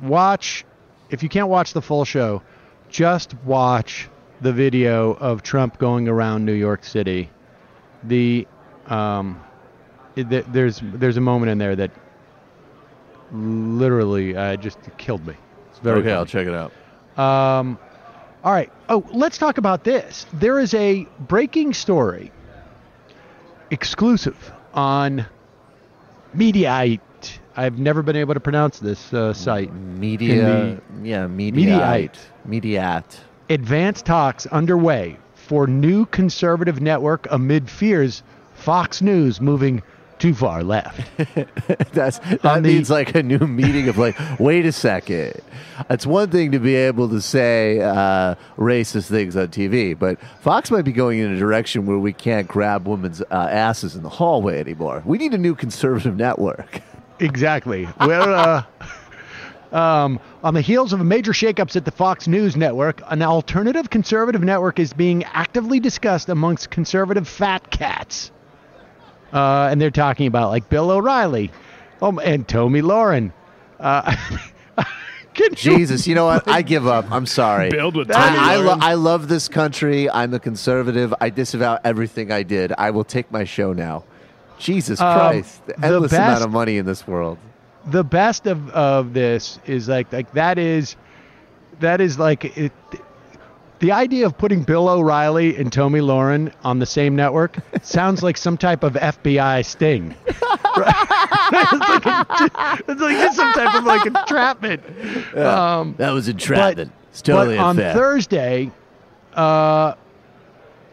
Watch, if you can't watch the full show, just watch the video of Trump going around New York City. There's a moment in there that literally just killed me. It's very okay. funny. I'll check it out. All right. Oh, let's talk about this. There is a breaking story, exclusive on Mediaite. I've never been able to pronounce this site. Mediaite. Advanced talks underway for new conservative network amid fears Fox News moving too far left. that means like a new meeting of like, wait a second. It's one thing to be able to say racist things on TV, but Fox might be going in a direction where we can't grab women's asses in the hallway anymore. We need a new conservative network. Exactly. We're on the heels of major shakeups at the Fox News network, an alternative conservative network is being actively discussed amongst conservative fat cats. And they're talking about like Bill O'Reilly, and Tomi Lahren. Jesus, you know what? I give up. I'm sorry. Build with I love this country. I'm a conservative. I disavow everything I did. I will take my show now. Jesus Christ. The endless amount of money in this world. The best of this is like that is like it. The idea of putting Bill O'Reilly and Tomi Lahren on the same network sounds like some type of FBI sting. It's like some type of like entrapment. Yeah, that was entrapment. It's totally unfair. On Thursday,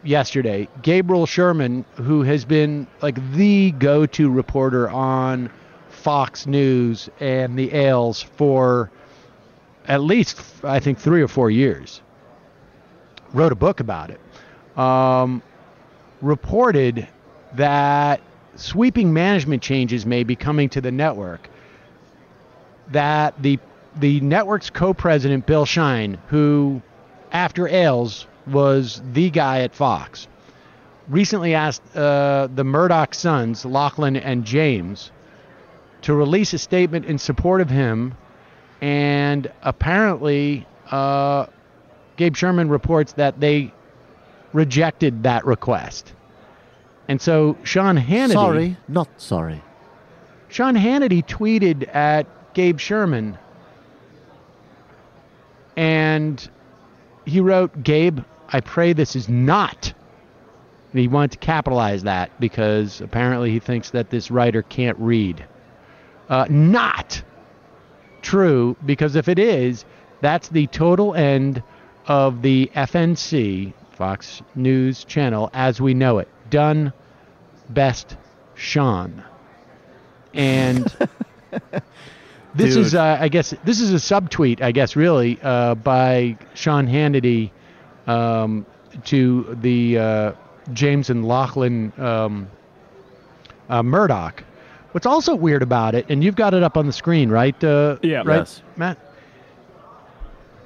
yesterday, Gabriel Sherman, who has been like the go-to reporter on Fox News and the Ales for at least, I think, 3 or 4 years, wrote a book about it, reported that sweeping management changes may be coming to the network, that the network's co-president, Bill Shine, who, after Ailes, was the guy at Fox, recently asked the Murdoch sons, Lachlan and James, to release a statement in support of him, and apparently Gabe Sherman reports that they rejected that request. And so Sean Hannity... Sorry, not sorry. Sean Hannity tweeted at Gabe Sherman, and he wrote, "Gabe, I pray this is not." And he wanted to capitalize that because apparently he thinks that this writer can't read. Not true, because if it is, that's the total end of the FNC, Fox News Channel, as we know it. Done. Best Sean. And this is, I guess, this is a subtweet, I guess, really, by Sean Hannity to the James and Lachlan Murdoch. What's also weird about it, and you've got it up on the screen, right? Yeah. Right, Yes. Matt?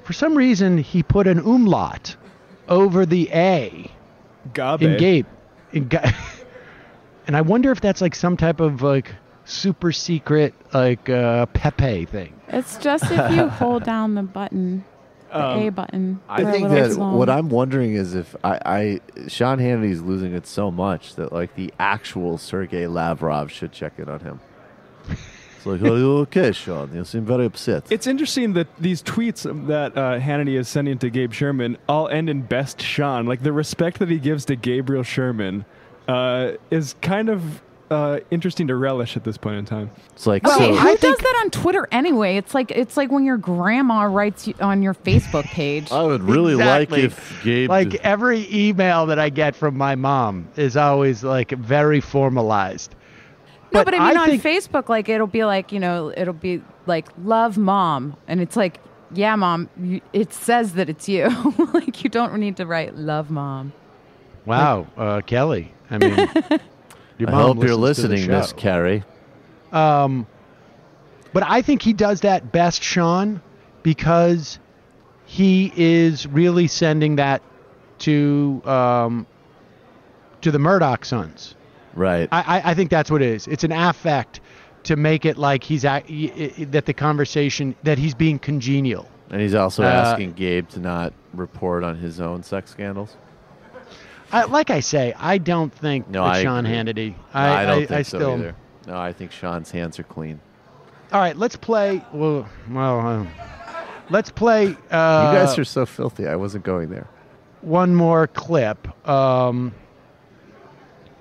For some reason, he put an umlaut over the A in Gabe. And I wonder if that's like some type of like super secret like Pepe thing. It's just if you hold down the button, the A button. I think that what I'm wondering is if Sean Hannity's losing it so much that like the actual Sergei Lavrov should check in on him. It's like, are you okay, Sean? You seem very upset. It's interesting that these tweets that Hannity is sending to Gabe Sherman all end in best Sean. Like the respect that he gives to Gabriel Sherman is kind of interesting to relish at this point in time. It's like, okay, who does that on Twitter anyway? It's like when your grandma writes on your Facebook page. I would really like if Gabe... Like every email that I get from my mom is always like very formalized. No, but I mean on think, Facebook, like it'll be like, it'll be like, love mom. And it's like, yeah, mom, it says that it's you. Like you don't need to write love mom. Wow, Kelly. I mean, your I mom hope you're listens to the listening, show. Miss Carey. But I think he does that best, Sean, because he is really sending that to the Murdoch sons. Right. I think that's what it is. It's an affect to make it like that the conversation, that he's being congenial. And he's also asking Gabe to not report on his own sex scandals. Like I say, I don't think that Sean Hannity. I don't think I so still, either. No, I think Sean's hands are clean. All right, let's play. Let's play. You guys are so filthy. I wasn't going there. One more clip.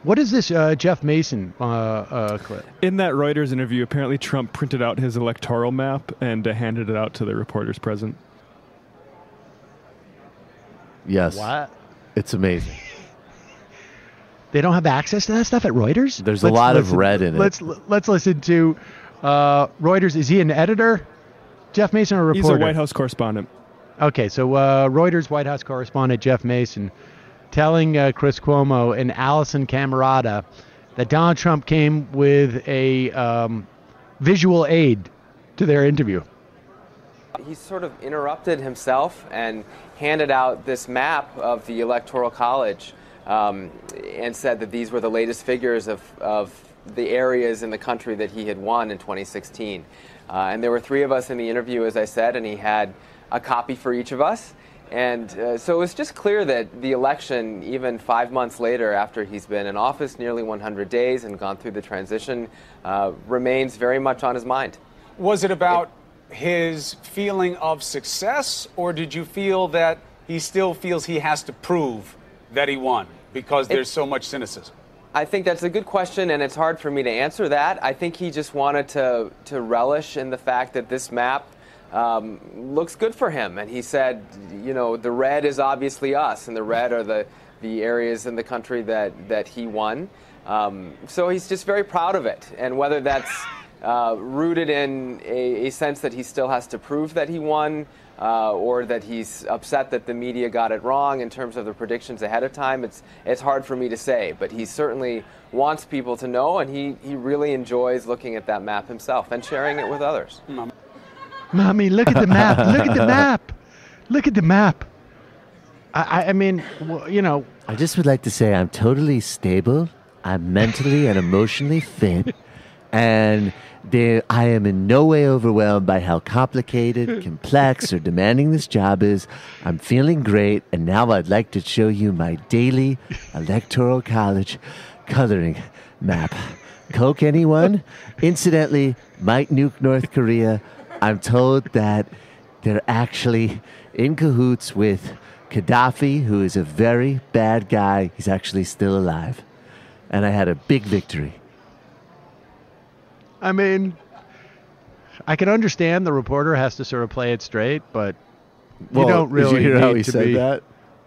What is this Jeff Mason clip? In that Reuters interview, apparently Trump printed out his electoral map and handed it out to the reporters present. Yes. What? It's amazing. They don't have access to that stuff at Reuters? There's a lot of red in it. Let's listen to Reuters. Is he an editor, Jeff Mason, or a reporter? He's a White House correspondent. Okay, so Reuters White House correspondent Jeff Mason telling Chris Cuomo and Allison Camerata that Donald Trump came with a visual aid to their interview. He sort of interrupted himself and handed out this map of the Electoral College and said that these were the latest figures of the areas in the country that he had won in 2016. And there were three of us in the interview, as I said, and he had a copy for each of us. And so it was just clear that the election, even 5 months later, after he's been in office nearly 100 days and gone through the transition, remains very much on his mind. Was it about his feeling of success, or did you feel that he still feels he has to prove that he won because there's so much cynicism? I think that's a good question, and it's hard for me to answer that. I think he just wanted to relish in the fact that this map looks good for him. And he said, the red is obviously us, and the red are the areas in the country that he won. So he's just very proud of it. And whether that's rooted in a sense that he still has to prove that he won, or that he's upset that the media got it wrong in terms of the predictions ahead of time, it's hard for me to say. But he certainly wants people to know, and he really enjoys looking at that map himself and sharing it with others. Mommy, look at the map. Look at the map. Look at the map. I mean, I just would like to say I'm totally stable. I'm mentally and emotionally fit. And I am in no way overwhelmed by how complicated, complex, or demanding this job is. I'm feeling great, and now I'd like to show you my daily Electoral College coloring map. Coke, anyone? Incidentally, might nuke North Korea. I'm told that they're actually in cahoots with Gaddafi, who is a very bad guy. He's actually still alive. And I had a big victory. I mean, I can understand the reporter has to sort of play it straight, but you don't really did you hear need how he to said be. that?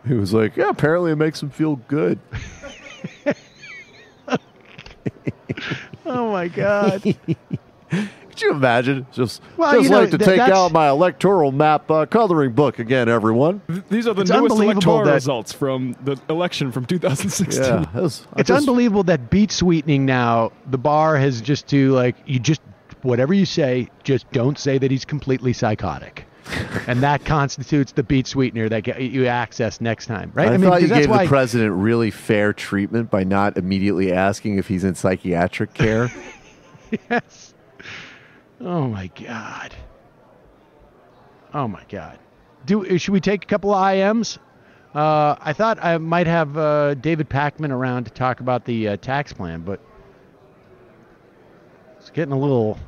He was like, yeah, apparently it makes him feel good. Oh, my God. Could you imagine? Just Well, you know, like to take that's- out my electoral map coloring book again, everyone. These are the It's newest unbelievable electoral that- results from the election from 2016. Yeah, It's unbelievable that beat sweetening now, the bar has just to, like, you just, whatever you say, just don't say that he's completely psychotic. And that constitutes the beat sweetener that you access next time, right? I mean, thought you because gave that's the why president really fair treatment by not immediately asking if he's in psychiatric care. Yes. Oh my God. Oh my God. Should we take a couple of IMs? I thought I might have David Packman around to talk about the tax plan, but it's getting a little.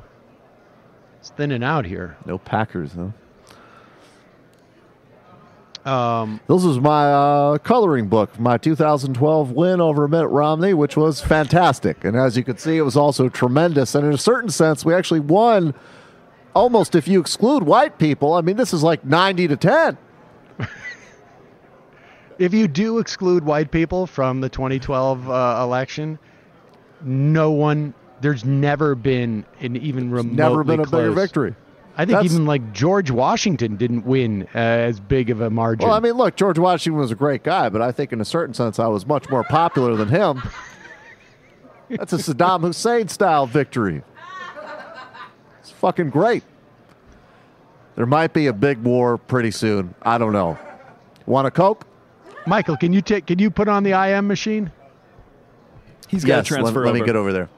It's thinning out here. No Packers, huh? This is my coloring book, my 2012 win over Mitt Romney, which was fantastic. And as you can see, it was also tremendous. And in a certain sense, we actually won almost if you exclude white people. I mean, this is like 90-10. If you do exclude white people from the 2012 election, no one, there's never been an even remotely Never been a close. bigger victory. I think That's- even like George Washington didn't win as big of a margin. Well, I mean, look, George Washington was a great guy, but I think in a certain sense I was much more popular than him. That's a Saddam Hussein-style victory. It's fucking great. There might be a big war pretty soon. I don't know. Want a Coke? Michael, can you put on the IM machine? He's got to transfer let me get over there.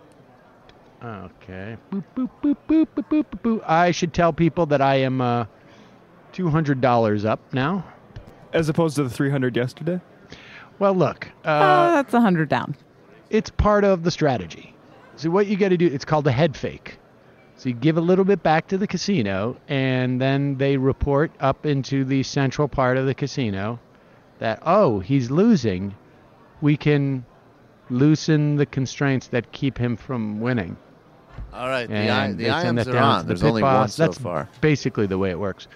Okay. Boop, boop, boop, boop, boop, boop, boop, boop. I should tell people that I am $200 up now. As opposed to the 300 yesterday? Well, look. That's 100 down. It's part of the strategy. So what you got to do, it's called a head fake. So you give a little bit back to the casino, and then they report up into the central part of the casino that, oh, he's losing. We can loosen the constraints that keep him from winning. All right, And the they send IMs that are down on. to the There's pit only one boss. so That's far. basically the way it works.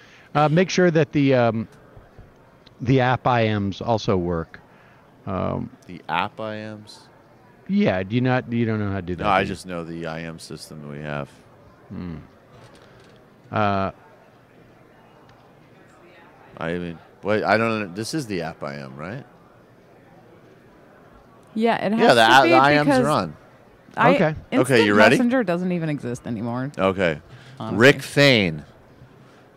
Make sure that the app IMs also work. The app IMs? Yeah, you don't know how to do that? No, I do you? just know the IM system that we have. I mean, wait, I don't know. This is the app IM, right? Yeah, it has Yeah, to be the IMs because are on. Okay. Instant you ready? Messenger doesn't even exist anymore. Okay. Honestly. Rick Fain.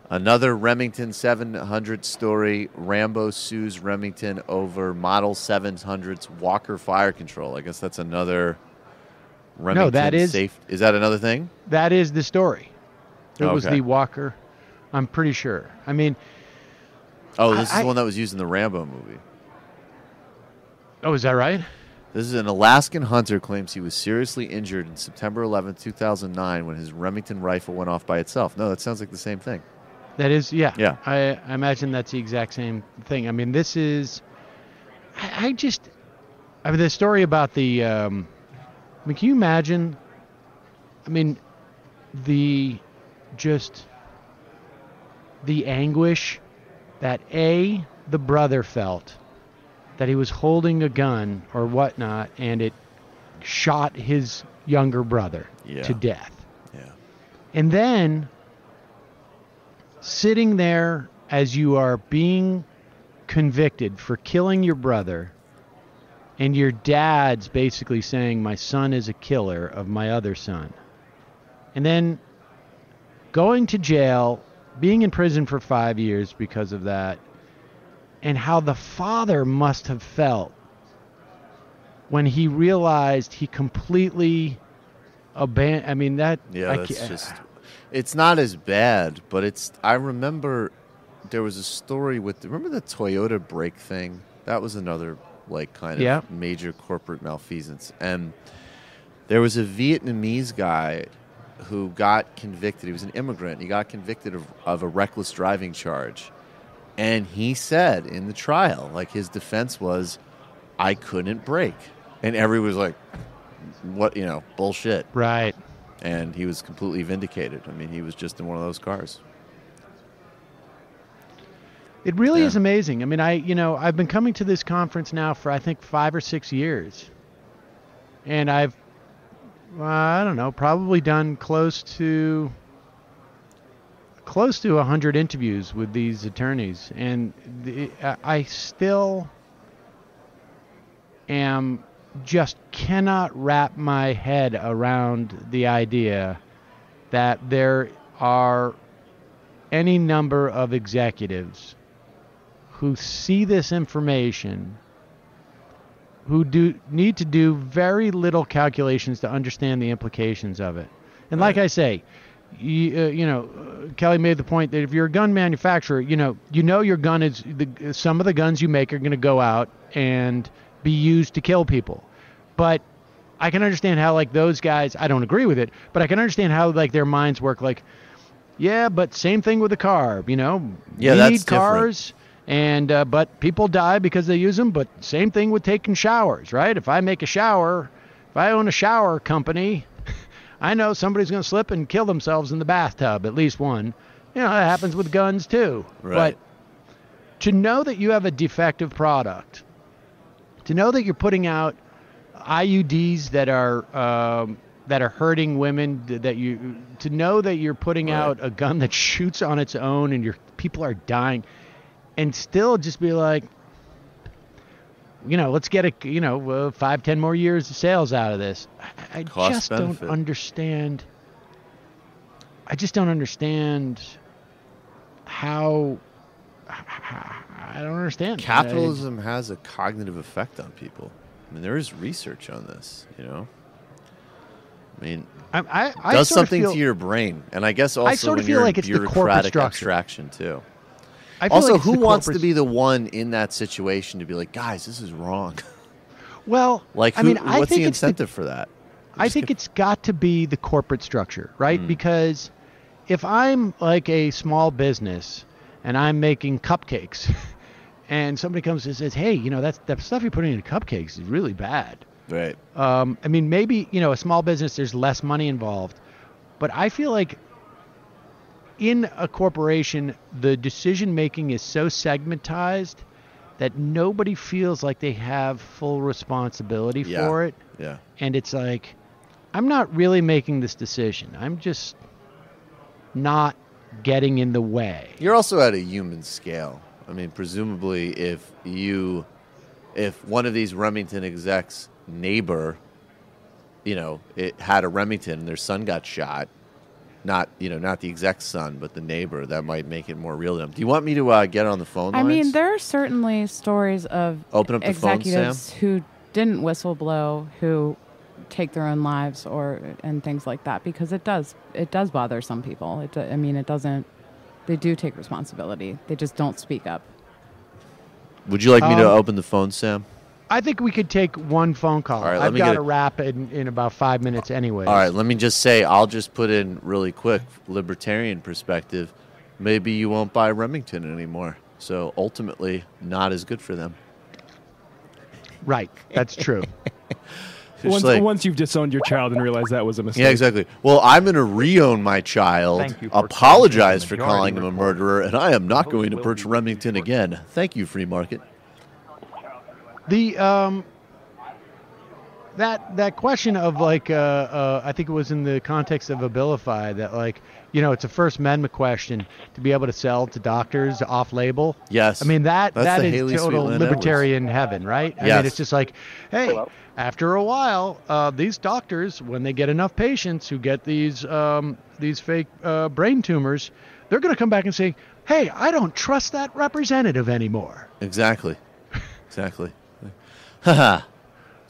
Another Remington 700 story. Rambo sues Remington over Model 700's Walker fire control. I guess that's another Remington that is- safe. Is that another thing? That is the story. It was Okay. the Walker. I'm pretty sure. I mean, Oh, this is I- the one that was used in the Rambo movie. oh, is that right? This is an Alaskan hunter claims he was seriously injured in September 11th, 2009 when his Remington rifle went off by itself. No, that sounds like the same thing. That is, yeah. Yeah. I imagine that's the exact same thing. I mean, this is. I mean, the story about the. I mean, can you imagine? I mean, the anguish that the brother felt that he was holding a gun or whatnot, and it shot his younger brother to death. Yeah. And then sitting there as you are being convicted for killing your brother, and your dad's basically saying, my son is a killer of my other son. And then going to jail, being in prison for 5 years because of that, and how the father must have felt when he realized he completely abandoned. I mean, that. Yeah, that's just. It's not as bad, but it's. I remember there was a story with. Remember the Toyota brake thing? That was another kind of major corporate malfeasance, and There was a Vietnamese guy who got convicted. He was an immigrant. He got convicted of a reckless driving charge. And he said in the trial, like, his defense was, I couldn't brake. And everyone was like, what, bullshit. Right. And he was completely vindicated. I mean, he was just in one of those cars. It really is amazing. I mean, I've been coming to this conference now for, I think, 5 or 6 years. And I've, I don't know, probably done close to 100 interviews with these attorneys. And I still just cannot wrap my head around the idea that there are any number of executives who see this information, who need to do very little calculations to understand the implications of it. And like I say, Kelly made the point that if you're a gun manufacturer, you know your gun is some of the guns you make are going to go out and be used to kill people. But I can understand how, like, those guys, I don't agree with it, but I can understand how, like, their minds work. Like, yeah, but same thing with the car, Yeah, we that's need cars, and but people die because they use them. But same thing with taking showers, right? If I own a shower company, I know somebody's going to slip and kill themselves in the bathtub, at least one. That happens with guns too. Right. But to know that you have a defective product, to know that you're putting out IUDs that are hurting women, to know that you're putting out a gun that shoots on its own and people are dying, and still just be like, let's get 5-10 more years of sales out of this. I just don't understand. I just don't understand how. I don't understand. Capitalism has a cognitive effect on people. I mean, there is research on this, I mean, I does something to your brain, and I guess also when you're it's the corporate structure. Abstraction too. Also, who wants to be the one in that situation to be like, guys, this is wrong? Well, what's the incentive for that? I think it's got to be the corporate structure, right? Because if I'm like a small business and I'm making cupcakes, and somebody comes and says, hey, that stuff you're putting in cupcakes is really bad. Right. I mean, maybe, a small business, there's less money involved. But I feel like in a corporation, the decision-making is so segmentized that nobody feels like they have full responsibility for it. Yeah. And it's like, I'm not really making this decision. I'm just not getting in the way. You're also at a human scale. I mean, presumably, if one of these Remington execs' neighbor, it had a Remington and their son got shot, not the exec's son, but the neighbor, that might make it more real to them. Do you want me to get on the phone lines? I mean, there are certainly stories of Open up the executives phone, who didn't whistleblow, who take their own lives and things like that, because it does bother some people. It doesn't. They do take responsibility. They just don't speak up. Would you like me to open the phone, Sam? I think we could take one phone call. All right, I've got to wrap in about 5 minutes anyway. All right, let me just say, I'll just put in really quick, libertarian perspective, maybe you won't buy Remington anymore. So ultimately, not as good for them. Right, that's true. Once you've disowned your child and realized that was a mistake. Yeah, exactly. Well, I'm going to re-own my child, apologize for calling him a murderer, and I am not going to purchase Remington again. Thank you, free market. The that question of I think it was in the context of Abilify that it's a First Amendment question to be able to sell to doctors off-label. Yes. I mean that is Haley total Sweetland libertarian heaven, right? I mean, it's just like, hey, after a while, these doctors, when they get enough patients who get these fake brain tumors, they're going to come back and say, hey, I don't trust that representative anymore. Exactly. Oh,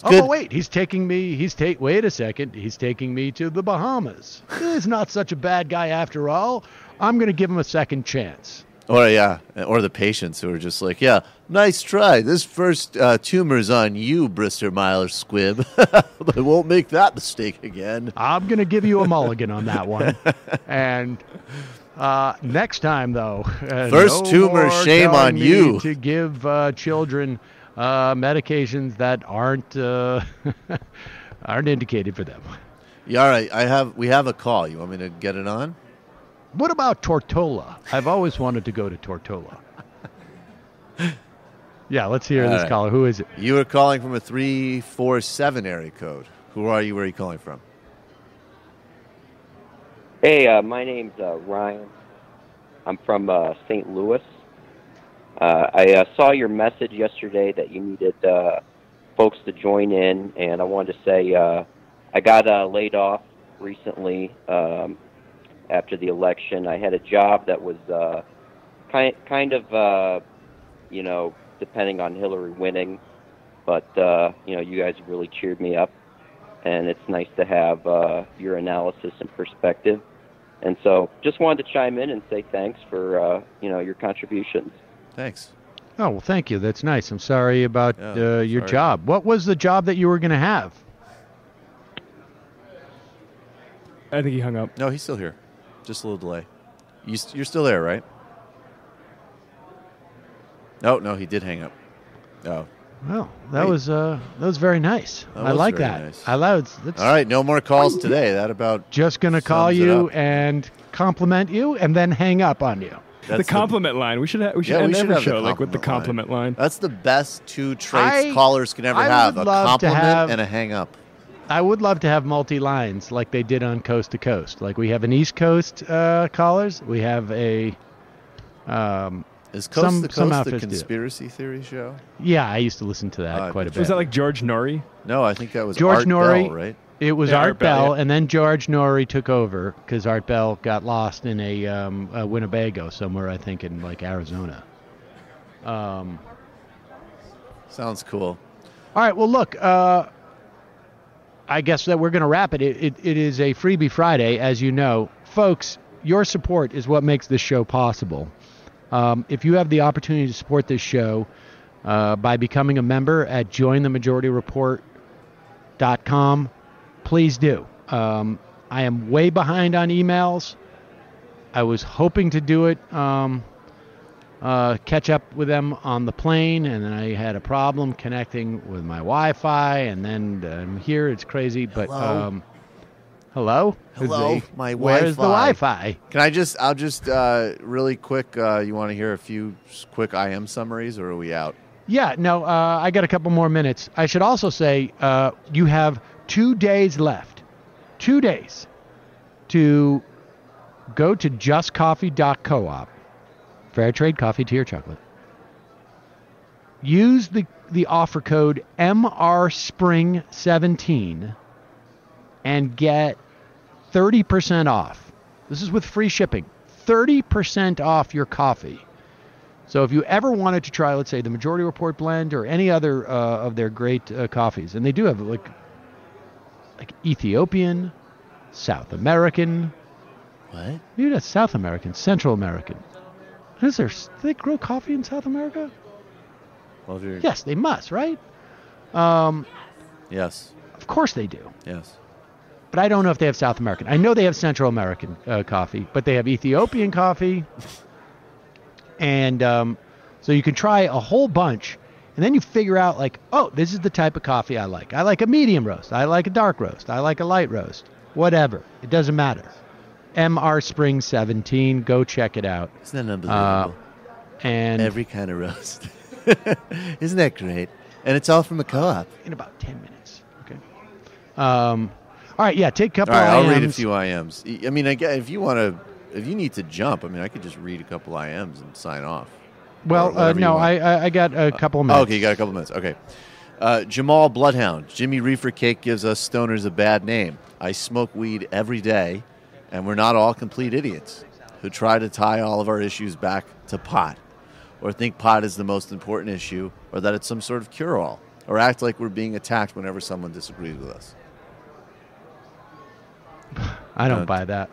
but wait, he's taking me. Wait a second. He's taking me to the Bahamas. He's not such a bad guy after all. I'm going to give him a second chance. Or or the patients who are just like, yeah, nice try. This first tumor's on you, Brister Myler Squibb. I won't make that mistake again. I'm going to give you a mulligan on that one. And next time, though, first no tumor, more shame telling on me you. to give children medications that aren't aren't indicated for them. Yeah, all right. We have a call. You want me to get it on? What about Tortola? I've always wanted to go to Tortola. Yeah, let's hear this caller. Who is it? You are calling from a 347 area code. Who are you? Where are you calling from? Hey, my name's Ryan. I'm from St. Louis. I saw your message yesterday that you needed folks to join in, and I wanted to say I got laid off recently after the election. I had a job that was kind of, depending on Hillary winning, but, you guys really cheered me up, and it's nice to have your analysis and perspective. And so just wanted to chime in and say thanks for, your contributions. Thanks. Oh, well, thank you. That's nice. I'm sorry about your sorry. job. What was the job that you were going to have? I think he hung up. No, he's still here. Just a little delay. You're still there, right? No, he did hang up. Oh. Well, that was very nice. I like that. Nice. All right, no more calls today. That about just going to call sums it you up. and compliment you and then hang up on you. The compliment line. We should end every show like with the compliment line. That's the best two traits callers can ever have: a compliment and a hang up. I would love to have multi-lines like they did on Coast to Coast. Like we have an East Coast callers. We have a Is Coast to Coast the do. conspiracy theory show? Yeah, I used to listen to that quite a bit. Was that like George Norrie? No, I think that was George Art Norrie, Bell, right? It was Yeah, Art Bell, yeah. and then George Norrie took over because Art Bell got lost in a Winnebago somewhere, I think, in like Arizona. Sounds cool. All right, well, look, I guess that we're going to wrap it. It is a Freebie Friday, as you know. Folks, your support is what makes this show possible. If you have the opportunity to support this show by becoming a member at jointhemajorityreport.com, please do. I am way behind on emails. I was hoping to do it, catch up with them on the plane, and then I had a problem connecting with my Wi-Fi, and then I'm here. It's crazy, but hello? My Where's the Wi-Fi? I'll just really quick, you want to hear a few quick IM summaries, or are we out? Yeah, no, I got a couple more minutes. I should also say you have 2 days left. 2 days to go to justcoffee.coop. Fair trade coffee to your chocolate. Use the offer code MRSPRING17 and get 30% off. This is with free shipping. 30% off your coffee. So if you ever wanted to try, let's say, the Majority Report blend or any other of their great coffees, and they do have like Ethiopian, South American. What? Maybe that's South American, Central American. Is there? Do they grow coffee in South America? Well, Yes, they must, right? Yes. Of course they do. Yes. But I don't know if they have South American. I know they have Central American coffee, but they have Ethiopian coffee. And so you can try a whole bunch, and then you figure out, like, oh, this is the type of coffee I like. I like a medium roast. I like a dark roast. I like a light roast. Whatever. It doesn't matter. MRSPRING17. Go check it out. Isn't that unbelievable? And every kind of roast. Isn't that great? And it's all from a co-op. In about 10 minutes. Okay. All right, yeah, take a couple All right, IMs. I'll read a few IMs. I mean, if you need to jump, I mean, I could just read a couple IMs and sign off. Well, no, I got a couple of minutes. Okay, you got a couple minutes. Okay. Jamal Bloodhound. Jimmy Reefer Cake gives us stoners a bad name. I smoke weed every day, and we're not all complete idiots who try to tie all of our issues back to pot, or think pot is the most important issue, or that it's some sort of cure-all, or act like we're being attacked whenever someone disagrees with us. I don't buy that.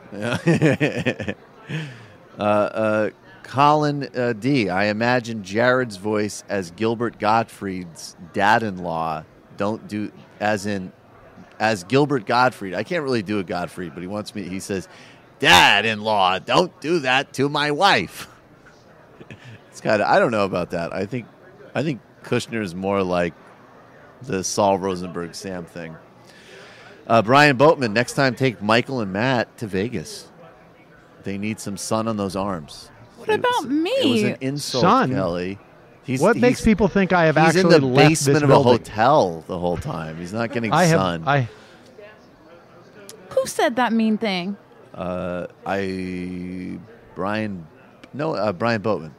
Colin D. I imagine Jared's voice as Gilbert Gottfried's dad-in-law. Don't do as Gilbert Gottfried. I can't really do a Gottfried, but he says, dad-in-law, don't do that to my wife. It's kind of, I don't know about that. I think Kushner is more like the Saul Rosenberg Sam thing. Brian Boatman, next time take Michael and Matt to Vegas. They need some sun on those arms. What about me? It was an insult, Sun? Kelly. What makes people think I have actually left this building? He's in the basement of a hotel the whole time. He's not getting sun. Who said that mean thing? Brian Boatman.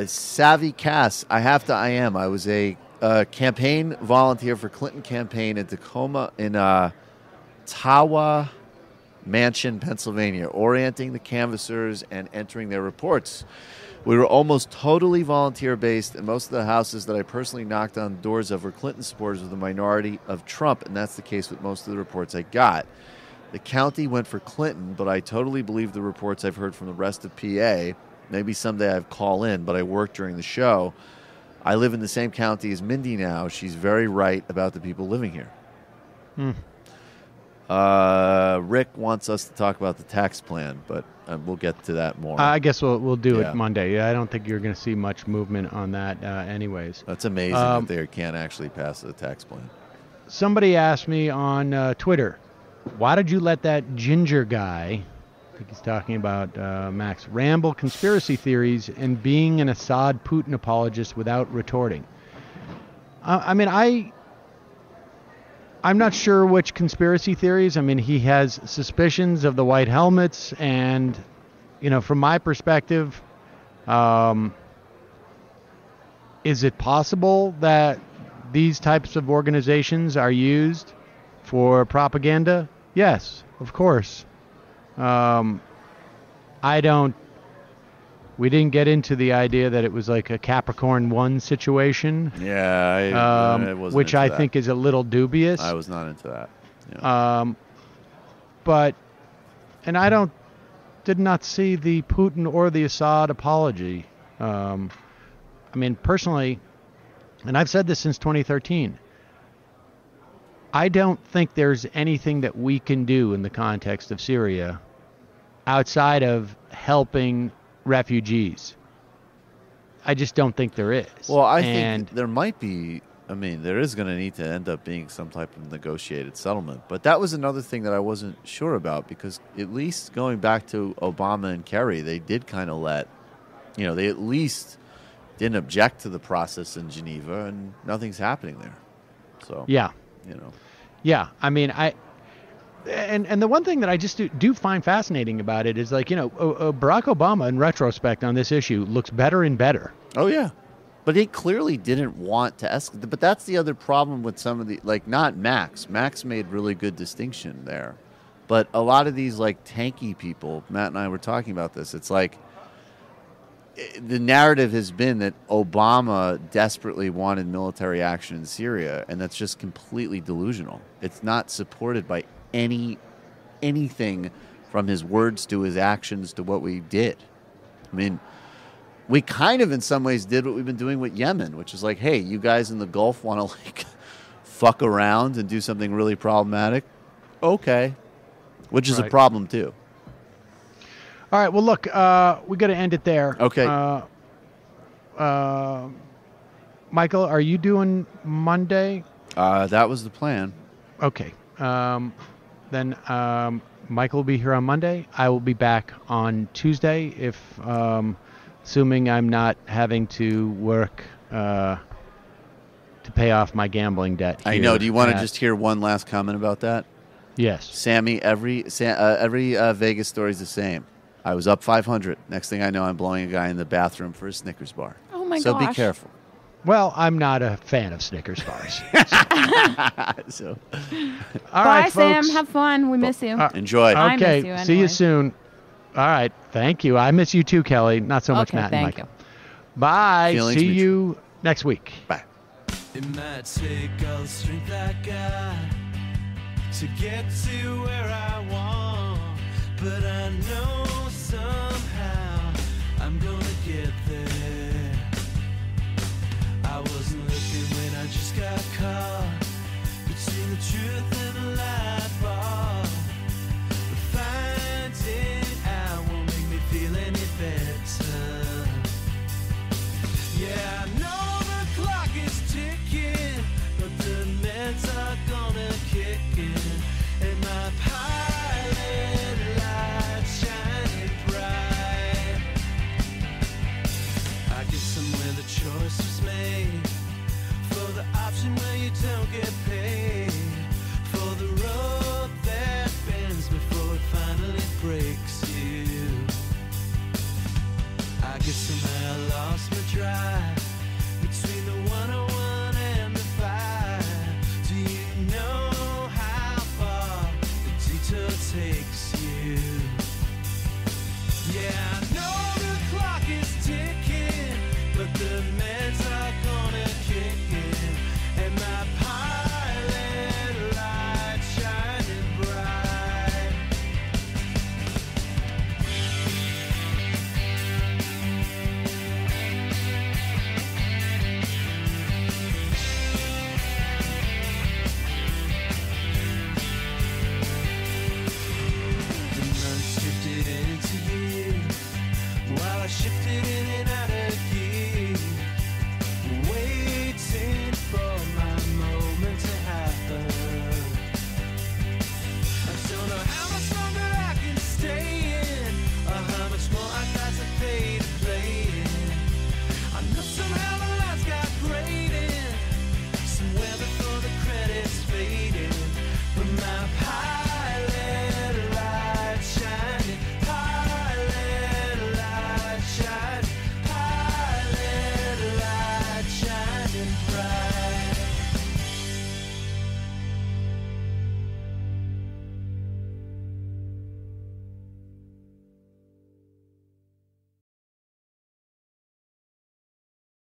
Savvy Cass, I was a campaign volunteer for Clinton campaign in Tacoma, in Tawa Mansion, Pennsylvania, orienting the canvassers and entering their reports. We were almost totally volunteer-based, and most of the houses that I personally knocked on the doors of were Clinton supporters with a minority of Trump, and that's the case with most of the reports I got. The county went for Clinton, but I totally believe the reports I've heard from the rest of PA. Maybe someday I'd call in, but I work during the show. I live in the same county as Mindy now. She's very right about the people living here. Rick wants us to talk about the tax plan, but we'll get to that more. I guess we'll do it Monday. Yeah, I don't think you're going to see much movement on that anyways. That's amazing that they can't actually pass a tax plan. Somebody asked me on Twitter, why did you let that ginger guy, I think he's talking about Max, ramble conspiracy theories and being an Assad-Putin apologist without retorting? I'm not sure which conspiracy theories. He has suspicions of the white helmets, and, from my perspective, is it possible that these types of organizations are used for propaganda? Yes, of course. We didn't get into the idea that it was like a Capricorn 1 situation. Yeah, I wasn't which into I that. think is a little dubious. I was not into that. Yeah. I did not see the Putin or the Assad apology. Personally, and I've said this since 2013, I don't think there's anything that we can do in the context of Syria outside of helping refugees. I just don't think there is. Well, I think there might be. There is going to need to end up being some type of negotiated settlement. But that was another thing that I wasn't sure about, because at least going back to Obama and Kerry, they did kind of they at least didn't object to the process in Geneva, and nothing's happening there. So yeah. And the one thing that I just do find fascinating about it is, Barack Obama, in retrospect on this issue, looks better and better. Oh, yeah. But he clearly didn't want to escalate. But that's the other problem with some of the, not Max. Max made really good distinction there. But a lot of these, tanky people, Matt and I were talking about this, it's the narrative has been that Obama desperately wanted military action in Syria, and that's just completely delusional. It's not supported by anything from his words to his actions to what we did. We kind of in some ways did what we've been doing with Yemen, which is hey, you guys in the Gulf want to fuck around and do something really problematic? Okay. Which is a problem too. All right, well, look, we got to end it there. Okay. Michael, are you doing Monday? That was the plan. Okay. Then Michael will be here on Monday. I will be back on Tuesday, if assuming I'm not having to work to pay off my gambling debt. I know. Do you want to just hear one last comment about that? Yes. Sammy, every Vegas story is the same. I was up 500. Next thing I know, I'm blowing a guy in the bathroom for a Snickers bar. Oh, my gosh. So be careful. Well, I'm not a fan of Snickers bars. So, all Bye, right, Sam. folks. Have fun. We miss you. Enjoy. Okay. I miss you See you anyway. soon. All right. Thank you. I miss you too, Kelly. Not so much Okay, Matt and thank Michael. Bye. Feelings See mutual. you next week. Bye. It might take all the strength I got to get to where I want, but I know somehow I'm gonna get there. I wasn't looking when I just got caught between the truth and the lie.